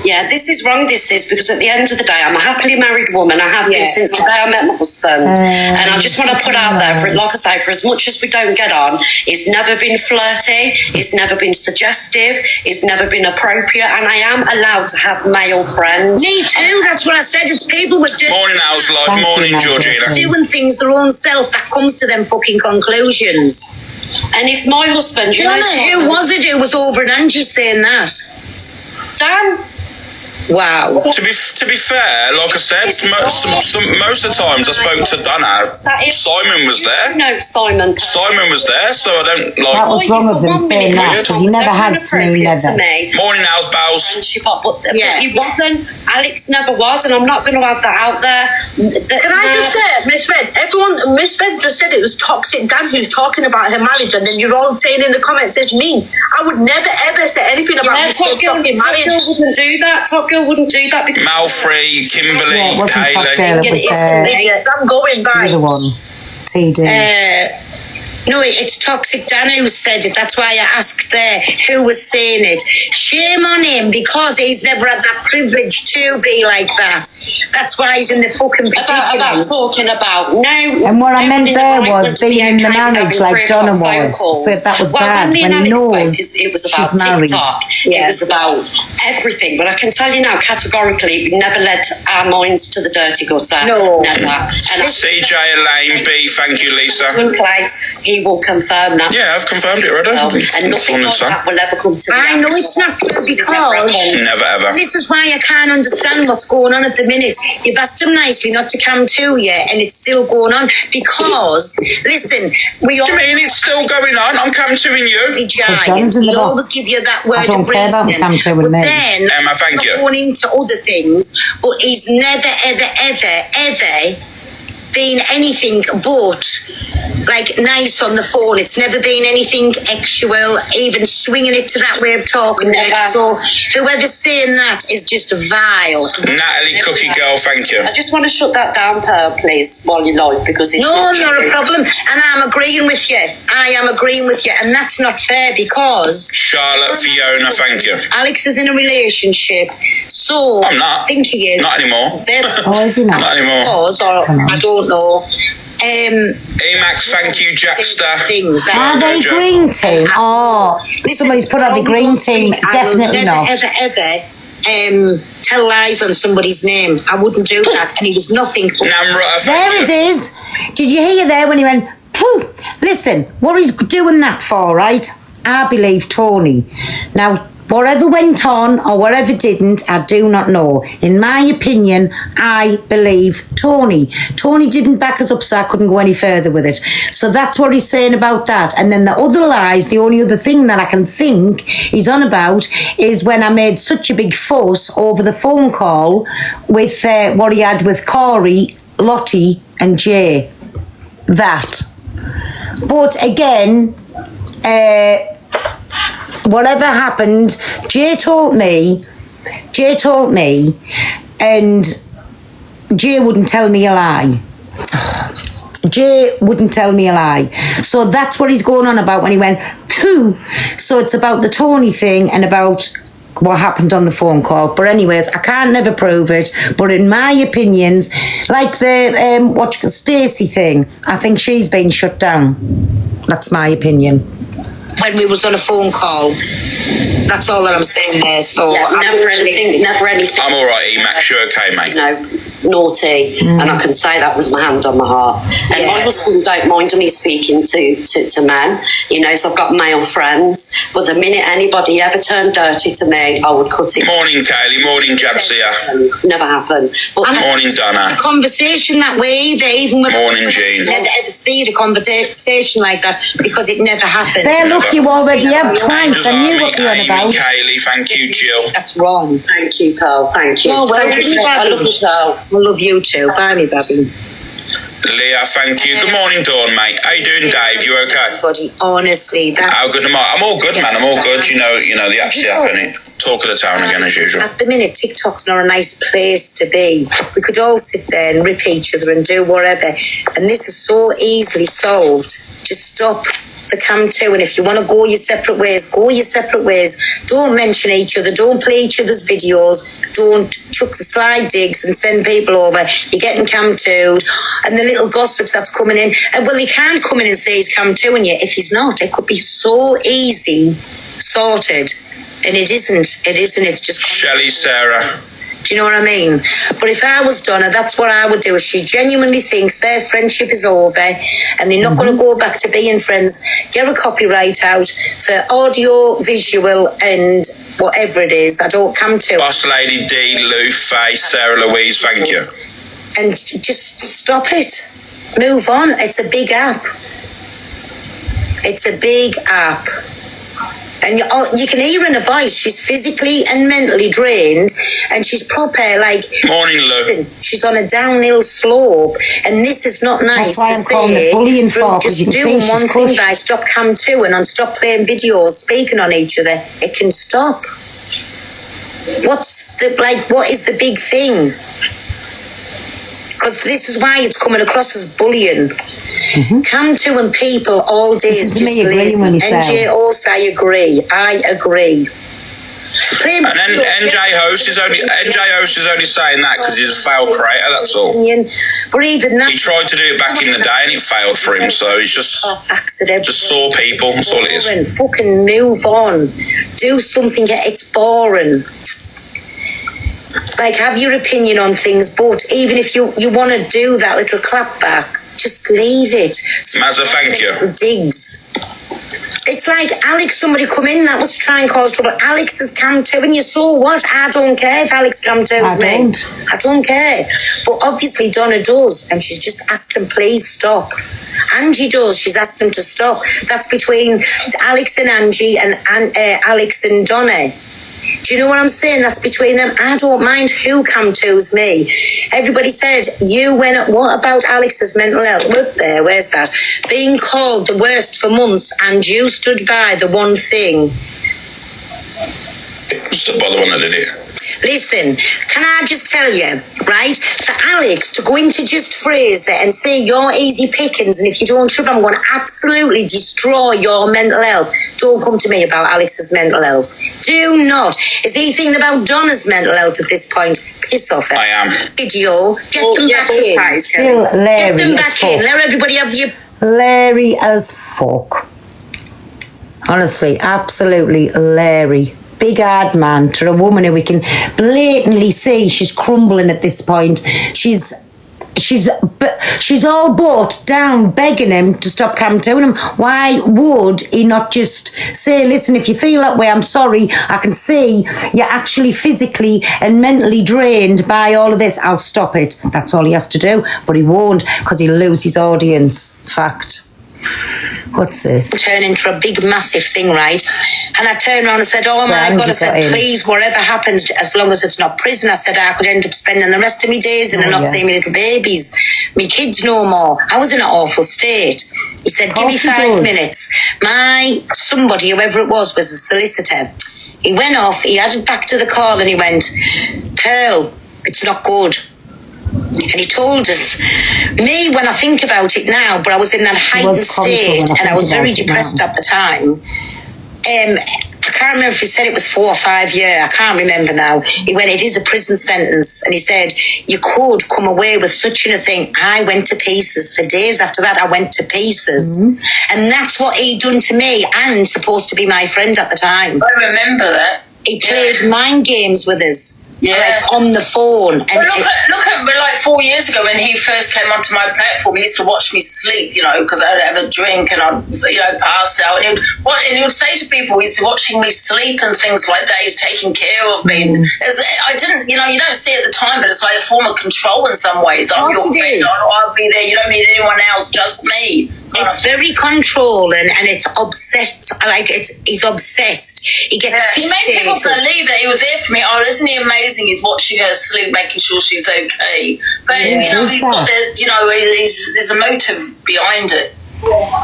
Yeah, this is wrong, this is, because at the end of the day, I'm a happily married woman. I have been since the day I met my husband. And I just want to put out there, like I say, for as much as we don't get on, it's never been flirty, it's never been suggestive, it's never been appropriate, and I am allowed to have male friends. Me too, that's what I said. It's people with Morning, Owls Live. Thank you, Morning, Michael. Georgina. doing things their own self that comes to them fucking conclusions. And if my husband, Who was it who was over at Angie saying that? Dan, Wow. To be fair, like I said, most of the times I spoke to Donna, Simon was there. No, Simon. Simon was there, so I don't like. That was wrong of him saying that, because he never has to me, never. Morning, Al's Bells. And she got, but he wasn't. Alex never was, and I'm not going to have that out there. Can I just say, Miss Red, Miss Red just said it was Toxic Dan who's talking about her marriage, and then you're all saying in the comments it's mean. I would never ever say anything about Miss Red talking marriage. Top Girl wouldn't do that. Top Girl wouldn't do that because Malfrey, Kimberly, Yeah, it wasn't Top Hayley. Girl, it was I'm going the by. other one. TD. No, it's Toxic Dan who said it. That's why I asked there who was saying it. Shame on him because he's never had that privilege to be like that. That's why he's in the fucking predicament. about talking about no. And what I meant there right was being in the marriage like Donna was. So that was bad when he knows it was about she's married. TikTok. It was about everything. But I can tell you now, categorically, we never led our minds to the dirty gutter. No. Never. And CJ, Elaine, B, thank you, Lisa. he will confirm that. Yeah, I've confirmed it already. And nothing like that will ever come to I know it's not true because Never ever. this is why I can't understand what's going on at the minute. You've asked him nicely not to come to you, and it's still going on because, listen, we all. What do you mean it's still going on? I'm coming to you. John's in the He box. always give you that word I don't of care about reasoning. come to with But me. then, Emma, thank you. going into other things, but he's never, ever, ever, ever been anything but like nice on the phone. It's never been anything actual, even swinging it to that way of talking. So whoever's saying that is just vile. Natalie, Cookie Girl, thank you. I just want to shut that down, Pearl, please, while you're live, because it's No, not not true. a problem. And I'm agreeing with you. I am agreeing with you. And that's not fair because Charlotte, Fiona, thank you. Alex is in a relationship. So I'm not. I think he is. Not anymore. Oh, is he not? Not anymore. Was, or I don't know. Emax, thank you, Jackster. Things that Are they green team? Oh, somebody's put out the green team. Definitely I not. will never, ever tell lies on somebody's name. I wouldn't do that. And he was nothing but... Namrata, thank There you. it is. Did you hear there when he went, pooh? Listen, what he's doing that for, right? I believe Tony. Now, whatever went on or whatever didn't, I do not know. In my opinion, I believe Tony. Tony didn't back us up, so I couldn't go any further with it. So that's what he's saying about that. And then the other lies, the only other thing that I can think he's on about is when I made such a big fuss over the phone call with what he had with Corey, Lottie and Jay. That. But again, whatever happened, Jay told me, and Jay wouldn't tell me a lie. Jay wouldn't tell me a lie. So that's what he's going on about when he went, phew. So it's about the Tony thing and about what happened on the phone call. But anyways, I can't never prove it. But in my opinions, like the Stacey thing, I think she's been shut down. That's my opinion. When we was on a phone call. That's all that I'm saying there. So Yeah, never anything. I'm all right, Emax. You're okay, mate. You know, naughty, and I can say that with my hand on my heart. And my husband don't mind me speaking to men, you know, so I've got male friends, but the minute anybody ever turned dirty to me, I would cut it. Morning, Kaylee. Morning, Jabsia. Never happened. But Morning, Donna. A conversation that way either, even with Morning, Jean. never ever seen a conversation like that because it never happened. There, look, you already have twice. I knew what you were on Amy, about. Kaylee, thank you, Jill. That's wrong. thank you, Pearl. Thank you. No, well, Thank you. I love you, Pearl. I love you too. Bye, me, baby. Leah, thank you. Good morning, Dawn, mate. How you doing, Dave? You okay? Buddy, honestly, that. How good am I? I'm all good, man. I'm all good. You know the app's the app, innit? Talk of the town again, as usual. At the minute, TikTok's not a nice place to be. We could all sit there and rip each other and do whatever. And this is so easily solved. Just stop the cam too. And if you want to go your separate ways, go your separate ways. Don't mention each other. Don't play each other's videos. Don't chuck the slide digs and send people over. You're getting cam too. And the little gossips that's coming in. And well, he can't come in and say he's cam too, and yet if he's not, it could be so easy sorted. And it isn't. It isn't. It's just Shelley, Sarah. Do you know what I mean? But if I was Donna, that's what I would do. If she genuinely thinks their friendship is over and they're not going to go back to being friends, get a copyright out for audio, visual, and whatever it is. I don't come to. Boss Lady D, Lou, Faye, Sarah Louise, thank you. And just stop it. Move on. It's a big app. It's a big app. And you can hear in her voice, she's physically and mentally drained, and she's proper, like... Morning, Lou. She's on a downhill slope, and this is not nice That's why to I'm say. calling it bullying for, 'cause Just you can doing see one she's thing crushed. by stop Cam 2 and stop playing videos, speaking on each other. It can stop. What is the big thing? Because this is why it's coming across as bullying. Cam 2 and people all day This is is me just agreeing lazy. with yourself. NJ also, I agree. And then NJ Host is only saying that because he's a failed creator, that's all. But even that, He tried to do it back in the day and it failed for him, so he's just saw people, that's all it is. Fucking move on. Do something. It's boring. Like, have your opinion on things, but even if you want to do that little clap back, just leave it. Mazza, thank you. Digs. It's like Alex, somebody come in that was to try and cause trouble. Alex has Cam 2, and you saw what? I don't care if Alex Cam 2's me. I don't care. But obviously Donna does, and she's just asked him, please stop. Angie does, she's asked him to stop. That's between Alex and Angie and Alex and Donna. Do you know what I'm saying? That's between them. I don't mind who Cam 2's me. Everybody said, what about Alex's mental health? Look there, where's that? Being called the worst for months, and you stood by the one thing. Stood by the one that did it. Listen, can I just tell you, right? For Alex to go into just Fraser and say you're easy pickings, and if you don't trip, I'm going to absolutely destroy your mental health. Don't come to me about Alex's mental health. Do not. Is he thinking about Donna's mental health at this point? Piss off. I am. Video. Get them back in. Still Get them Larry back as in. fuck. Let everybody have the... Larry as fuck. Honestly, absolutely Larry. Big hard man to a woman who we can blatantly see she's crumbling at this point. She's all but down begging him to stop Cam 2 him. Why would he not just say, listen, if you feel that way, I'm sorry, I can see you're actually physically and mentally drained by all of this, I'll stop it. That's all he has to do, but he won't because he'll lose his audience. Fact. What's this? Turn into a big massive thing, right? And I turned around and said, oh my God, I said, please, whatever happens, as long as it's not prison, I said I could end up spending the rest of my days and not seeing my little babies, my kids no more. I was in an awful state. He said, give me 5 minutes. Somebody, whoever it was a solicitor. He went off, he added back to the call and he went, Pearl, it's not good. And he told us, when I think about it now, but I was in that heightened state and I was very depressed at the time. I can't remember if he said it was 4 or 5 years. I can't remember now. He went, it is a prison sentence. And he said, you could come away with such a thing. I went to pieces. For days after that, I went to pieces. And that's what he done to me and supposed to be my friend at the time. I remember that. He played mind games with us. Yeah. Like on the phone. And look at like 4 years ago when he first came onto my platform, he used to watch me sleep, because I'd have a drink and I'd, pass out. And he would say to people, he's watching me sleep and things like that. He's taking care of me. And I didn't, you don't see it at the time, but it's like a form of control in some ways. I'm your friend. I'll be there. You don't need anyone else, just me. It's very controlling and it's obsessed. He's obsessed. He gets He made people believe that he was there for me. Oh, isn't he amazing? He's watching her sleep, making sure she's okay. But he's got there's a motive behind it.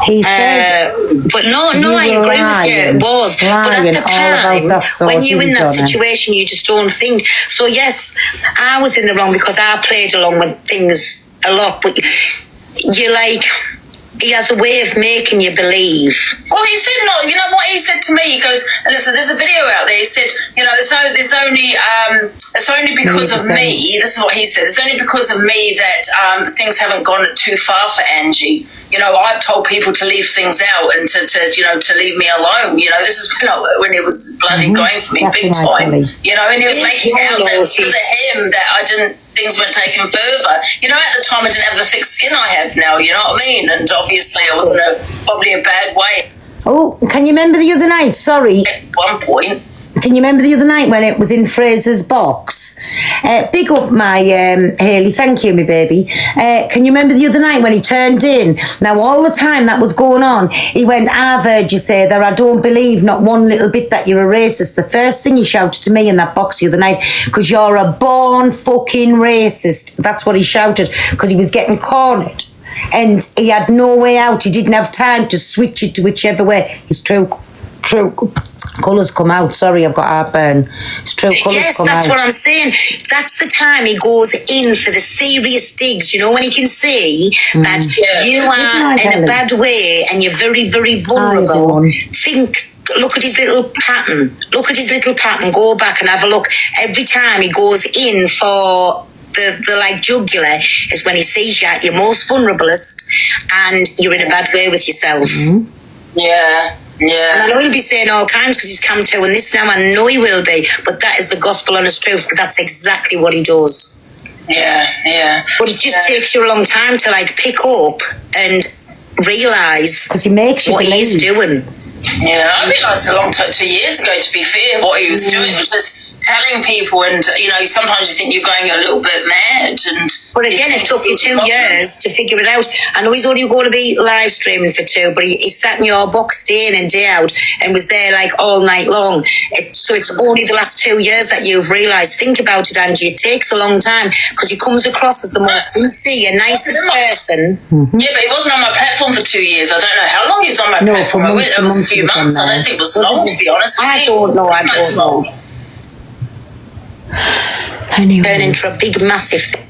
He said, but no, I agree with you. It was, but at the time, when you're in that situation, you just don't think. So yes, I was in the wrong because I played along with things a lot. But you're like, He has a way of making you believe. Well, he said no. You know what he said to me? He goes, and listen, there's a video out there. He said, you know, it's only because of me. This is what he said. It's only because of me that things haven't gone too far for Angie. You know, I've told people to leave things out and to leave me alone. You know, this is when it was bloody going for me big time. You know, and he was making out that it was because of him that things weren't taken further. You know, at the time I didn't have the thick skin I have now, you know what I mean? And obviously I was in probably a bad way. Oh, can you remember the other night? Sorry. At one point. Can you remember the other night when it was in Fraser's box? Big up my Hayley, thank you, my baby. Can you remember the other night when he turned in? Now, all the time that was going on, he went, I've heard you say that I don't believe not one little bit that you're a racist. The first thing he shouted to me in that box the other night, because you're a born fucking racist. That's what he shouted, because he was getting cornered. And he had no way out. He didn't have time to switch it to whichever way. His true colours come out. Sorry, I've got heartburn. His true colours come out. Yes, that's what I'm saying. That's the time he goes in for the serious digs, you know, when he can see that you are in a bad way and you're very, very vulnerable. Look at his little pattern. Look at his little pattern. Go back and have a look. Every time he goes in for the like jugular is when he sees you at your most vulnerablest and you're in a bad way with yourself. Yeah. And I know he'll be saying all kinds because he's come to and this now. I know he will be, but that is the gospel honest truth. But that's exactly what he does. Yeah. But it just takes you a long time to like pick up and realise because he makes you what believe. he's doing. Yeah, I realised a long time, 2 years ago, to be fair, what he was doing was just telling people, and you know, sometimes you think you're going a little bit mad. But again, it took you 2 years to figure it out. I know he's only going to be live streaming for 2, but he sat in your box day in and day out and was there like all night long. So it's only the last 2 years that you've realised. Think about it, Angie. It takes a long time because he comes across as the most sincere, nicest person. Yeah, but he wasn't on my platform for 2 years. I don't know how long he was on my platform. It was a few months. I don't think it was long, to be honest. I don't know. Anyways, turn into a big massive thing.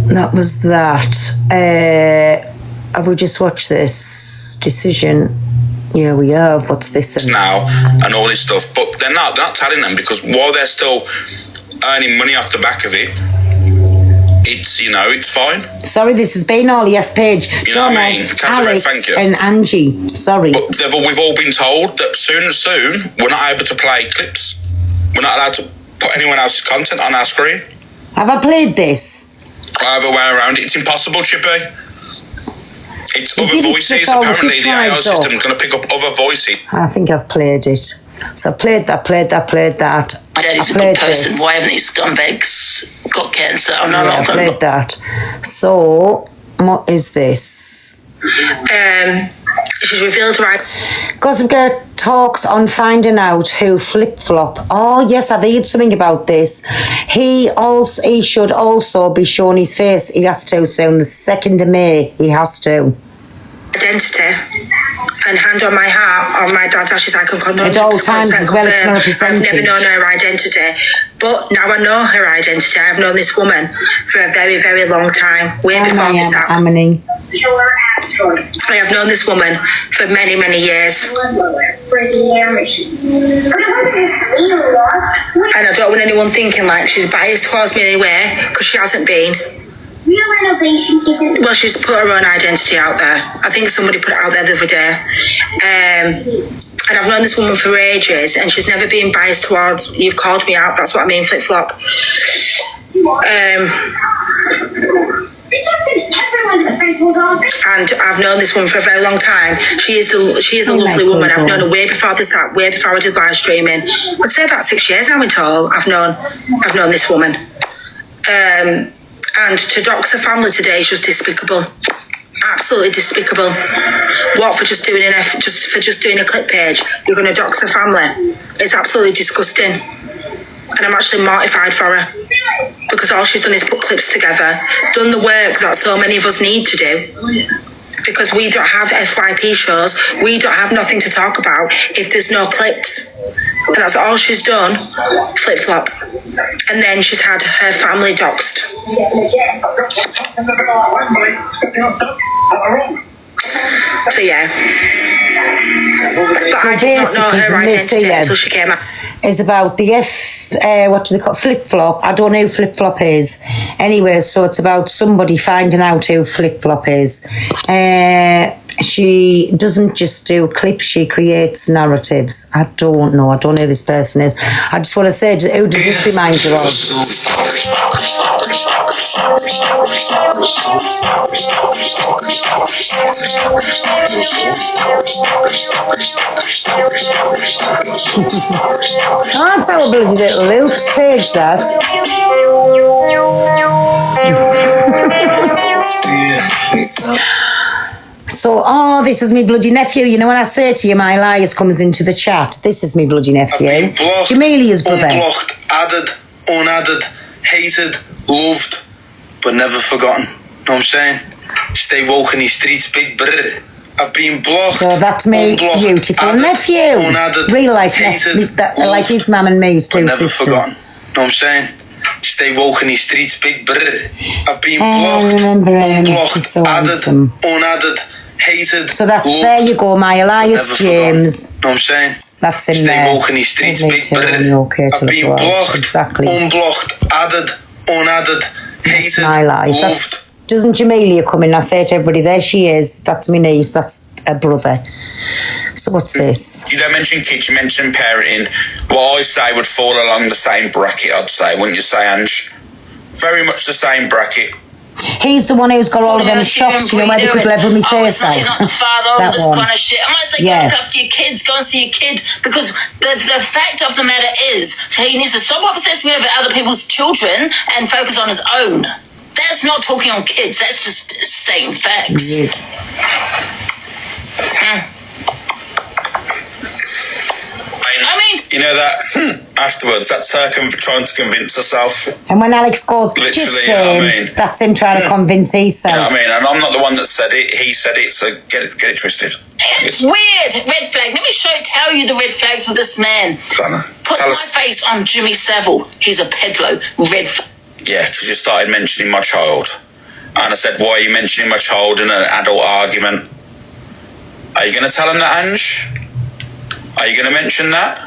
That was that. I will just watch this decision. Yeah, we are. What's this now and all this stuff? But they're not telling them because while they're still earning money off the back of it, it's it's fine. Sorry, this has been all F page. You know what I mean? Alex thank you. and Angie. Sorry. But we've all been told that soon we're not able to play clips. We're not allowed to put anyone else's content on our screen. Have I played this? Either way around, it's impossible, Chippy. It's other voices. Apparently, the AI system is going to pick up other voices. I think I've played it. So I played that. My daddy's a good person. Why haven't these scumbags got cancer? I'm not I played that. So, what is this? She's revealed right. Gossip Girl talks on finding out who flip-flop. Oh, yes, I've heard something about this. He should also be showing his face. He has to soon. The 2nd of May, he has to. Identity and hand on my heart on my dad's ashes I can confirm at all times as well. It's not a percentage. I've never known her identity, but now I know her identity. I've known this woman for a very, very long time, way before this happened. I have known this woman for many, many years. And I don't want anyone thinking like she's biased towards me anyway, because she hasn't been. Well, she's put her own identity out there. I think somebody put it out there the other day. And I've known this woman for ages, and she's never been biased towards, you've called me out, that's what I mean, flip-flop. And I've known this woman for a very long time. She is a lovely woman. I've known her way before this app, way before I did live streaming. I'd say about 6 years now in total. I've known this woman. And to dox a family today is just despicable. Absolutely despicable. What, for just doing doing a clip page, you're going to dox a family? It's absolutely disgusting. And I'm actually mortified for her, because all she's done is put clips together, done the work that so many of us need to do, because we don't have FYP shows, we don't have nothing to talk about if there's no clips. And that's all she's done, flip-flop. And then she's had her family doxed. So yeah. But So I did not know basically, her this identity here until she came out. is about the what do they call flip flop? I don't know who flip flop is. Anyway, so it's about somebody finding out who flip flop is. She doesn't just do clips; she creates narratives. I don't know who this person is. I just want to say, who does this remind you of? Oh, that's our bloody little Luke's page, that. So, this is me bloody nephew. You know, when I say to you, my Elias comes into the chat, this is me bloody nephew. Jamelia's brother. Unblocked, added, unadded, hated, loved, but never forgotten. Know what I'm saying? Stay woke in these streets, big brother. I've been blocked. So that's me, beautiful added, nephew. Unadded, Real life hated, nephew. Like his mum and me, his two never sisters. forgotten. Know what I'm saying? Stay woke in these streets, big brother. I've been I blocked, remember him. unblocked, He's so added, handsome. unadded, hated. So that's loved, there you go, my Elias never James. Know what I'm saying? That's him Stay there. woke in these streets, big brother. Okay, I've been blocked, exactly. unblocked, added, unadded, hated, My lies. loved. Doesn't Jamelia come in? I say to everybody, there she is. That's my niece. That's her brother. So what's this? You don't mention kids, you mention parenting. What I say would fall along the same bracket, I'd say, wouldn't you say, Ange? Very much the same bracket. He's the one who's got all of them shops, you know, where they could level me face out. He's not the father, all That this one. kind of shit. I might say, Yeah. go look after your kids, go and see your kid, because the fact of the matter is, he needs to stop obsessing over other people's children and focus on his own. That's not talking on kids, that's just stating facts. Yes. I mean, You know that afterwards, that's her trying to convince herself. And when Alex goes, Literally, just you know what I mean? that's him trying to convince himself. You know what I mean? And I'm not the one that said it, he said it, so get it twisted. it's weird. Red flag. Let me tell you the red flag for this man. Put Tell my us. face on Jimmy Savile. He's a pedlo. Red flag. Yeah, because you started mentioning my child. And I said, why are you mentioning my child in an adult argument? Are you going to tell him that, Ange? Are you going to mention that?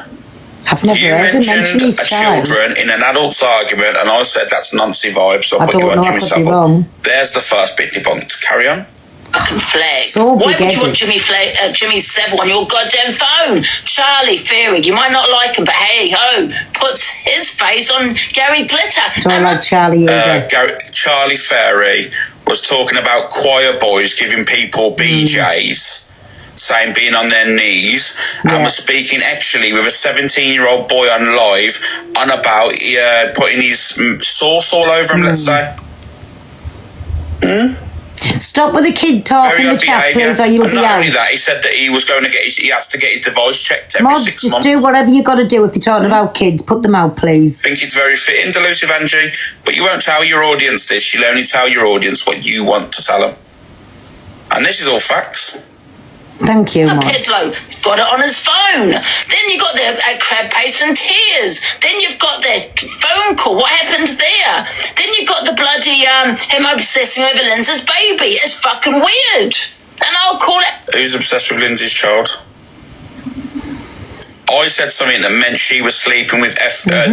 I've never You heard him mention mentioned his child. children in an adult's argument, and I said that's Nancy vibe, so I I'll put you don't on know, I Jimmy could be Savile. wrong. There's the first bit debunked. Carry on. Fucking flag. So Why would you big-headed. want Jimmy Savile on your goddamn phone? Charlie Ferry, you might not like him, but hey ho, puts his face on Gary Glitter. Don't like Charlie either. Charlie Ferry was talking about choir boys giving people BJs, saying being on their knees, and was speaking actually with a 17-year-old boy on live on about putting his sauce all over him, let's say. Stop with the kid talk Very in the odd chat, behaviour. please, or you'll And be not out. only that, he said that he was going to he has to get his device checked every Mods, 6 just months. do whatever you got to do if you're talking about kids. Put them out, please. I think it's very fitting, Delusive Angie, but you won't tell your audience this. You'll only tell your audience what you want to tell them. And this is all facts. Thank you, A Mods. pedlo. He's got it on his phone. Then you got the crab paste and tears. Then you've got the phone call. What happened there? Then you've got the bloody him obsessing over Lindsay's baby. It's fucking weird. And I'll call it. Who's obsessed with Lindsay's child? I said something that meant she was sleeping with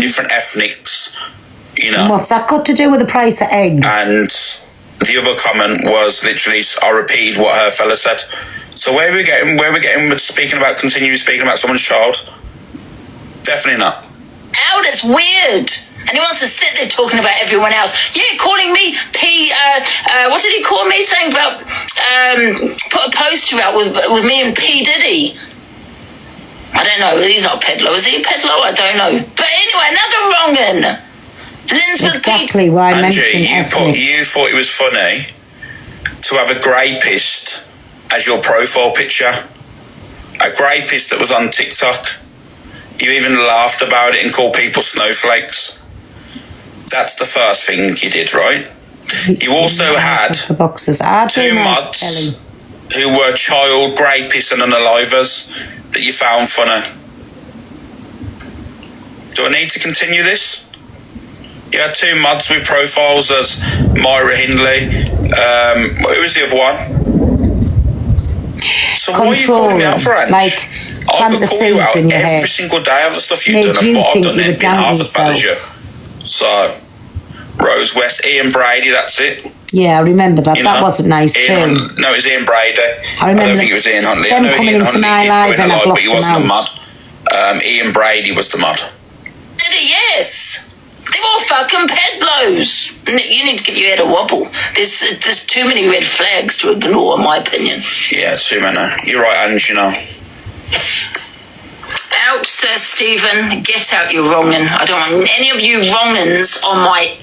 different ethnics, you know. What's that got to do with the price of eggs? And the other comment was literally, I repeated what her fella said. So where are we getting with continuing speaking about someone's child? Definitely not. Out, it's weird. And he wants to sit there talking about everyone else. Yeah, calling me what did he call me? Saying about put a poster out with me and P. Diddy. I don't know. He's not a pedlo. Is he a pedlo? I don't know. But anyway, another wrong one. Exactly why I mentioned Angie, ethnic. you thought it was funny to have a grapist as your profile picture. A grapist that was on TikTok. You even laughed about it and called people snowflakes. That's the first thing you did, right? You also had The boxes. I two don't know, mods Ellie. who were child rapists and unalivers that you found funny. Do I need to continue this? You had two mods with profiles as Myra Hindley. Who was the other one? So why are you calling me out for Ange? Like, I plant could the call you out seeds in your every head. single day of the stuff you've Made done, you but I've think done you it were been down half as bad as you. yourself. So, Rose West, Ian Brady, that's it. Yeah, I remember that. You That know? wasn't nice Ian too. Hunt, no, it was Ian Brady. I remember don't think it was Ian Huntley. I them know coming Ian into Huntley my did live go in and a I live, but he blocked wasn't a them mod. Ian Brady was the mod. Did it? Yes. They were all fucking pedlos. You need to give your head a wobble. There's too many red flags to ignore, in my opinion. Yeah, too many. You're right, Ange, you know. Out, Sir Stephen. Get out, you wrongin'. I don't want any of you wrongins on my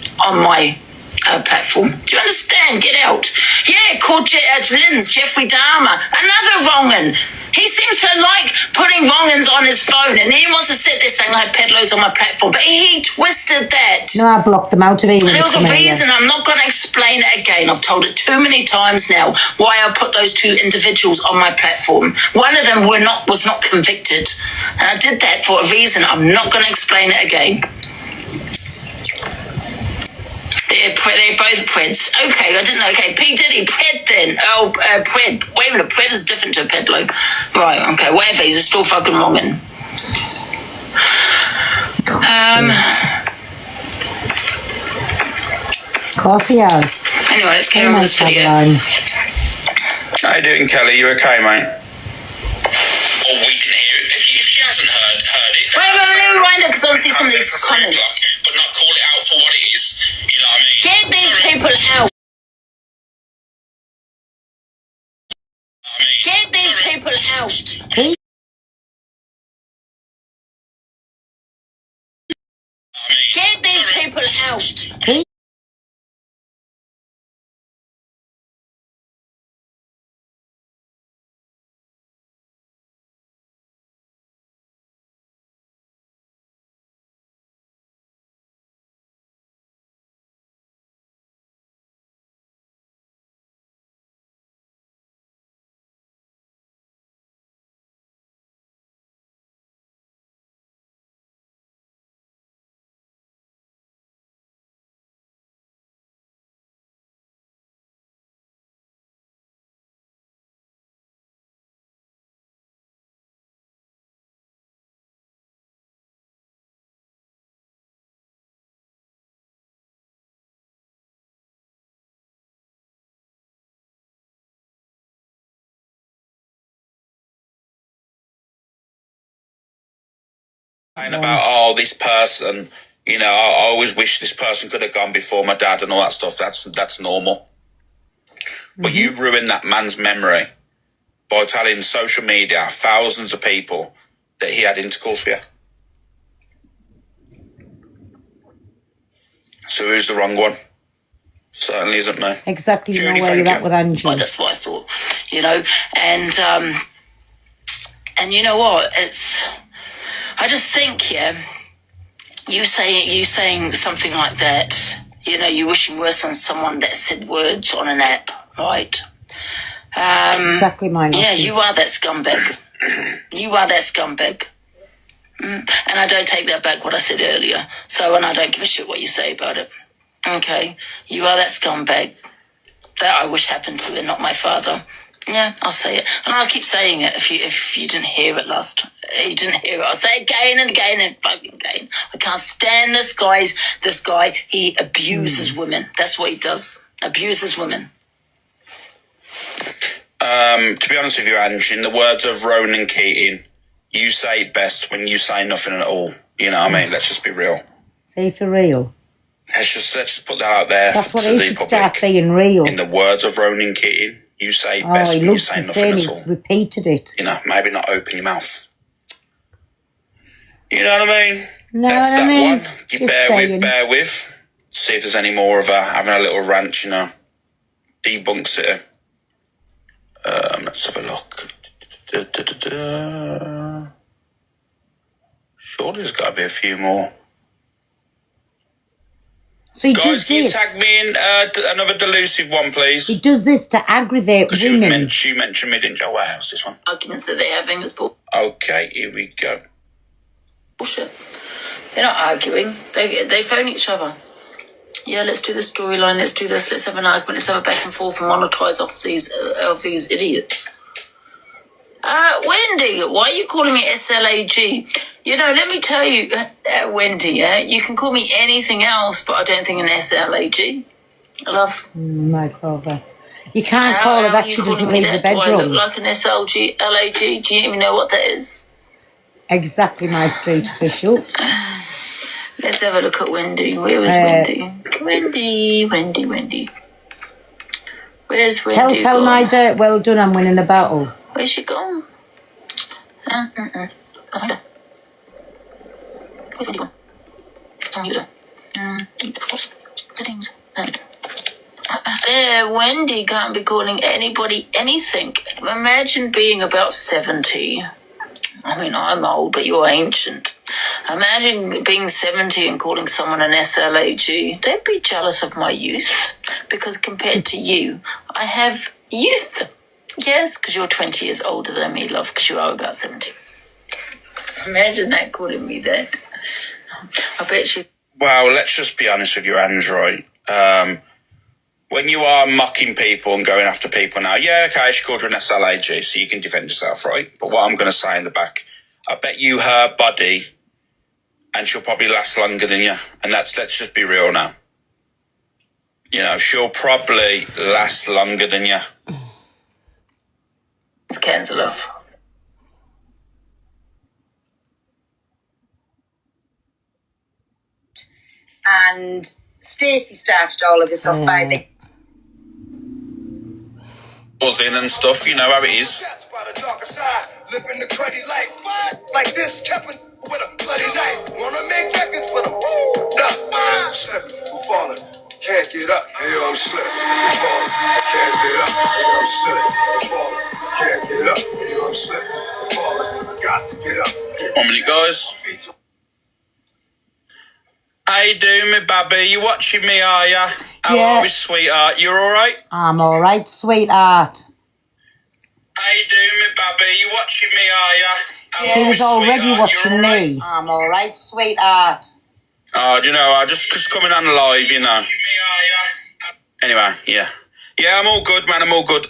platform. Do you understand? Get out. Yeah, called Lynn's Jeffrey Dahmer. Another wrongin'. He seems to like putting wrongins on his phone, and he wants to sit there saying I have pedlos on my platform, but he twisted that. No, I blocked them out of here. There was a reason. I'm not going to explain it again. I've told it too many times now why I put those two individuals on my platform. One of them was not convicted, and I did that for a reason. I'm not going to explain it again. They're both Preds. Okay, I didn't know. Okay, P. Diddy, Pred then. Oh, Pred. Wait a minute, Pred is different to a pedlo. Right, okay, whatever, he's still fucking wrongin'. Of course he has. Anyway, let's carry on with this video. How you doing, Kelly? You okay, mate? Oh, we didn't hear it. If she hasn't heard it... Wait, let me rewind it, because obviously some of these comments... But not call it out for what it is. You know what I mean? Get these people out. Get these people out. Get these people out. About this person, you know, I always wish this person could have gone before my dad and all that stuff. That's normal. But you ruined that man's memory by telling social media, thousands of people, that he had intercourse with you. So who's the wrong one? Certainly isn't me. Exactly, you know Judy, where you're thank at with Angie. Well, that's what I thought, you know, and you know what? I just think, yeah, you saying something like that, you know, you wishing worse on someone that said words on an app, right? Exactly mine. Yeah, you are that scumbag. You are that scumbag. And I don't take that back what I said earlier. So, and I don't give a shit what you say about it. Okay? You are that scumbag. That I wish happened to and not my father. Yeah, I'll say it. And I'll keep saying it if you didn't hear it you didn't hear it. I'll say it again and again and fucking again. I can't stand this guy. He abuses women. That's what he does. Abuses women. To be honest with you, Ange, in the words of Ronan Keating, you say it best when you say nothing at all. You know what I mean? Let's just be real. Say for real. Let's just put that out there. That's what to he the should public. start being real. In the words of Ronan Keating, you say it Oh, best he when you loves say the nothing same. at He's all. repeated it. You know, maybe not open your mouth. You know what I mean? No, That's what I that mean? one. You Just bear saying. with. See if there's any more of her having a little rant, you know. Debunks it. Let's have a look. Sure, there's got to be a few more. So he Guys, does can you this. tag me in another delusive one, please? He does this to aggravate Because women. you mentioned me, didn't you? Where else this one? Arguments that they're having is Okay, here we go. bullshit. They're not arguing. They phone each other. Yeah, let's do this storyline. Let's do this. Let's have an argument. Let's have a back and forth and monetize off these idiots. Wendy, why are you calling me SLAG? You know, let me tell you, Wendy, you can call me anything else, but I don't think an SLAG. Love. My brother. You can't call her that. She doesn't leave the bedroom. Do I look like an SLG, LAG? Do you even know what that is? Exactly my street official. Let's have a look at Wendy. Where was Wendy? Wendy. Where's Wendy? Tell my dirt well done, I'm winning a battle. Where's she gone? Go find her. Where's Wendy gone? It's on user. Settings. Wendy can't be calling anybody anything. Imagine being about 70. I mean, I'm old, but you're ancient. Imagine being 70 and calling someone an SLAG. Don't be jealous of my youth, because compared to you, I have youth. Yes, because you're 20 years older than me, love, because you are about 70. Imagine that, calling me that. I bet she... Well, let's just be honest with you, Android. When you are mocking people and going after people now, yeah, okay, she called her an SLAG, so you can defend yourself, right? But what I'm going to say in the back, I bet you her body, and she'll probably last longer than you. And let's just be real now. You know, she'll probably last longer than you. It's cancer, love. And Stacey started all of this off by the In and stuff, you know how it is. Living the cruddy life, like this, kept it with a bloody knife. Wanna make records, but I'm up. Slipping, I'm falling, can't get up. Hey, I'm slipping, I'm falling, can't get up. Hey, I'm slipping, I'm falling, can't get up. Hey, I'm slipping, I'm falling, got to get up. 1 minute, guys. How you doing, me baby? You watching me, are ya? How are we, sweetheart? You alright? I'm alright, sweetheart. How you doing, me baby? You watching me, are ya? She was already watching me. I'm alright, sweetheart. Oh, do you know, I just coming on live, you know. Anyway, yeah. Yeah, I'm all good, man, I'm all good.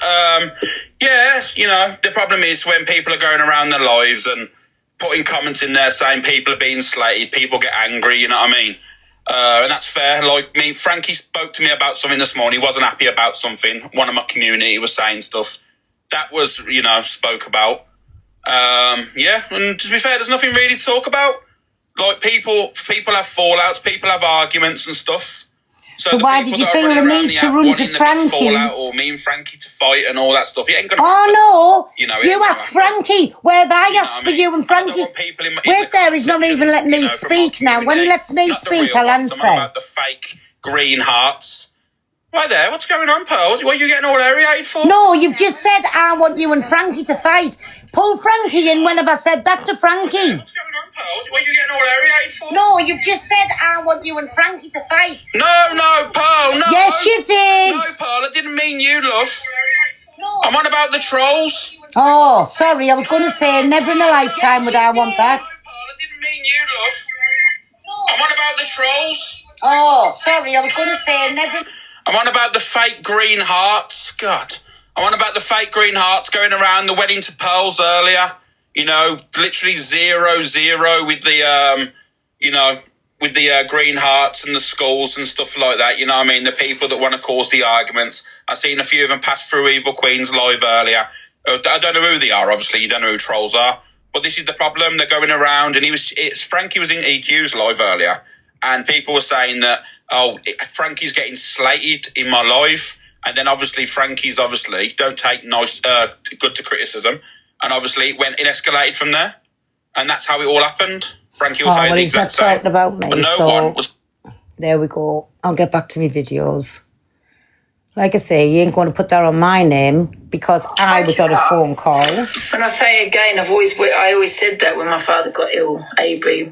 Yeah, you know, the problem is when people are going around their lives and putting comments in there saying people are being slated, people get angry, you know what I mean? And that's fair. Like me, Frankie spoke to me about something this morning. He wasn't happy about something. One of my community was saying stuff. That was, you know, spoke about. Yeah, and to be fair, there's nothing really to talk about. Like people have fallouts, people have arguments and stuff. So why did you feel the need to run to Frankie? Fallout, or me and Frankie to fight and all that stuff. It ain't gonna happen. No. You know, you ask Frankie. Where have I asked for you and Frankie? Wait there, he's not even letting me speak now. When he lets me speak, I'll answer. I'm about the fake green hearts. Right there, what's going on, Pearl? What are you getting all aerated for? No, you've just said, I want you and Frankie to fight. Pull Frankie in. When have I said that to Frankie? What's going on, Pearl? What are you getting all aerated for? No, you've just said, I want you and Frankie to fight. No, Pearl, no. Yes, you did. No, Pearl, I didn't mean you, love. No. I'm on about the trolls. Oh, sorry, I was going to say, never in a lifetime would I want that. No, Pearl, I didn't mean you, love. I'm on about the trolls. Oh, sorry, I was going to say, never... I'm on about the fake green hearts. God. I'm on about the fake green hearts going around the wedding to Pearls earlier. You know, literally 0-0 with the, you know, with the green hearts and the skulls and stuff like that. You know what I mean? The people that want to cause the arguments. I've seen a few of them pass through Evil Queens live earlier. I don't know who they are, obviously. You don't know who trolls are. But this is the problem. They're going around, and Frankie was in EQ's live earlier. And people were saying that, Frankie's getting slated in my life. And then obviously Frankie's don't take good to criticism. And obviously it escalated from there. And that's how it all happened. Frankie will say the exact same. Talking about me, but no one was... There we go. I'll get back to my videos. Like I say, you ain't going to put that on my name because I was on a phone call. And I say again, I always said that when my father got ill, AB.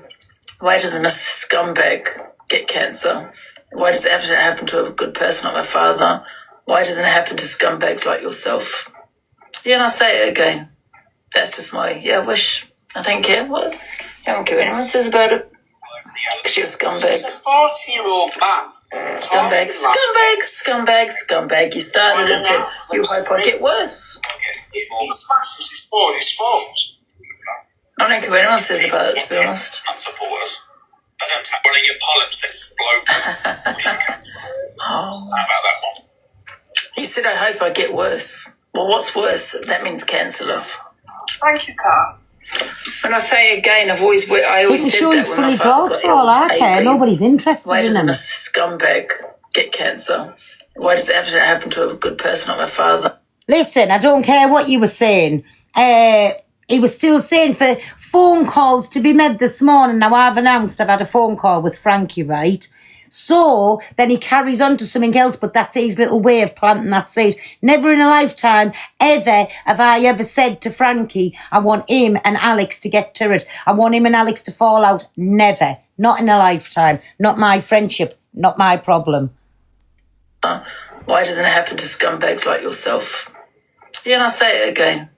Why doesn't a scumbag get cancer? Why does it have to happen to a good person like my father? Why doesn't it happen to scumbags like yourself? Yeah, and I say it again. That's just my wish. I don't care what. I don't care what anyone says about it. Because you're a scumbag. He's a 40-year-old man Scumbag, scumbag, scumbag, scumbag. You started as it. You hope I get worse. It's his fault. I don't care what anyone says about it, to be honest. Not supporters. I don't tap one of your polyps explodes. How about that one? He said, I hope I get worse. Well, what's worse? That means cancer, love. Thank you, Carl. And I say again, I always He can said show that his when my fully father draws got for all I ill, care. AB. Nobody's interested Why in doesn't him. a scumbag get cancer? Why does it have to happen to a good person like my father? Listen, I don't care what you were saying. He was still saying for phone calls to be made this morning. Now, I've announced I've had a phone call with Frankie, right? So then he carries on to something else, but that's his little way of planting that seed. Never in a lifetime, ever, have I ever said to Frankie, I want him and Alex to get to it. I want him and Alex to fall out. Never. Not in a lifetime. Not my friendship. Not my problem. Why doesn't it happen to scumbags like yourself? Yeah, and I say it again.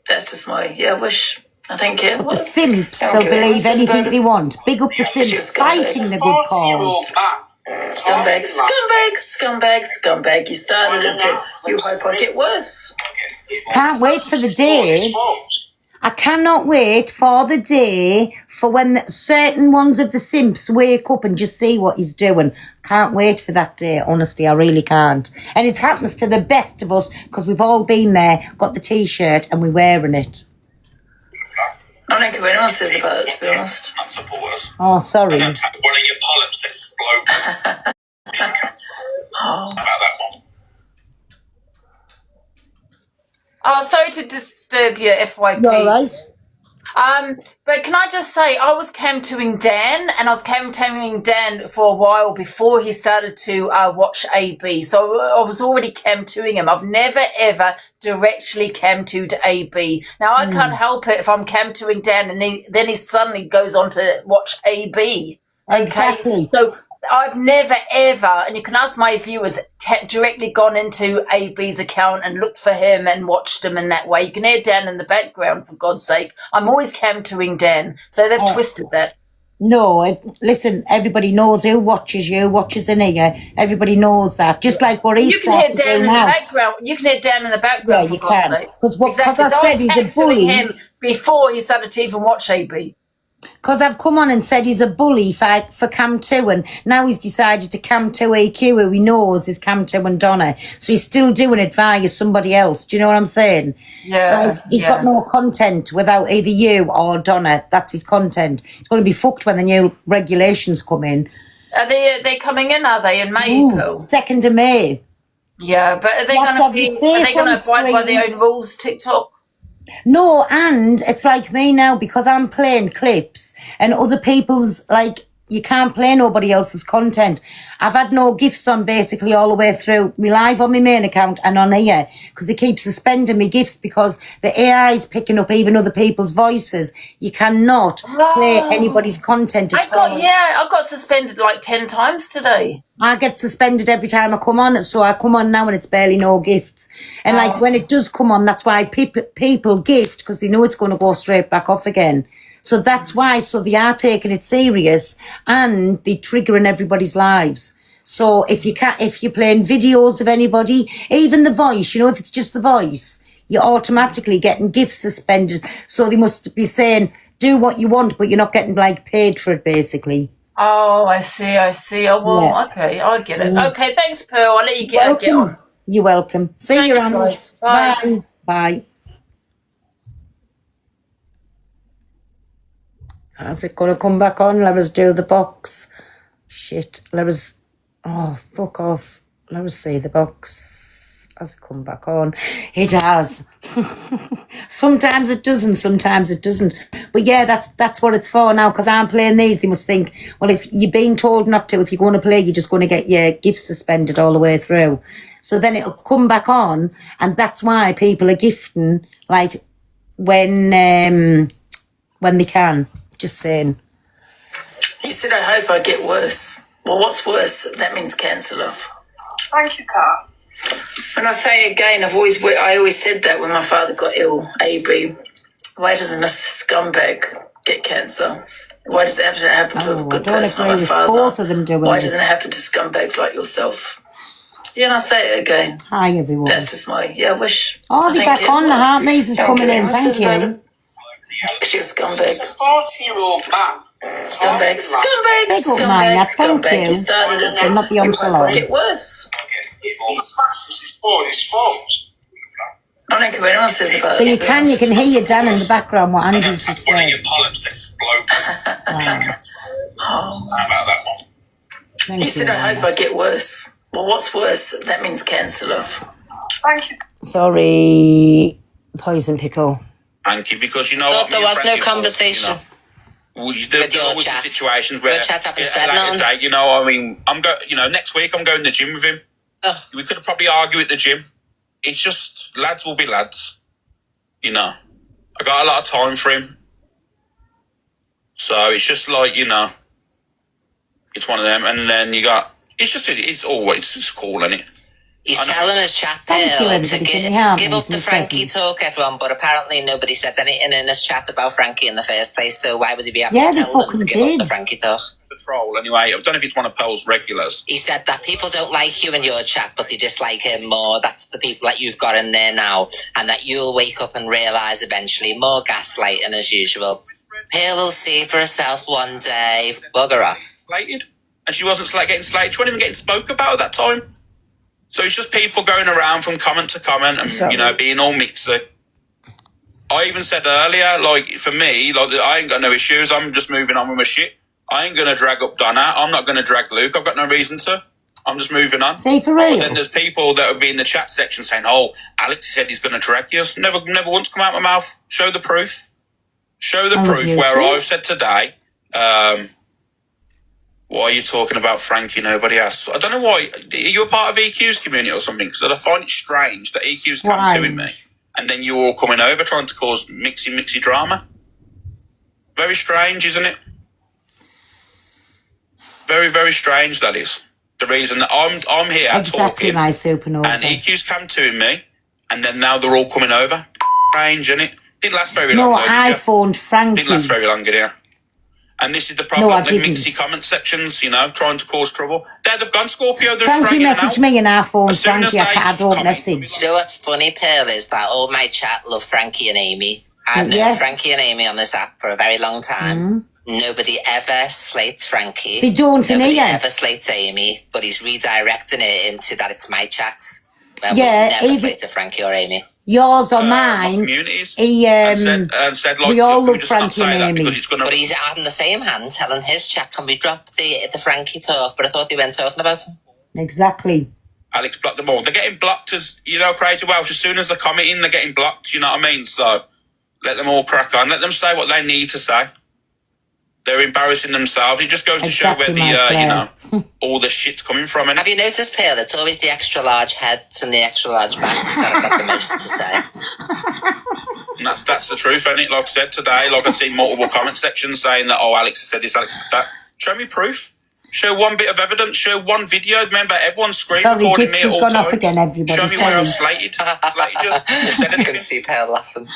That's just my, wish. I don't care. But the simps will believe anything they want. Big up the simps fighting the good cause. Scumbag, scumbag, scumbag, scumbag. You started as it. You hope I get worse. Can't wait for the day. I cannot wait for the day for when certain ones of the simps wake up and just see what he's doing. Can't wait for that day, honestly, I really can't. And it happens to the best of us because we've all been there, got the T-shirt and we're wearing it. I don't care what anyone says about it, to be honest. Not supporters. Oh, sorry. I don't tap one of your polyps explodes. How about that one? Oh, sorry to disturb you, FYP. You're all right. But can I just say, I was cam-toing Dan, and I was cam-toing Dan for a while before he started to watch AB. So I was already cam-toing him. I've never, ever directly cam-toed AB. Now, I can't help it if I'm cam-toing Dan, and then he suddenly goes on to watch AB. Okay? Exactly. So I've never, ever, and you can ask my viewers, directly gone into AB's account and looked for him and watched him in that way. You can hear Dan in the background, for God's sake. I'm always cam-toing Dan, so they've twisted that. No, listen, everybody knows who watches you, watches in here. Everybody knows that. Just like what he's You can hear started Dan doing in the now. background. You can hear Dan in the background, Yeah, you for God's can. sake. Because Exactly. I So said he's a cam-toing bully. him before he started to even watch AB. Because I've come on and said he's a bully for Cam 2, and now he's decided to Cam 2 AQ, who he knows is Cam 2 and Donna. So he's still doing it via somebody else. Do you know what I'm saying? Yeah. Like, he's got no content without either you or Donna. That's his content. It's going to be fucked when the new regulations come in. Are they coming in, are they, in May? Ooh, Phil? 2nd of May. Yeah, but are they You have going to to have be? your Are they face going to on abide by screen. their own rules, TikTok? No, and it's like me now, because I'm playing clips and other people's, like, you can't play nobody else's content. I've had no gifts on basically all the way through me live on my main account and on here, because they keep suspending me gifts because the AI is picking up even other people's voices. You cannot play anybody's content at all. I got suspended like 10 times today. I get suspended every time I come on, so I come on now and it's barely no gifts. And like when it does come on, that's why people gift, because they know it's going to go straight back off again. So that's why, so they are taking it serious and they're triggering everybody's lives. So if you're playing videos of anybody, even the voice, if it's just the voice, you're automatically getting gifts suspended. So they must be saying, do what you want, but you're not getting like paid for it basically. Oh, I see. Oh, well, Yeah. okay, I get it. Mm. Okay, thanks, Pearl. I'll let you get on. You're welcome. See you Thanks, around. guys. Bye. Bye. How's it going to come back on? Let us do the box. Shit. Oh, fuck off. Let us see the box. Has it come back on? It has. Sometimes it doesn't, sometimes it doesn't. But yeah, that's what it's for now, because I'm playing these. They must think, well, if you're being told not to, if you're going to play, you're just going to get your gifts suspended all the way through. So then it'll come back on, and that's why people are gifting, like, when they can. Just saying. He said, I hope I get worse. Well, what's worse? That means cancer, love. Thank you, Carl. And I say again, I always said that when my father got ill, AB. Why doesn't a scumbag get cancer? Why does it have to happen to a Oh, I good don't person agree like my with father? both of them doing Why this. doesn't it happen to scumbags like yourself? Yeah, and I'll say it again. Hi, everyone. That's just my, I wish. Oh, I they're think back on. The heart maze is Don't coming give in. a Thank fuss about you. it. She's a scumbag. 40-year-old man. Scumbag. Scumbag. Big up, Scumbag. Maya. Thank Scumbag. you. You started as They'll not be on for It long. might get worse. If he smashes his phone, it's fault. I don't care what anyone says about So it. you can hear Dan in the background what Andrew's just One of said. your polyps explodes. How about that one? Thank You said, you. I hope I get worse. Well, what's worse? That means cancer, love. Thank you. Sorry, poison pickle. Thank you, because you know Thought what, there me and was no Frankie thought, conversation. You know, there With your there always chat. be situations where Your chat haven't said at a later nothing. date, you know, I mean, next week I'm going to the gym with him. Ugh. We could probably argue at the gym. It's just lads will be lads. You know, I got a lot of time for him, so it's just like, you know, it's one of them. And then you got it's always just cool, isn't it? He's I know. telling his chat Thank you, Pearl to everybody, for the heart give up maze the and Frankie presents. talk, everyone, but apparently nobody said anything in his chat about Frankie in the first place, so why would he be able Yeah, to they tell them to fucking give up the did. Frankie talk? It's a troll anyway. I don't know if it's one of Pearl's regulars. He said that people don't like you in your chat, but they dislike him more. That's the people that you've got in there now, and that you'll wake up and realise eventually. More gaslighting as usual. Pearl will see for herself one day. Bugger off. Slated, and she wasn't getting slated. She wasn't even getting spoke about at that time. So it's just people going around from comment to comment and, Sorry. you know, being all mixy. I even said earlier, like, for me, like, I ain't got no issues. I'm just moving on with my shit. I ain't going to drag up Donna. I'm not going to drag Luke. I've got no reason to. I'm just moving on. Say for But real. then there's people that would be in the chat section saying, oh, Alex said he's going to drag you. Never once come out of my mouth. Show the proof. Show the I love proof you where too. I've said today, why are you talking about Frankie? Nobody else. I don't know why. Are you a part of EQ's community or something? Because I find it strange that EQ's come to me, and then you're all coming over trying to cause mixy drama. Very strange, isn't it? Very, very strange. That is the reason that I'm here Exactly, talking, my supernova. and EQ's come to me, and then now they're all coming over. Strange, isn't it? Didn't last very No, long. Though, I did you? phoned Frankie. Didn't last very long, did it? And this is the No, problem, I the didn't. mixy comment sections, you know, trying to cause trouble. They've gone Scorpio, they're Frankie straightening messaged out. me and I phoned As soon as Frankie. I they can't don't comment, message. Do you know what's funny, Pearl, is that all my chat love Frankie and Amy. I've known Yes. Frankie and Amy on this app for a very long time. Nobody ever slates Frankie. They don't in Nobody here. ever slates Amy, but he's redirecting it into that it's my chats. Well, Yeah, we never even- slated Frankie or Amy. Yours or My mine. communities. He, and said, like, we all can we love just not Frankie say and that Amy. because it's going But to... he's on the same hand telling his chat, can we drop the Frankie talk? But I thought they weren't talking about him. Exactly. Alex blocked them all. They're getting blocked as, you know, Crazy Welsh. As soon as they're commenting, they're getting blocked, you know what I mean? So let them all crack on. Let them say what they need to say. They're embarrassing themselves. It just goes to show where Exactly, the, my you know, all the shit's coming from. And Have you noticed, Pearl, it's always the extra large heads and the extra large backs that have got the most to say. that's the truth, isn't it? Like I said today, like I've seen multiple comment sections saying that, oh, Alex has said this, Alex said that. Show me proof. Show one bit of evidence. Show one video. Remember, everyone's screen Sorry, recording Gibbs me at has all gone times. off again, everybody. Show me where I've Sorry. slated just or said I can anything. see Pearl laughing.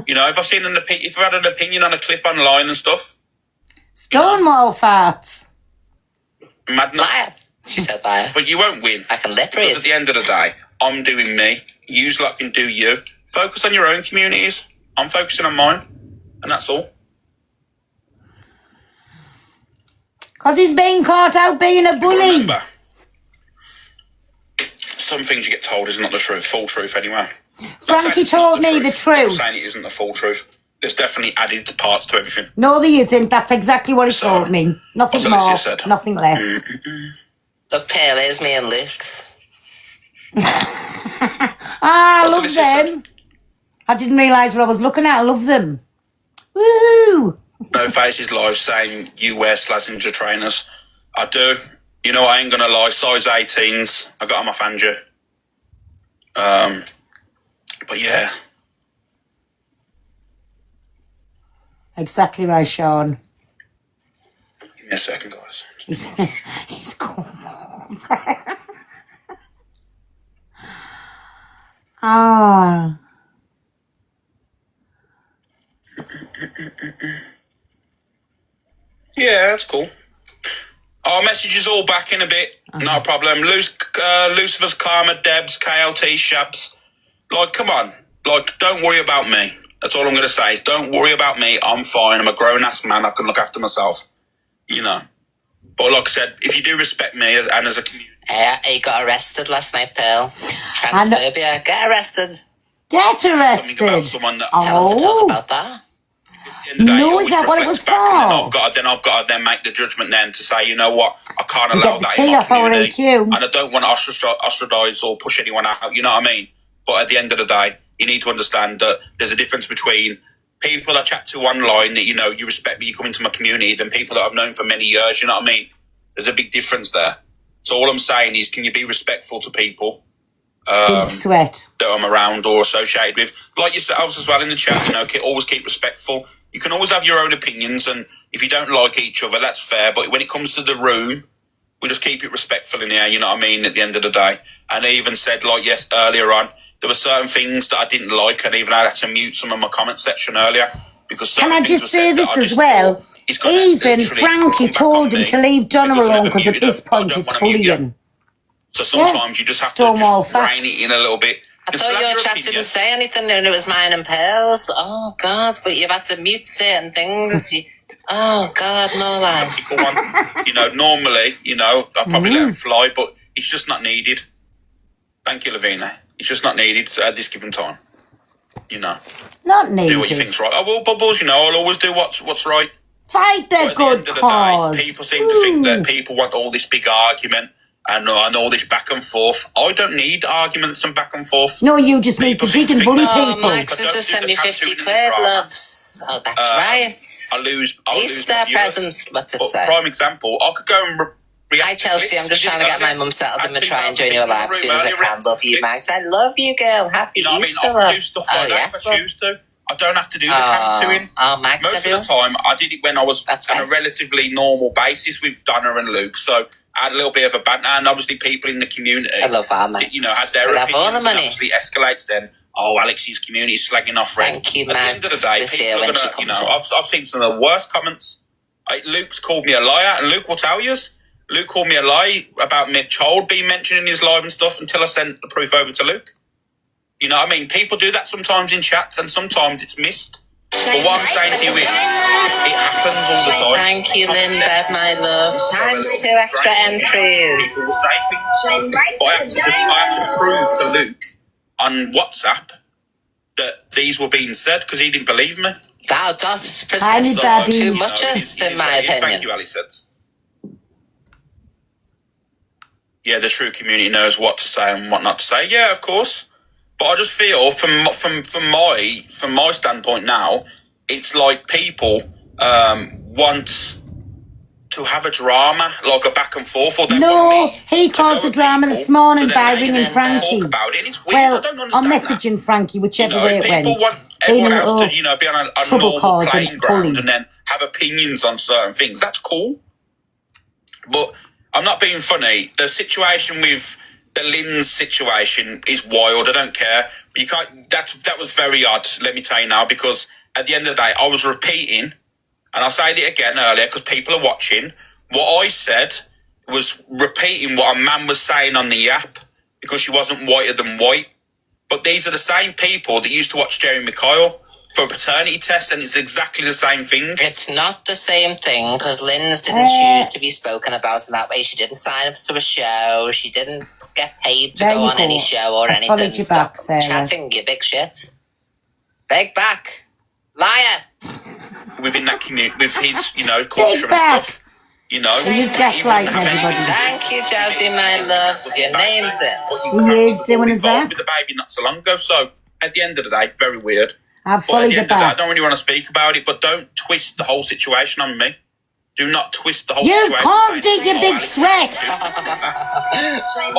You know, if I've seen if I've had an opinion on a clip online and stuff, Stonewall farts. madness. Liar. She said liar. But you won't win. I can lip Because read. at the end of the day, I'm doing me. You lot can do you. Focus on your own communities. I'm focusing on mine. And that's all. Because he's being caught out being a But bully. remember, some things you get told is not the truth. Full truth, anyway. Frankie told me the I'm truth. saying it isn't the full truth. There's definitely added parts to everything. No, there isn't. That's exactly what he told me. Nothing That's what more, Alicia said. nothing less. Look, Pearl, here's me and Luke. I What's love Alicia them. I didn't realise what I was looking at. I love them. Woo! No Faces Live saying you wear Slazenger trainers. I do. You know, I ain't gonna lie. Size 18s. I got them off Andrew. But yeah. Exactly right, Sean. Give me a second, guys. He's come over. Ah. Yeah, that's cool. I'll message you all back in a bit. Not a problem. Lucifer's Karma, Debs, KLT, Shabs. Like, come on. Like, don't worry about me. That's all I'm going to say. Is don't worry about me. I'm fine. I'm a grown-ass man. I can look after myself. You know. But like I said, if you do respect me as a community... He got arrested last night, Pearl. Transphobia. Get arrested. Get arrested. Something about someone that... Tell him to talk about that. No, is that what it was for? I've got to then make the judgment then to say, you know what, I can't allow that in my community. And I don't want to ostracize or push anyone out, you know what I mean? But at the end of the day, you need to understand that there's a difference between people I chat to online that, you know, you respect me, you come into my community, than people that I've known for many years, you know what I mean? There's a big difference there. So all I'm saying is, can you be respectful to people Big Sweat that I'm around or associated with? Like yourselves as well in the chat, you know, always keep respectful. You can always have your own opinions, and if you don't like each other, that's fair. But when it comes to the room, we just keep it respectful in here, you know what I mean, at the end of the day. And I even said, like, yes, earlier on, there were certain things that I didn't like, and even I had to mute some of my comment section earlier. Because can I just say this as well? Even Frankie told him to leave Donna alone because at this point it's bullying. So sometimes you just have to just rein it in a little bit. I thought your chat didn't say anything and it was mine and Pearl's. Oh, God, but you've had to mute certain things. Oh, God, no lies. You know, normally, you know, I'll probably let him fly, but it's just not needed. Thank you, Lavina. It's just not needed at this given time. You know. Not needed. Do what you think's right. I will, Bubbles, you know, I'll always do what's right. Fight their good cause. cause. Day, people seem to think that people want all this big argument and all this back and forth. I don't need arguments and back and forth. No, you just need to dig and bully people. Max has just sent me 50 quid, loves. Oh, that's right. I'll lose Easter presents, what's it say? Prime example, I could go and react. Hi, Chelsea, I'm just trying to get my mum settled and try and join your live as soon as I can. Love you, Max. I love you, girl. Happy Easter. I can do stuff like that if I choose to. I don't have to do the cam-to-in. Max, most of the time, I did it when I was on a relatively normal basis with Donna and Luke. So I had a little bit of a banter, and obviously people in the community, I love that, Max. You know, had their opinions. All the money. And obviously escalates then. Oh, Alex's community is slagging off Ren. Thank you, Max. At the end of the day, people are gonna, you know, I've seen some of the worst comments. Luke's called me a liar, and Luke will tell you. Luke called me a lie about my child being mentioned in his live and stuff until I sent the proof over to Luke. You know what I mean? People do that sometimes in chats, and sometimes it's missed. But what I'm saying to you is, it happens all the time. Thank you, Lindbergh, my love. Times 2 extra entries. People will say things. But I had to prove to Luke on WhatsApp that these were being said because he didn't believe me. That's precisely too much, in my opinion. Thank you, Ali says. Yeah, the true community knows what to say and what not to say. Yeah, of course. But I just feel, from my standpoint now, it's like people want to have a drama, like a back and forth. Or no, he caused the drama this morning by ringing Frankie. Talk about it. And it's weird. Well, I don't understand I'm messaging Frankie, whichever way it went. People want everyone else to, you know, be on a normal playing ground and then have opinions on certain things. That's cool. But I'm not being funny. The situation with the Lynn's situation is wild. I don't care. You can't. That was very odd. Let me tell you now, because at the end of the day, I was repeating, and I'll say it again earlier because people are watching. What I said was repeating what a man was saying on the app because she wasn't whiter than white. But these are the same people that used to watch Jerry McKyle for a paternity test, and it's exactly the same thing. It's not the same thing because Lynn's didn't choose to be spoken about in that way. She didn't sign up to a show. She didn't get paid to go on any show or anything. Stop chatting, you big shit. Big back. Liar. Within that community, with his, you know, culture and stuff. You know, he's gaslighting everybody. Thank you, Jazzy, my love. Your name's it. He is doing his app. With the baby not so long ago. So at the end of the day, very weird. I've followed you back. I don't really want to speak about it, but don't twist the whole situation on me. Do not twist the whole situation. You caused it, you big sweat.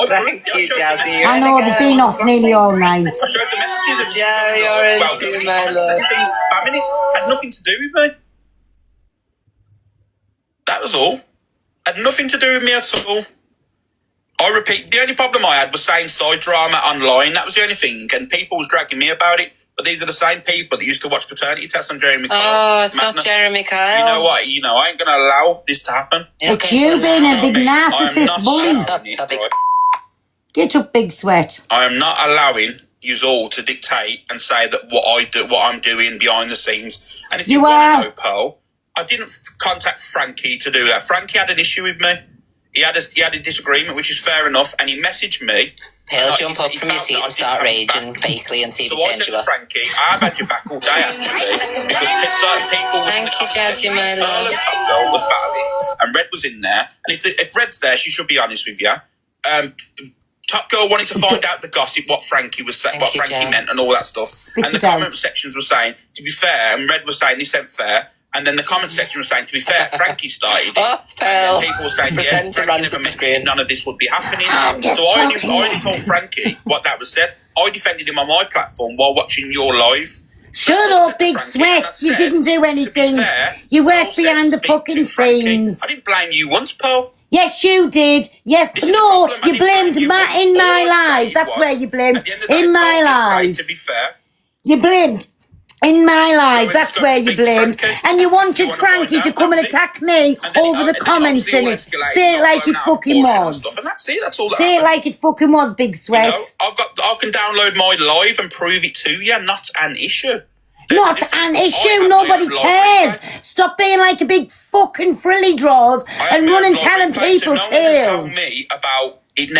Thank you, Jazzy. I know they've been off nearly all night. I showed the messages. Joe, you're into my love. She's spamming it. Had nothing to do with me. That was all. Had nothing to do with me at all. I repeat, the only problem I had was saying side drama online. That was the only thing. And people was dragging me about it. But these are the same people that used to watch paternity tests on Jeremy Kyle. Oh, it's Madness. not Jeremy Kyle. You know what? I ain't going to allow this to happen. It's you being a big narcissist bully. Right? Get up, Big Sweat. I am not allowing you all to dictate and say that what I'm doing behind the scenes. And if you want to know, Pearl, I didn't contact Frankie to do that. Frankie had an issue with me. He had a disagreement, which is fair enough, and he messaged me. He'll jump up from your seat and start raging fakely and see if he turns you So I said to up. Frankie, I've had your back all day, actually, because certain people... Thank you, Jazzy, my love. Top Girl was battling, and Red was in there, and if Red's there, she should be honest with you. Top Girl wanted to find out the gossip, what Frankie was saying, what Frankie meant, and all that stuff. And the comment sections were saying, to be fair, and Red was saying this ain't fair. And then the comment section was saying, to be fair, Frankie started it. And then people were saying, yeah, Frankie never mentioned none of this would be happening. So I only told Frankie what that was said. I defended him on my platform while watching your live. Shut up, Big Sweat. You didn't do anything. You worked behind the fucking scenes. I didn't blame you once, Pearl. Yes, you did. Yes, no, you blamed in my life. That's where you blamed. In my life. To be fair. You blamed. In my life, that's where you blamed. And you wanted Frankie to come and attack me over the comments in it. Say it like it fucking was. And that's it, that's all that Say it like it fucking was, Big Sweat. I can download my live and prove it to you. Not an issue. Not an issue. Nobody cares. Stop being like a big fucking frilly draws and running telling people tales. Tell me about it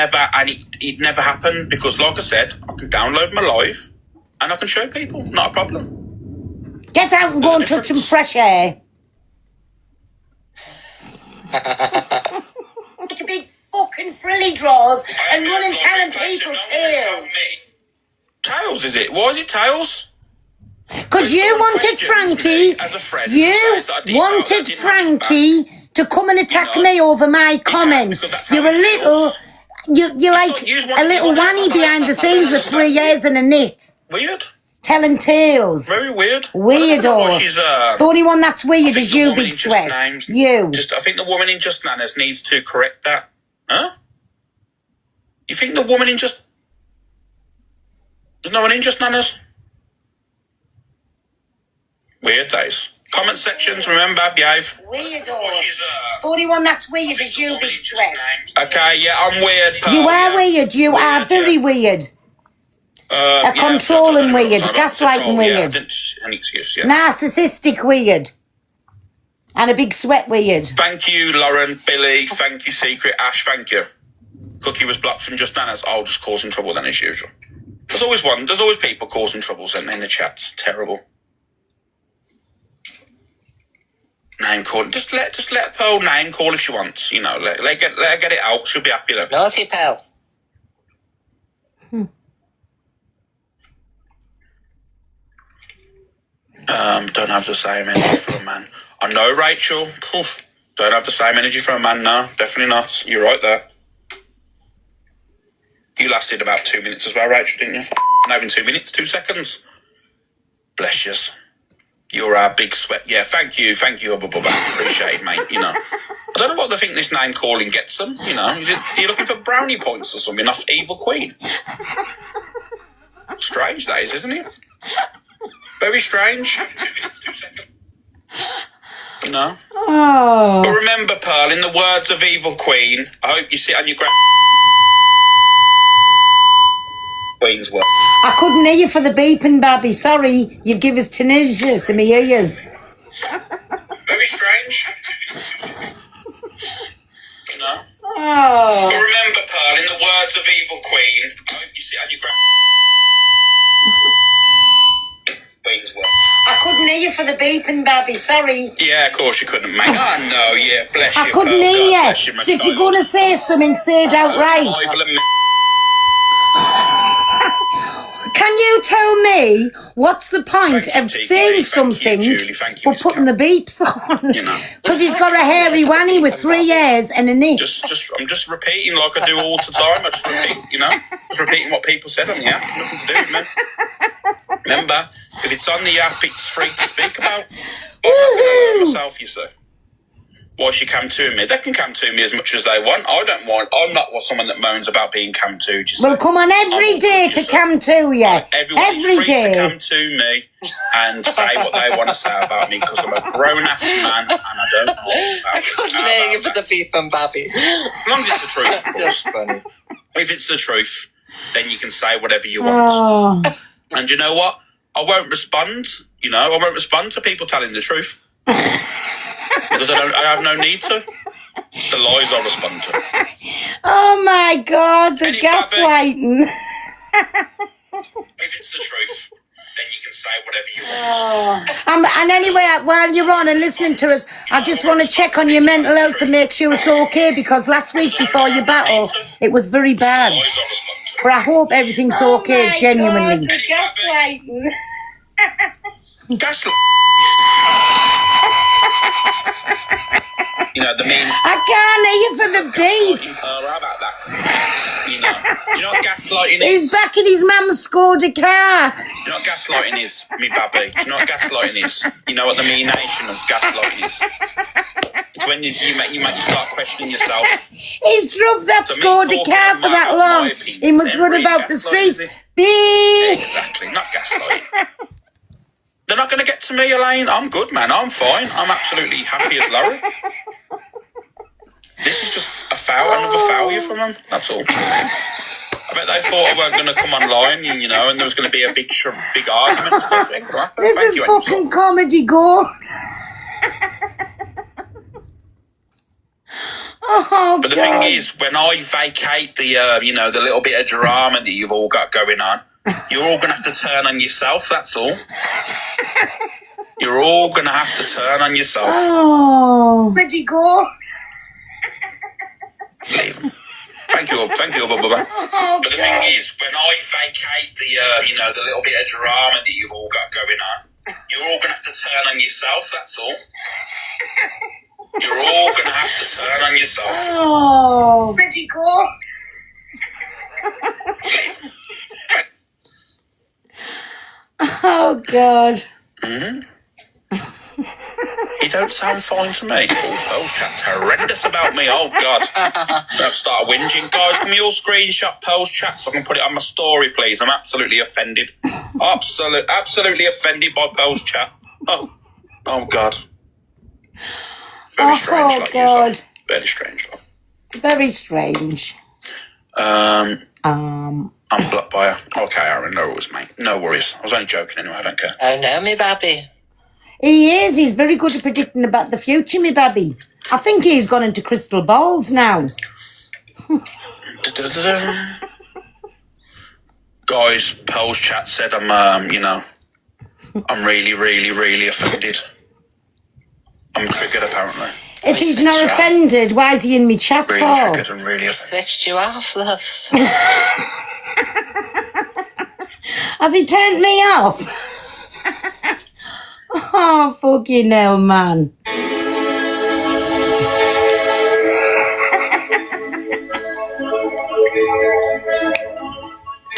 it never happened because, like I said, I can download my live and I can show people. Not a problem. Get out and go and touch some fresh air. Like a big fucking frilly draws and running telling people tales. Tales, is it? Why is it tales? Because you wanted Frankie, to come and attack me over my comments. You're a little, you're like a little wanny behind the scenes with 3 years and a knit. Weird. Telling tales. Very weird. Weirdo. The only one that's weird is you, Big Sweat. You. I think the woman in Just Nanas needs to correct that. Huh? You think the woman in Just... There's no one in Just Nanas? Weird days. Comment sections, remember, behave. Weirdo. The only one that's weird is you, Big Sweat. Okay, yeah, I'm weird. You are weird. You are very weird. Controlling weird. Gaslighting weird. An excuse, yeah. Narcissistic weird. And a Big Sweat weird. Thank you, Lauren, Billy. Thank you, Secret. Ash, thank you. Cookie was blocked from Just Nanas. I'll just causing trouble then as usual. There's always people causing troubles in the chats. Terrible. Name calling. Just let Pearl name call if she wants. You know, let her get it out. She'll be happy then. Naughty Pearl. Don't have the same energy for a man. I know, Rachel. Poof. Don't have the same energy for a man, no. Definitely not. You're right there. You lasted about 2 minutes as well, Rachel, didn't you? Not even 2 minutes, 2 seconds. Bless yous. You're our Big Sweat. Yeah, thank you, Hubba Bubba. Appreciate it, mate, you know. I don't know what they think this name calling gets them, you know. Are you looking for brownie points or something off Evil Queen? Strange that is, isn't it? Very strange. 2 minutes, 2 seconds. You know? Oh. But remember, Pearl, in the words of Evil Queen, I hope you sit on your Queen's work. I couldn't hear you for the beeping, Babby. Sorry, you've given us tinnitus in my ears. Very strange. You know? Oh. But remember, Pearl, in the words of Evil Queen, I hope you sit on your Queen's work. I couldn't hear you for the beeping, Babby. Sorry. Yeah, of course you couldn't, mate. Oh, no, yeah, bless you, I couldn't Pearl. hear you. Bless you, my So if you're child. going to say something, say it outright. Can you tell me what's the point of saying something but putting the beeps on? You know. Because he's got a hairy wanny with 3 years and a knit. I'm just repeating like I do all the time. I just repeat, you know, just repeating what people said on the app. Nothing to do with me. Remember, if it's on the app, it's free to speak about. I'm not going to lie myself, you say. why she cam to me. They can cam to me as much as they want. I don't mind. I'm not someone that moans about being cam to. Well, come on every day to cam to you. Everyone is Every free day. to come to me and say what they want to say about me because I'm a grown-ass man and I don't mind about I couldn't hear you for the beef and babby. As long as it's the truth, of course. That's funny. If it's the truth, then you can say whatever you want. Oh. And you know what? I won't respond. You know, I won't respond to people telling the truth because I have no need to. It's the lies I respond to. Oh my God, the gaslighting. If it's the truth, then you can say whatever you want. And anyway, while you're on and listening to us, I just want to check on your mental health and make sure it's okay, because last week before your battle, it was very bad. But I hope everything's okay, genuinely. God, the gaslighting. Gaslight. You know, the mean. I can't hear you for the beats. How about that? You know. Do you know what gaslighting is? He's back in his mum's Skoda car. Do you know what gaslighting is, me babby? Do you know what gaslighting is? You know what the meanation of gaslighting is? It's when you start questioning yourself. He's drove that So me Skoda talking car for about that my long. opinions He must ain't run really about the gaslighting, streets. is it? Beep. Exactly, not gaslighting. They're not going to get to me, Elaine. I'm good, man. I'm fine. I'm absolutely happy as Larry. This is just another failure from them. That's all. I bet they thought I weren't going to come online, you know, and there was going to be a big argument and stuff. Ain't gonna happen. This Thank is you, fucking comedy gold. Oh, But the God. thing is, when I vacate the, you know, the little bit of drama that you've all got going on, you're all going to have to turn on yourself, that's all. You're all going to have to turn on yourself. Oh. Pretty good. Leave them. Thank you, Bubba. Oh, But the thing is, when I vacate the, you know, the little bit of drama that you've all got going on, you're all going to have to turn on yourself, that's all. You're all going to have to turn on yourself. Oh. Pretty good. Oh, God. Mm-hmm. You don't sound fine to me. Oh, Pearl's chat's horrendous about me. Oh, God. I've started whinging. Guys, can we all screenshot Pearl's chat so I can put it on my story, please? I'm absolutely offended. Absolutely offended by Pearl's chat. Oh, God. Very strange, like God. you say. Very strange. Very strange. I'm blocked by her. Okay, Aaron, no worries, mate. No worries. I was only joking anyway, I don't care. Oh no, me babby. He is. He's very good at predicting about the future, me babby. I think he's gone into crystal balls now. Guys, Pearl's chat said I'm, you know, I'm really, really, really offended. I'm triggered, apparently. If he's not offended, why is he in me chat Really for? triggered and really offended. Switched you off, love. Has he turned me off? Oh, fucking hell, man.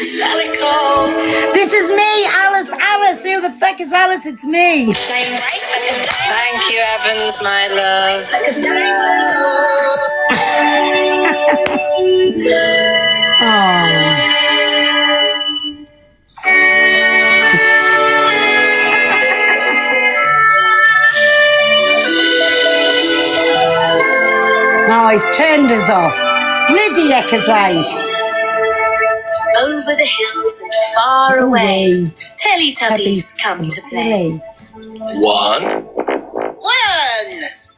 Sally Cole. This is me, Alice. Alice, who the fuck is Alice? It's me. Thank you, Evans, my love. Oh. Oh, he's turned us off. Bloody heck is like. Over the hills and far away, Teletubbies come to play. 1,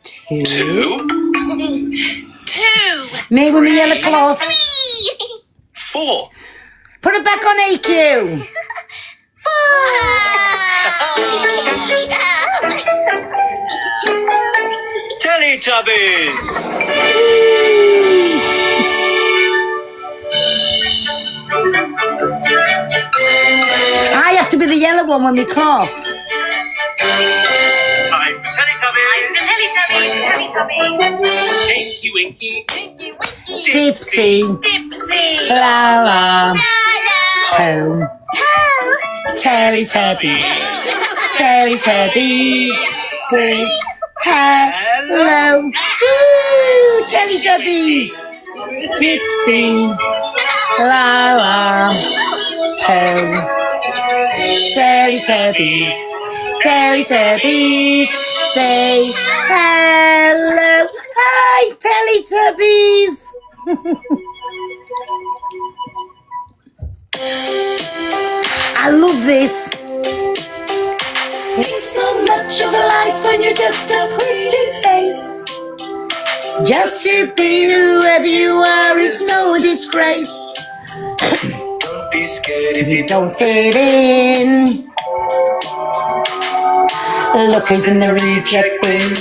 2. 2, 2, Me with my yellow cloth. 4. Put it back on EQ. Teletubbies! I have to be the yellow one when we cough. I'm Teletubbies! Tinky Winky! Dipsy. La la. Home. Teletubbies. Teletubbies. Hello. Ooh, Teletubbies. Dixie. La la. Oh. Teletubbies. Teletubbies. Say hello. Hi, Teletubbies. I love this. It's not much of a life when you're just a pretty face. Just to be whoever you are is no disgrace. Don't be scared if You don't fit in. Look who's in the reject bin.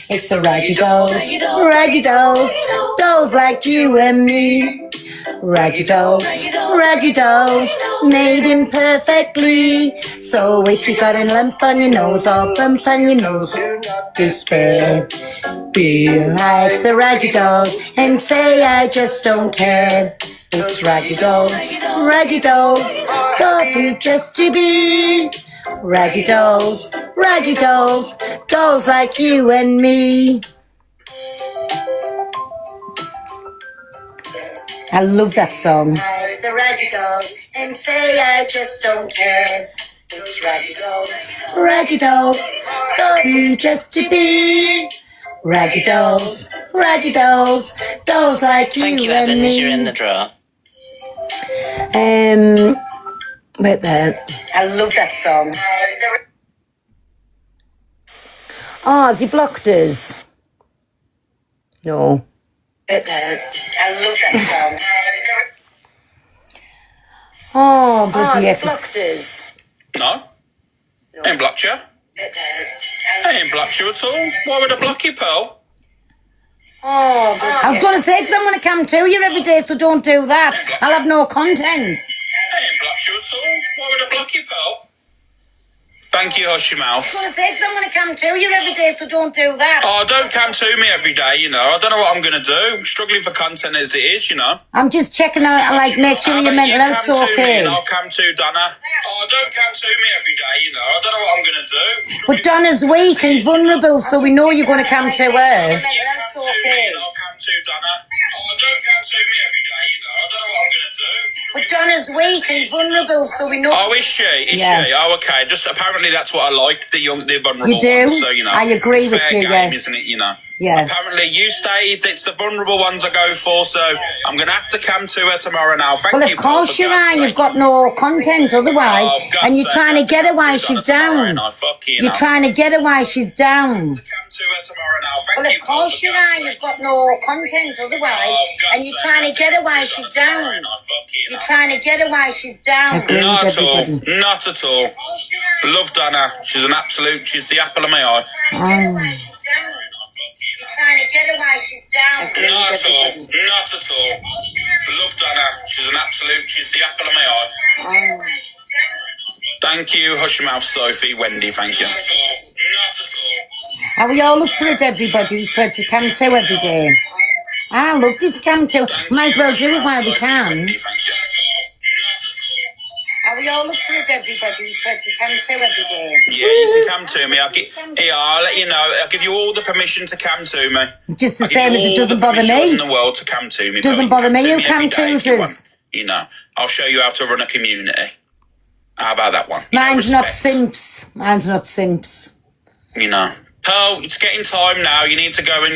It's the Raggy Dolls. Raggy Dolls. Dolls like you and me. Raggy Dolls. Raggy Dolls. Made imperfectly. So if you got a lump on your nose or bump on your nose, do not despair. Be like the Raggy Dolls and say I just don't care. It's Raggy Dolls. Raggy Dolls. Don't be just to be. Raggy Dolls. Raggy Dolls. Dolls like you and me. I love that song. The Raggy Dolls and say I just don't care. It's Raggy Dolls. Raggy Dolls. Don't be just to be. Raggy Dolls. Raggy Dolls. Dolls like you Thank you, and Evans. me. You're in the draw. Wait there. I love that song. Oh, has he blocked us? No. Wait there. I love that song. Oh, bloody has he blocked us? No. I ain't blocked you. I ain't blocked you at all. Why would I block you, Pearl? Oh, I was going to say, because I'm going to come to you every day, so don't do that. I'll have no content. I ain't blocked you at all. Why would I block you, Pearl? Thank you, hush your mouth. I was going to say, because I'm going to come to you every day, so don't do that. Oh, don't come to me every day, you know. I don't know what I'm going to do. I'm struggling for content as it is, you know. I'm just checking out, like, make sure your mental health's come to me okay. and I'll come to Donna. Oh, don't come to me every day, you know. I don't know what I'm going to do. But Donna's weak and vulnerable, so we know you're going to come to her. You come to me and I'll come to Donna. Oh, don't come to me every day, you know. I don't know what I'm going to do. But Donna's weak and vulnerable, so we know. Oh, is she? Is she? Oh, okay. Just apparently that's what I like, the vulnerable You do? ones. So, you know, I agree with fair you, game, yeah. isn't it, you know? Yeah. Apparently you stated it's the vulnerable ones I go for, so I'm going to have to come to her tomorrow now. Thank Well, you, of course you are. You've got no content otherwise. Oh, for God's And you're sake, trying to get her while she's down. You're trying to get her while she's down. Well, of course you are. You've got no content otherwise. And you're trying to get her while she's down. You're trying to get her while she's down. Not at all. Not at all. Love Donna. She's an absolute, she's the apple of my eye. You're trying to get her while she's down. Not at all. Not at all. Love Donna. She's an absolute, she's the apple of my eye. Thank you, hush your mouth, Sophie. Wendy, thank you. And we all look for it, everybody, for it to come to every day. I love this come to. Might as well do it while we can. And we all look for it, everybody, for it to come to every day. Yeah, you can come to me. I'll let you know. I'll give you all the permission to come to me. Just the I'll give same you as it all doesn't the bother permission me. in the world to come to me. Doesn't Pearl. You bother me who every come day if to you us. want. You know, I'll show you how to run a community. How about that one? You know, Mine's not respect. simps. Mine's not simps. You know, Pearl, it's getting time now. You need to go and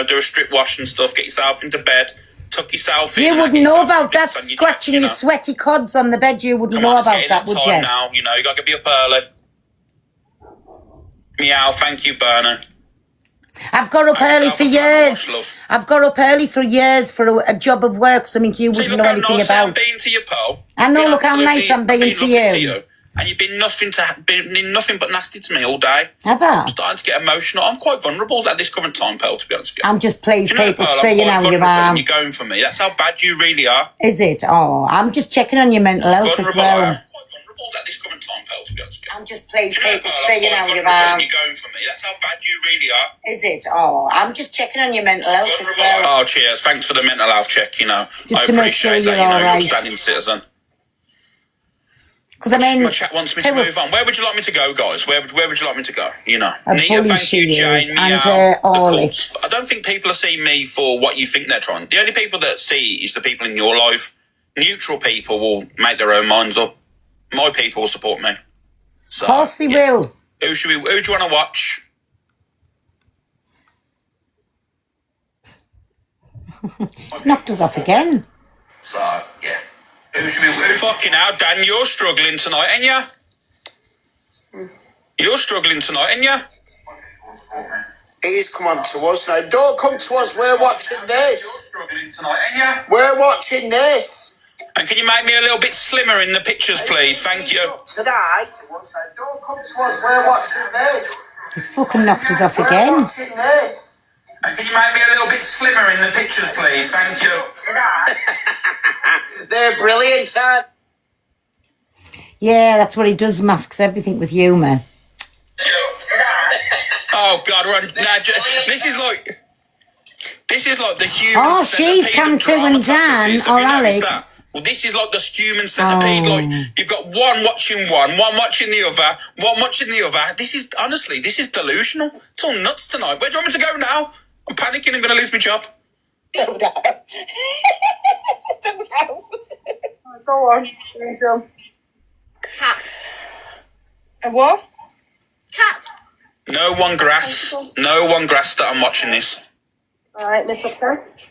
do a strip wash and stuff. Get yourself into bed. Tuck yourself in. You and wouldn't get know yourself about that, bits on your scratching chest, you your know. sweaty cods on the bed. You wouldn't Come know on, it's about getting that, that would time you? now. You know, you got to be up early. Meow, thank you, Bernie. I've got up early for years. I've got up early for years for a job of work, something you See, wouldn't look know how anything nice about. I'm being to you, Pearl. I know, Been look how nice I'm being lovely to you. And you've been nothing but nasty to me all day. Have I? I'm starting to get emotional. I'm quite vulnerable at this current time, Pearl, to be honest with you. I'm just pleased Do you know, people Pearl, seeing I'm how quite you vulnerable are. and you're going for me. That's how bad you really are. Is it? Oh, I'm just checking on your mental health as Vulnerable, I well. am. Quite vulnerable at this current time, Pearl, to be honest with you. I'm just pleased Do you know, people Pearl, I'm seeing quite how you vulnerable are. and you're going for me. That's how bad you really are. Is it? Oh, I'm just checking on your mental health as well. Oh, cheers. Thanks for the mental health check, you know. Just I to make sure appreciate that, you're you know, all you're an right. upstanding citizen. Because I mean, my chat wants me to move on. Where would you like me to go, guys? Where would you like me to go? You know, A Nita, bully thank she you, is, Jane, and, Meow, the Alex. Cults. I don't think people are seeing me for what you think they're trying. The only people that see is the people in your life. Neutral people will make their own minds up. My people will support me. So, Of course they will. Who do you want to watch? It's knocked us off again. So, yeah. Who should we... Fucking hell, Dan, you're struggling tonight, ain't ya? You're struggling tonight, ain't ya? He's come on to us now. Don't come to us. We're watching this. You're struggling tonight, ain't ya? We're watching this. And can you make me a little bit slimmer in the pictures, please? Thank you. Tonight. Don't come to us. We're watching this. He's fucking knocked us off We're again. watching this. And can you make me a little bit slimmer in the pictures, please? Thank you. They're brilliant, aren't Yeah, that's what he does. Masks everything with humour. Oh God, we're on, this is like the human Oh, centipede she's come of to drama and Dan practices. Have or you noticed Alex. that? Well, this is like the human centipede. Oh. Like you've got one watching one watching the other, one watching the other. This is honestly, this is delusional. It's all nuts tonight. Where do you want me to go now? I'm panicking. I'm going to lose my job. Don't go. Go on. Cat. A what? Cat. No one grass. No one grass that I'm watching this. All right, Miss Obsessed.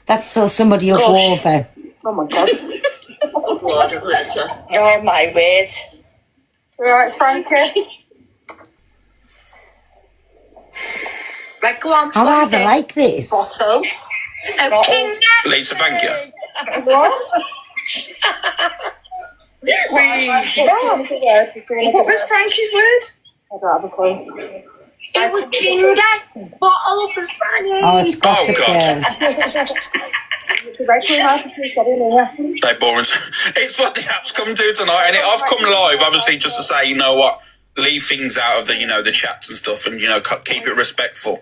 That's so somebody will go over. Oh my God. Oh my word. All right, Frankie. Right, go on. I rather like this. Bottom. Okay. Lisa, thank you. What? What was Frankie's word? I don't have a clue. It was Kinder. Bottle up with Franny. Oh, it's Gossip God. Girl. They're boring. It's what the app's come to tonight, and I've come live, obviously, just to say, you know what, leave things out of the, you know, the chats and stuff, and you know, keep it respectful.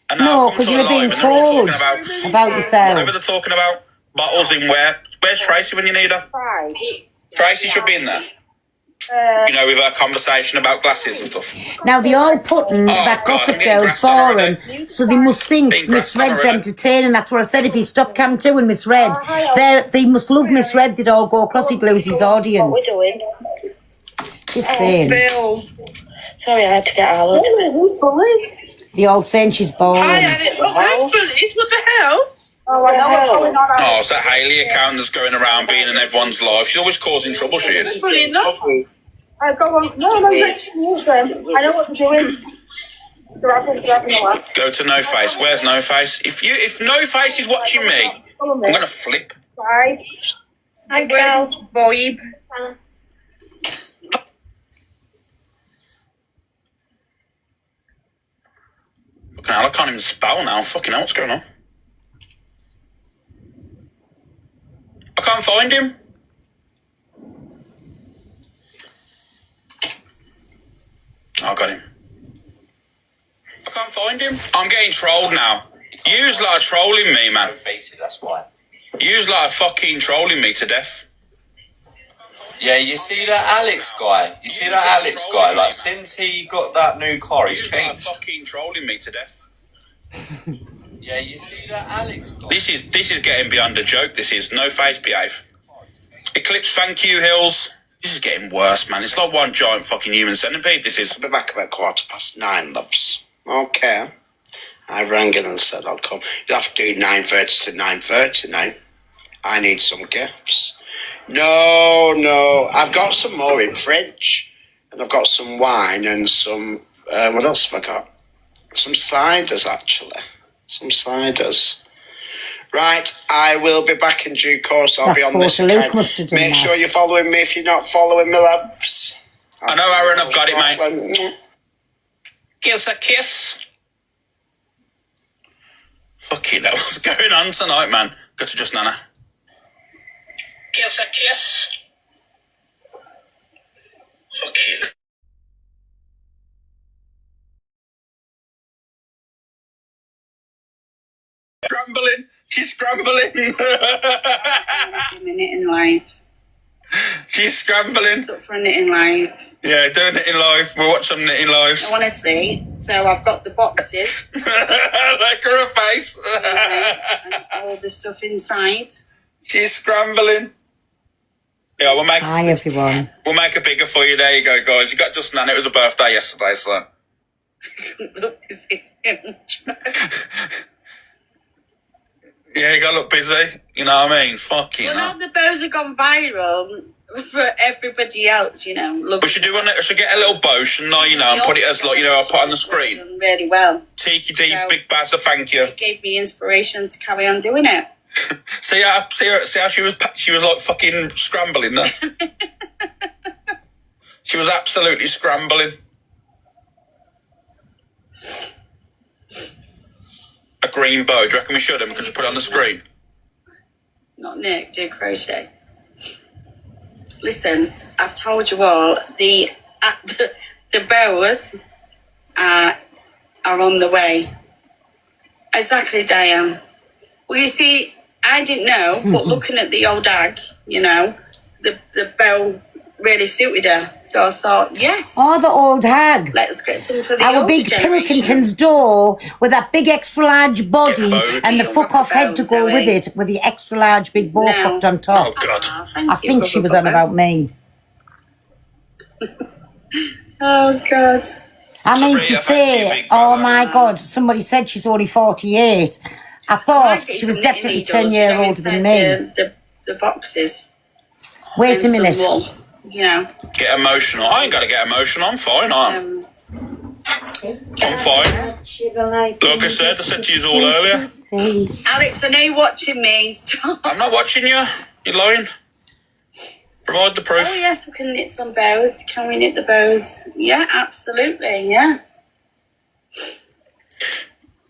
And now No, I've come because to you a were being live, and they're all told talking about about yourself. whatever they're talking about. Bottles in where? Where's Tracy when you need her? Tracy should be in there. You know, with her conversation about glasses and stuff. Now they're all putting that God, Gossip I'm getting Girl's grassed on already. boring, so they must think Being Miss grassed on Red's already. entertaining. That's what I said. If you stop Cam 2 and Miss Red, they must love Miss Red. They'd all go across. He'd lose his audience. Just saying. Phil. Sorry, I had to get out of it. Who's bullies? They all saying she's boring. What the hell? Oh, I know what's going on. Oh, it's that Hayley account that's going around being in everyone's life. She's always causing trouble, she is. Go on. No, you're mute them. I know what they're doing. They're having a laugh. Go to No Face. Where's No Face? If No Face is watching me, I'm going to flip. Bye. Hi, girls. Boy. Fucking hell, I can't even spell now. Fucking hell, what's going on? I can't find him. Oh, I got him. I can't find him. I'm getting trolled now. You's like trolling me, man. That's why. You's like fucking trolling me to death. Yeah, you see that Alex guy? Like, since he got that new car, he's changed. Like fucking trolling me to death. Yeah, you see that Alex guy? This is getting beyond a joke. This is No Face, behave. Eclipse, thank you, Hills. This is getting worse, man. It's like one giant fucking human centipede. This is. I'll be back about 9:15, loves. Okay. I rang in and said I'll come. You'll have to do 9:30 to 9:30 now. I need some gifts. No. I've got some more in fridge. And I've got some wine and some... what else have I got? Some ciders, actually. Some ciders. Right, I will be back in due course. I'll be on this account. Make sure you're following me if you're not following me, loves. I know, Aaron, I've got it, mate. Kiss a kiss. Fucking hell, what's going on tonight, man? Go to Just Nana. Kiss a kiss. Fucking. Scrambling. She's scrambling. A minute in life. She's scrambling. Up for a knitting live. Yeah, do a knitting live. We'll watch some knitting lives. Honestly, so I've got the boxes. Look at her face. And all the stuff inside. She's scrambling. Yeah, we'll make. Hi, everyone. We'll make a bigger for you. There you go, guys. You got Justin and it was her birthday yesterday, so. Yeah, you got to look busy. You know what I mean? Fucking Well, hell. now the bows have gone viral for everybody else, you know. We should do one. We should get a little bow, shouldn't I, you know, and put it as like, you know, I'll put on the screen. Done really well. Tiki D, Big Bazza, thank you. It gave me inspiration to carry on doing it. See how she was like fucking scrambling there. She was absolutely scrambling. A green bow. Do you reckon we should? And we could just put it on the screen. Not knit, do crochet. Listen, I've told you all, the bows are on the way. Exactly, Diane. Well, you see, I didn't know, but looking at the old hag, you know, the bow really suited her. So I thought, yes. Oh, the old hag. Let's get some for the Our older big generation. Pilkington's door with that big extra large body and the fuck off head to go with it, with the extra large big bow cupped on top. Oh, God. I think she was on about me. Oh, God. I mean to say, oh my God, somebody said she's only 48. I thought she was definitely 10 years older than me. The boxes. Wait a minute. You know. Get emotional. I ain't got to get emotional. I'm fine. I'm fine. Like I said to you all earlier. Alex, I know you're watching me. Stop. I'm not watching you. You're lying. Provide the proof. Oh, yes, we can knit some bows. Can we knit the bows? Yeah, absolutely, yeah.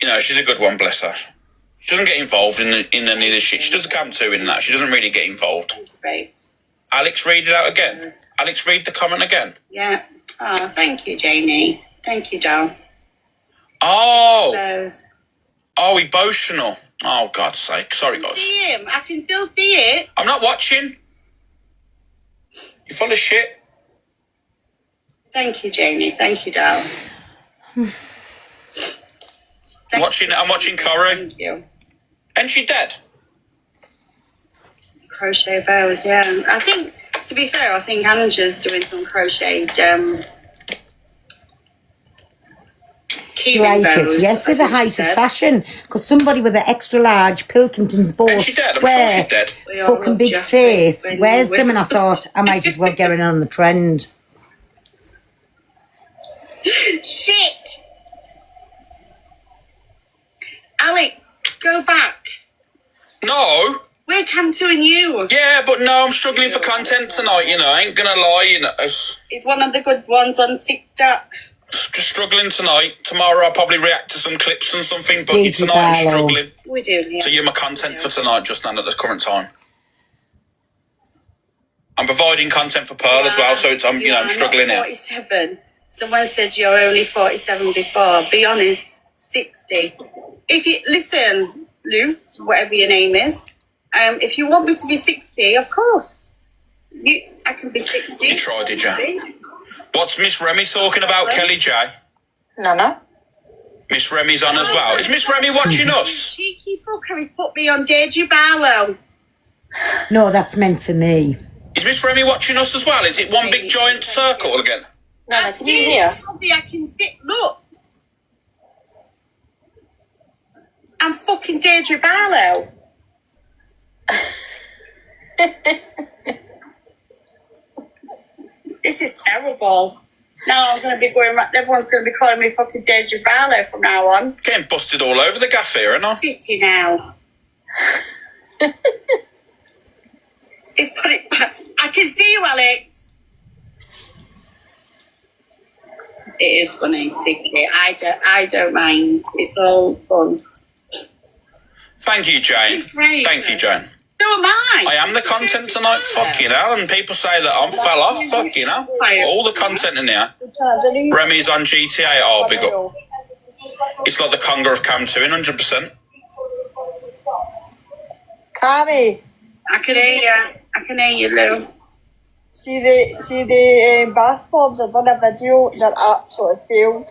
You know, she's a good one, bless her. She doesn't get involved in any of this shit. She doesn't come to in that. She doesn't really get involved. Great. Alex, read it out again. Alex, read the comment again. Yeah. Oh, thank you, Janie. Thank you, Joe. Oh. Bows. Oh, emotional. Oh, God's sake. Sorry, guys. See him. I can still see it. I'm not watching. You're full of shit. Thank you, Janie. Thank you, Joe. I'm watching Corrie. Thank you. And she dead. Crochet bows, yeah. I think, to be fair, I think Angela's doing some crocheted keeping Like bows. it. Yes, they're the height of fashion. Because somebody with an extra large Pilkington's bow, And she dead. I'm square, sure she's dead. We all fucking love big Jeff face, when wears we're them, and I thought I might as well get in on the trend. Shit! Alex, go back. No. We're cancelling you. Yeah, but no, I'm struggling for content tonight, you know. I ain't gonna lie, you know. He's one of the good ones on TikTok. Just struggling tonight. Tomorrow I'll probably react to some clips and something, but Stevie tonight I'm Barlow. struggling. We do, yeah. So you're my content for tonight, just now at this current time. I'm providing content for Pearl as well, so it's, I'm struggling not here. 47. Someone said you're only 47 before. Be honest, 60. If you listen, Luce, whatever your name is, if you want me to be 60, of course, I can be 60. You tried, did you? What's Miss Remy talking about, Kelly J? No. Miss Remy's on as well. Is Miss Remy watching us? Cheeky fucker, he's put me on Deirdre Barlow. No, that's meant for me. Is Miss Remy watching us as well? Is it one big giant circle again? No, I can sit, look. I'm fucking Deirdre Barlow. This is terrible. Now I'm going to be going, everyone's going to be calling me fucking Deirdre Barlow from now on. Getting busted all over the gaff here, aren't I? Pity now. It's put it back. I can see you, Alex. It is funny, Ticky. I don't mind. It's all fun. Thank you, Jane. Thank you, Jane. So am I. I am the content tonight, fucking hell, and people say that I'm fell off, fucking hell. All the content in here. Remy's on GTA, oh, big up. It's like the Conga of Cam 2 in 100%. Carly. I can hear you. Lou. See the bath bombs. I've done a video. They're absolutely failed.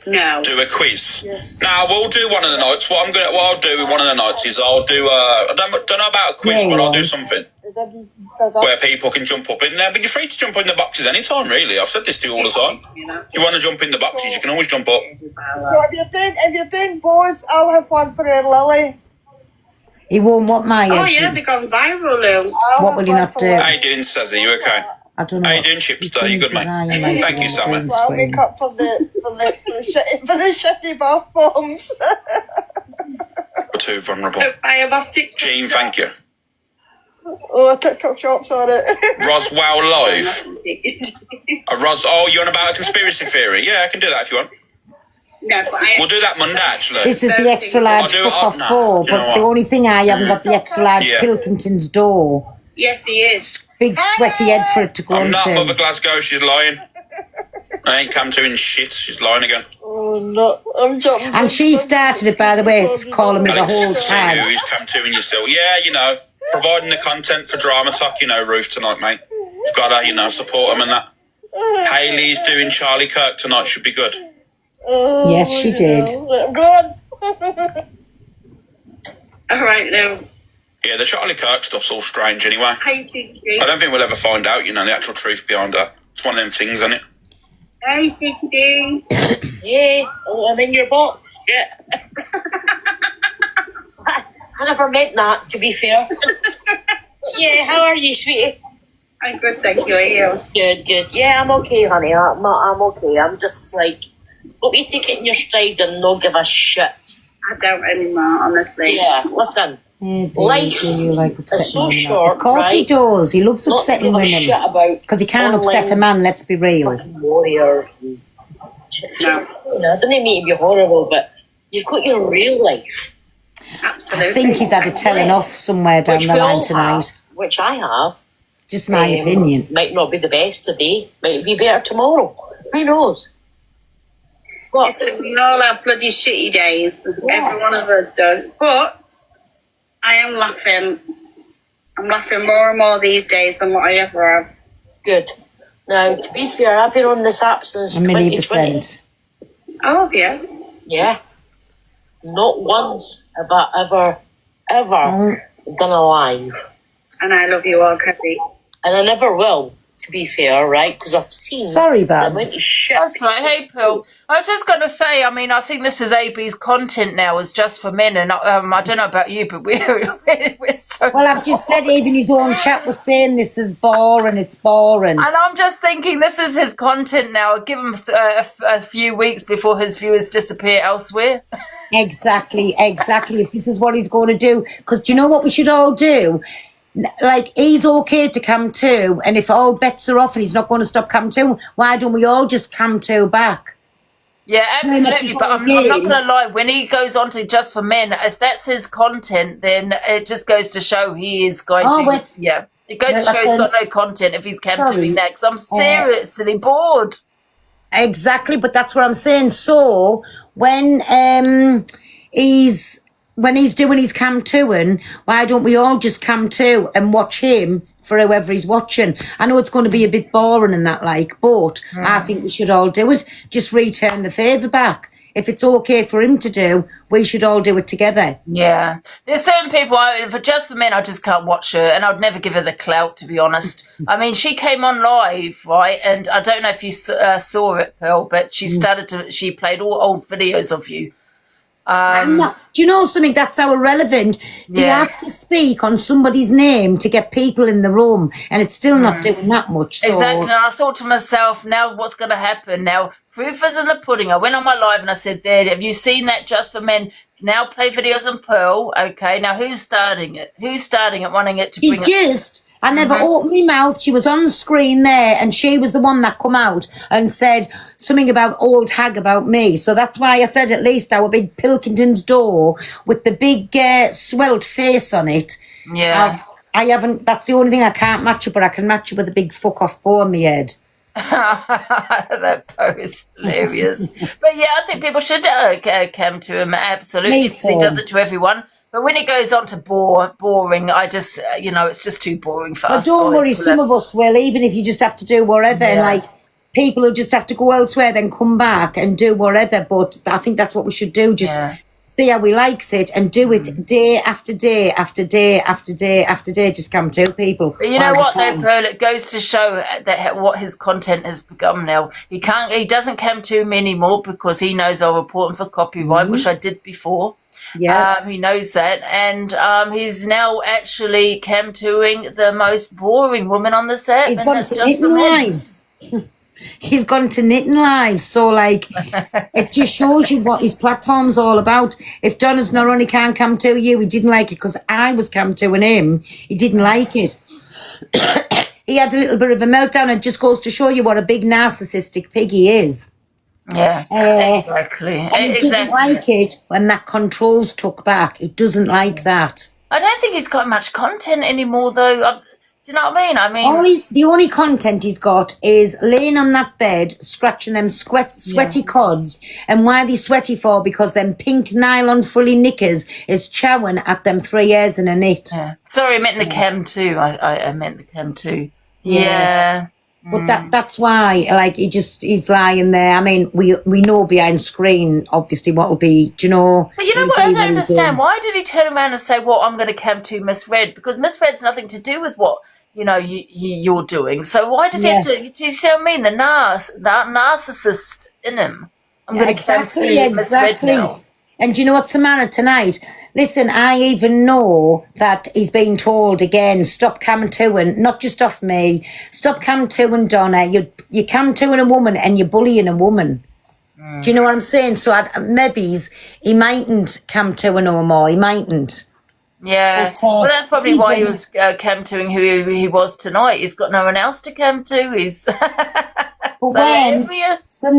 No. Do a quiz. Yes. Now we'll do one of the nights. What I'll do with one of the nights is I'll do I don't know about a quiz, but I'll do something where people can jump up in there. But you're free to jump in the boxes anytime, really. I've said this to you all the time. If you want to jump in the boxes, you can always jump up. So if you're doing boys, I'll have one for Lily. He won't want my Oh edge. yeah, they gone viral, Lou. What will he not do? How you doing, Sazzy? You okay? I don't know. How you doing, Chipster? You good, mate? Thank you, Sammy. I'll make up for the shitty bath bombs. We're too vulnerable. I have off TikTok. Jean, thank you. Oh, TikTok shops on it. Roswell Live. Oh, you're on about a conspiracy theory? Yeah, I can do that if you want. No, but We'll do that Monday, actually. This is the extra large I'll do it fuck off now. door, Do you know but what? the only thing I haven't got the extra large Yeah. Pilkington's door. yes, he is. Big sweaty head for it to go I'm not into. Mother Glasgow, she's lying. I ain't come to in shit, she's lying again. Oh no, I'm jumping. And she started it, by the way. It's calling me the Alex, whole see who time. he's come to in your still. Yeah, you know, providing the content for Drama Talk, you know, Ruth tonight, mate. You've got to, you know, support him and that. Hayley's doing Charlie Kirk tonight, should be good. Yes, she did. I'm gone. All right, Lou. Yeah, the Charlie Kirk stuff's all strange anyway. Hey, Tiki. I don't think we'll ever find out, you know, the actual truth behind that. It's one of them things, isn't it? Hey, Tiki. Yeah, I'm in your box. Yeah. I never meant that, to be fair. But yeah, how are you, sweetie? I'm good, thank you. Are you? Good, good. Yeah, I'm okay, honey. I'm okay. I'm just like, hope you take it in your stride and not give a shit. I don't anymore, honestly. Yeah, listen. Life like is so women. short, Of course he right? does. He loves Not to upsetting give a women. shit about Because he can't upset a online man, let's be real. fucking warrior. No. You know, I don't mean to be horrible, but you've got your real life. Absolutely. I think he's had a telling off somewhere down Which the we line all tonight. have, which I have. Just my opinion. Might not be the best today. Might be better tomorrow. Who knows? What? Listen, we all have bloody shitty days. Every one of us does. But I am laughing. I'm laughing more and more these days than what I ever have. Good. Now, to be fair, I've been on this app since 2020. 1,000,000%. Oh, yeah. Yeah. Not once have I ever done a live. And I love you all, Cassie. And I never will, to be fair, right? Because I've seen Sorry, the amount Babs. of shit. That's right. Hey, Phil. I was just going to say, I mean, I think this is AB's content now is just for men. And I don't know about you, but we're so... Well, I've just said even his own chat was saying this is boring, it's boring. And I'm just thinking this is his content now. Give him a few weeks before his viewers disappear elsewhere. Exactly. If this is what he's going to do. Because do you know what we should all do? Like, he's okay to come to, and if all bets are off and he's not going to stop come to, why don't we all just come to back? Yeah, Very much absolutely. But I'm not agree. going to lie. When he goes on to Just for Men, if that's his content, then it just goes to show he is going Oh, to... wait. Yeah. It goes No, to show he's that's got no content if he's come Sorry. to next. I'm seriously bored. Exactly, but that's what I'm saying. So when he's doing his cam toing, why don't we all just cam to and watch him for whoever he's watching? I know it's going to be a bit boring and that, like, but I think we should all do it. Just return the favour back. If it's okay for him to do, we should all do it together. Yeah. There's certain people, for Just for Men, I just can't watch her, and I'd never give her the clout, to be honest. I mean, she came on live, right, and I don't know if you saw it, Pearl, but she played all old videos of you. Do you know something? That's how irrelevant. They Yeah. have to speak on somebody's name to get people in the room, and it's still not doing that much. So. Exactly. And I thought to myself, now what's going to happen? Now, proof is in the pudding. I went on my live and I said, there, have you seen that Just for Men? Now play videos on Pearl. Okay, now who's starting it? Who's starting it, wanting it to She's bring just, I never opened my mouth. She was on screen there, and she was the one that come out and said something about old hag about me. So that's why I said at least our big Pilkington's door with the big swelled face on it. Yeah. I haven't, that's the only thing I can't match it, but I can match it with a big fuck off bow on my head. That pose hilarious. But yeah, I think people should come to him absolutely Me because he too. does it to everyone. But when it goes on to boring, I just, it's just too boring for But us. don't guys. worry, some of us will, even if you just have to do whatever. And Yeah. like, people will just have to go elsewhere, then come back and do whatever. But I think that's what we should do. Just see how we likes it and do it day after day after day after day after day. Just come to people. But you know all the what, though, time. Pearl? It goes to show that what his content has become now. He doesn't come to me anymore because he knows I'll report him for copyright, which I did before. Yeah. He knows that, and he's now actually cam-toing the most boring woman on the set, He's and gone that's to just for knitting men. lives. He's gone to knitting lives. So, like, it just shows you what his platform's all about. If Donna's not only can't come to you, he didn't like it because I was come to him. He didn't like it. He had a little bit of a meltdown. It just goes to show you what a big narcissistic pig he is. Yeah, exactly. And it doesn't like it when that control's took back. It doesn't like that. I don't think he's got much content anymore, though. Do you know what I mean? The only content he's got is laying on that bed, scratching them sweaty cods. And why they sweaty for? Because them pink nylon fully knickers is chowing at them 3 years in a knit. Yeah. Sorry, I meant the cam too. I meant the cam too. Yeah. Yeah. But that's why, like, he's lying there. I mean, we know behind screen, obviously, what will be, do you know? But you know what I don't understand? Why did he turn around and say, well, I'm going to cam to Miss Red? Because Miss Red's nothing to do with what, you're doing. So why does he have to, do you see what I mean? The narcissist in him. I'm going to cam to Miss Red now. And do you know what's the matter tonight? Listen, I even know that he's been told again, stop cam toing, not just off me, stop cam toing Donna. You cam toing a woman and you're bullying a woman. Do you know what I'm saying? So maybe he mightn't cam to no more. He mightn't. Yeah, well, that's probably why he was cam toing who he was tonight. He's got no one else to cam to. He's from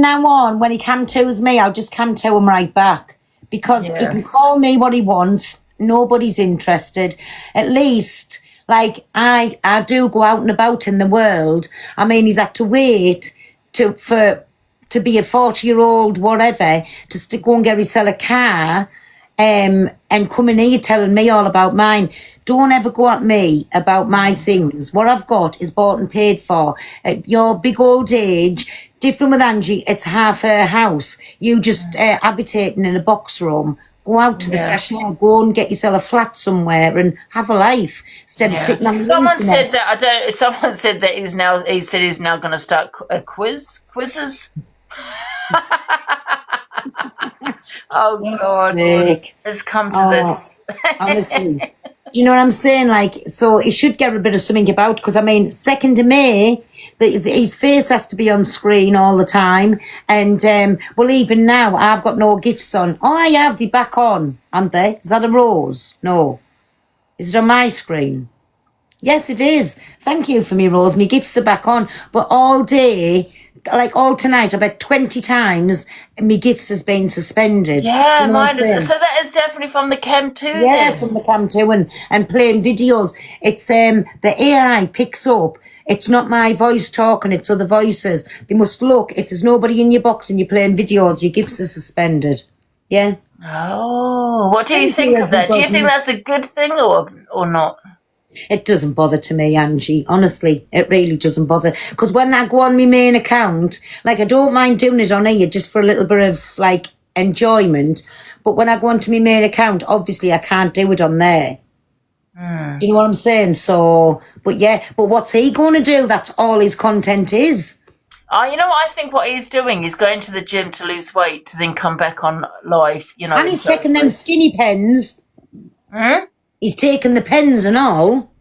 now on, when he cam to's me, I'll just cam to him right back. Because he can call me what he wants. Nobody's interested. At least, like, I do go out and about in the world. I mean, he's had to wait to be a 40-year-old, whatever, to go and get himself a car and come in here telling me all about mine. Don't ever go at me about my things. What I've got is bought and paid for. At your big old age, different with Angie, it's half her house. You just habitating in a box room. Go out to the fresh air. Go and get yourself a flat somewhere and have a life instead of sitting on the internet. Someone said that he's now going to start quizzes. Oh God, it's come to this. Honestly. Do you know what I'm saying? Like, so he should get a bit of something about, because I mean, 2nd of May, his face has to be on screen all the time. And, well, even now, I've got no gifts on. Oh, I have the back on, aren't they? Is that a rose? No. Is it on my screen? Yes, it is. Thank you for me, Rose. My gifts are back on. But all day, like all tonight, I bet 20 times my gifts has been suspended. Yeah, Do you know what mine I'm saying? is. So that is definitely from the cam too. Yeah, then. from the cam too, and playing videos. It's the AI picks up. It's not my voice talking, it's other voices. They must look, if there's nobody in your box and you're playing videos, your gifts are suspended. Yeah. Oh, what do you think of that? Do you think that's a good thing or not? It doesn't bother to me, Angie. Honestly, it really doesn't bother. Because when I go on my main account, like, I don't mind doing it on here just for a little bit of, like, enjoyment. But when I go onto my main account, obviously I can't do it on there. Do you know what I'm saying? So, but what's he going to do? That's all his content is. You know what I think what he's doing? He's going to the gym to lose weight to then come back on live, And he's taking them skinny pens. He's taking the pens and all.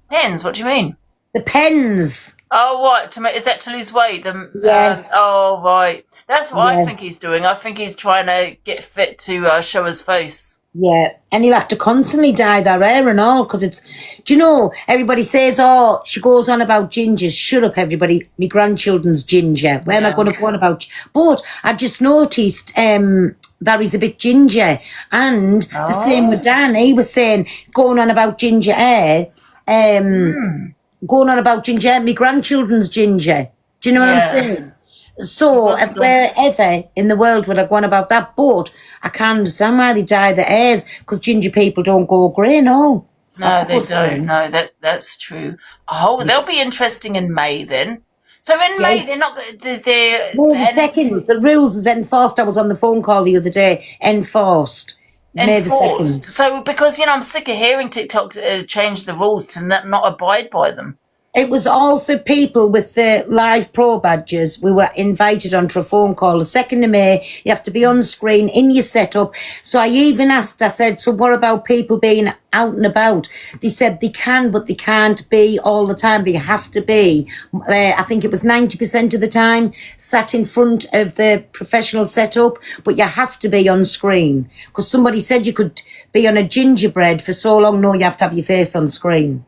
Pens? What do you mean? The pens. Oh, what? Is that to lose weight? Yeah. Oh, right. That's what I think he's doing. I think he's trying to get fit to show his face. Yeah, and he'll have to constantly dye their hair and all, because it's, do you know, everybody says, oh, she goes on about gingers. Shut up, everybody. My grandchildren's ginger. Where am I going to go on about? But I just noticed that he's a bit ginger. And the same with Dan. He was saying, going on about ginger hair, going on about ginger hair, my grandchildren's ginger. Do you know what I'm saying? So wherever in the world would I go on about that? But I can't understand why they dye their hairs, because ginger people don't go grey, no. No, That's a they good don't. thing. No, that's true. Oh, they'll be interesting in May then. So in May, Yes. they're not. They're May the 2nd, the rules is enforced. I was on the phone call the other day. Enforced. May the enforced. 2nd. So because I'm sick of hearing TikTok change the rules to not abide by them. It was all for people with the Live Pro badges. We were invited onto a phone call. The 2nd of May, you have to be on screen in your setup. So I even asked, I said, so what about people being out and about? They said they can, but they can't be all the time. They have to be, I think it was 90% of the time, sat in front of the professional setup, but you have to be on screen. Because somebody said you could be on a gingerbread for so long. No, you have to have your face on screen.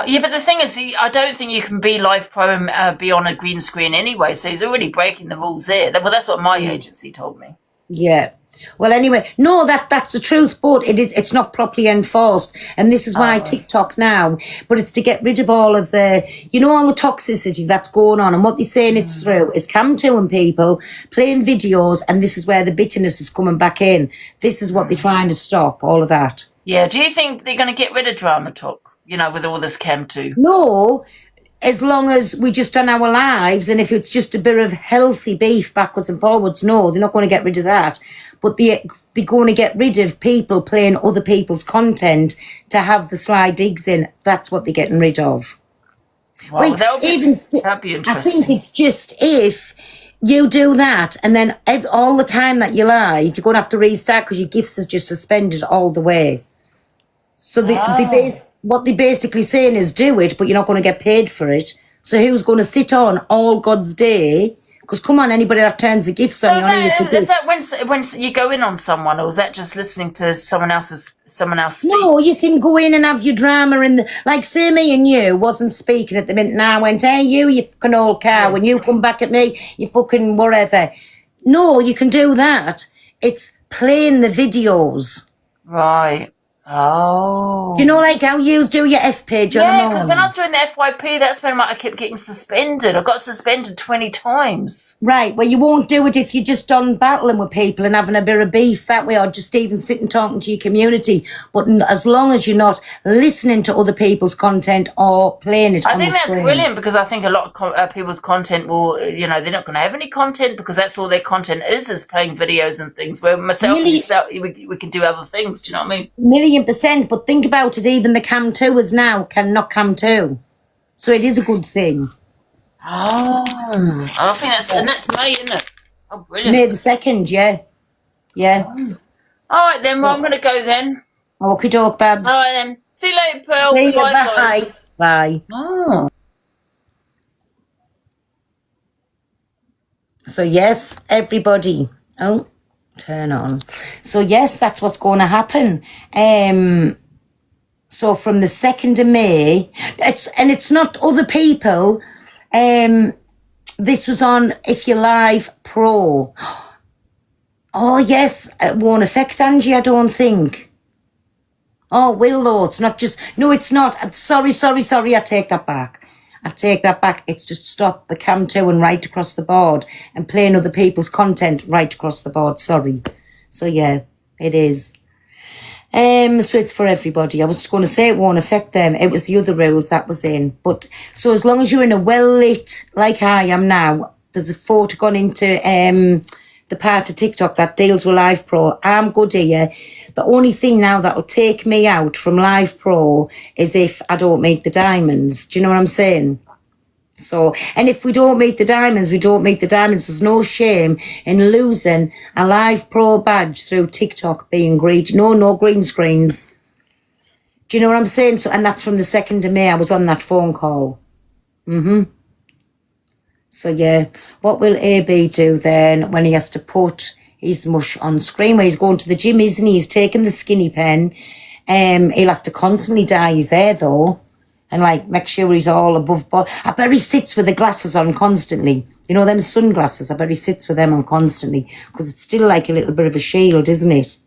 Yeah, but the thing is, I don't think you can be Live Pro and be on a green screen anyway. So he's already breaking the rules there. Well, that's what my agency told me. Yeah. Well, anyway, no, that's the truth, but it's not properly enforced, and this is why TikTok now. But it's to get rid of all of the, all the toxicity that's going on, and what they're saying it's through is Cam2 and people playing videos, and this is where the bitterness is coming back in. This is what they're trying to stop, all of that. Yeah. Do you think they're going to get rid of Drama Talk? With all this Cam2? No, as long as we just on our lives, and if it's just a bit of healthy beef backwards and forwards, no, they're not going to get rid of that. But they're going to get rid of people playing other people's content to have the sly digs in. That's what they're getting rid of. Well, that'd be I interesting. think it's just if you do that, and then all the time that you lied, you're going to have to restart because your gifts is just suspended all the way. So what they're basically saying is do it, but you're not going to get paid for it. So who's going to sit on all God's day? Because come on, anybody that turns the gifts on you. Is that when you go in on someone, or is that just listening to someone else speak? No, you can go in and have your drama like say me and you wasn't speaking at the minute, and I went, hey you fucking old cow, when you come back at me, you fucking whatever. No, you can do that. It's playing the videos. Right. Oh. Do you know like how you do your F page on the Yeah, morning? because when I was doing the FYP, that's when I kept getting suspended. I got suspended 20 times. Right, well, you won't do it if you're just on battling with people and having a bit of beef that way, or just even sitting talking to your community. But as long as you're not listening to other people's content or playing it I on think the that's screen. brilliant, because I think a lot of people's content will, they're not going to have any content, because that's all their content is playing videos and things. Where myself and yourself, we can do other things. Do you know what I mean? 1,000,000%, but think about it, even the Cam2ers now cannot Cam2. So it is a good thing. Oh, I think that's May, isn't it? Oh, brilliant. May the 2nd, yeah. Yeah. All right then, well, I'm going to go then. Okie doke, Babs. All right then. See you later, Pearl. See you, Bye, guys. bye. Bye. Oh. So yes, everybody. Oh, turn on. So yes, that's what's going to happen. So from the 2nd of May, it's not other people. This was on If You're Live Pro. Oh yes, it won't affect Angie, I don't think. Oh, will though. It's not just. No, it's not. Sorry. I take that back. It's just stop the Cam2 and right across the board and playing other people's content right across the board. Sorry. So yeah, it is. So it's for everybody. I was just going to say it won't affect them. It was the other rules that was in. But so as long as you're in a well-lit, like I am now, there's a photo gone into the part of TikTok that deals with Live Pro. I'm good here. The only thing now that'll take me out from Live Pro is if I don't meet the diamonds. Do you know what I'm saying? So, and if we don't meet the diamonds, we don't meet the diamonds. There's no shame in losing a Live Pro badge through TikTok being greedy. No green screens. Do you know what I'm saying? So, and that's from the 2nd of May. I was on that phone call. So yeah, what will AB do then when he has to put his mush on screen? Where he's going to the gym, isn't he? He's taking the skinny pen. He'll have to constantly dye his hair though, and like make sure he's all above board. I bet he sits with the glasses on constantly. You know them sunglasses. I bet he sits with them on constantly because it's still like a little bit of a shield, isn't it?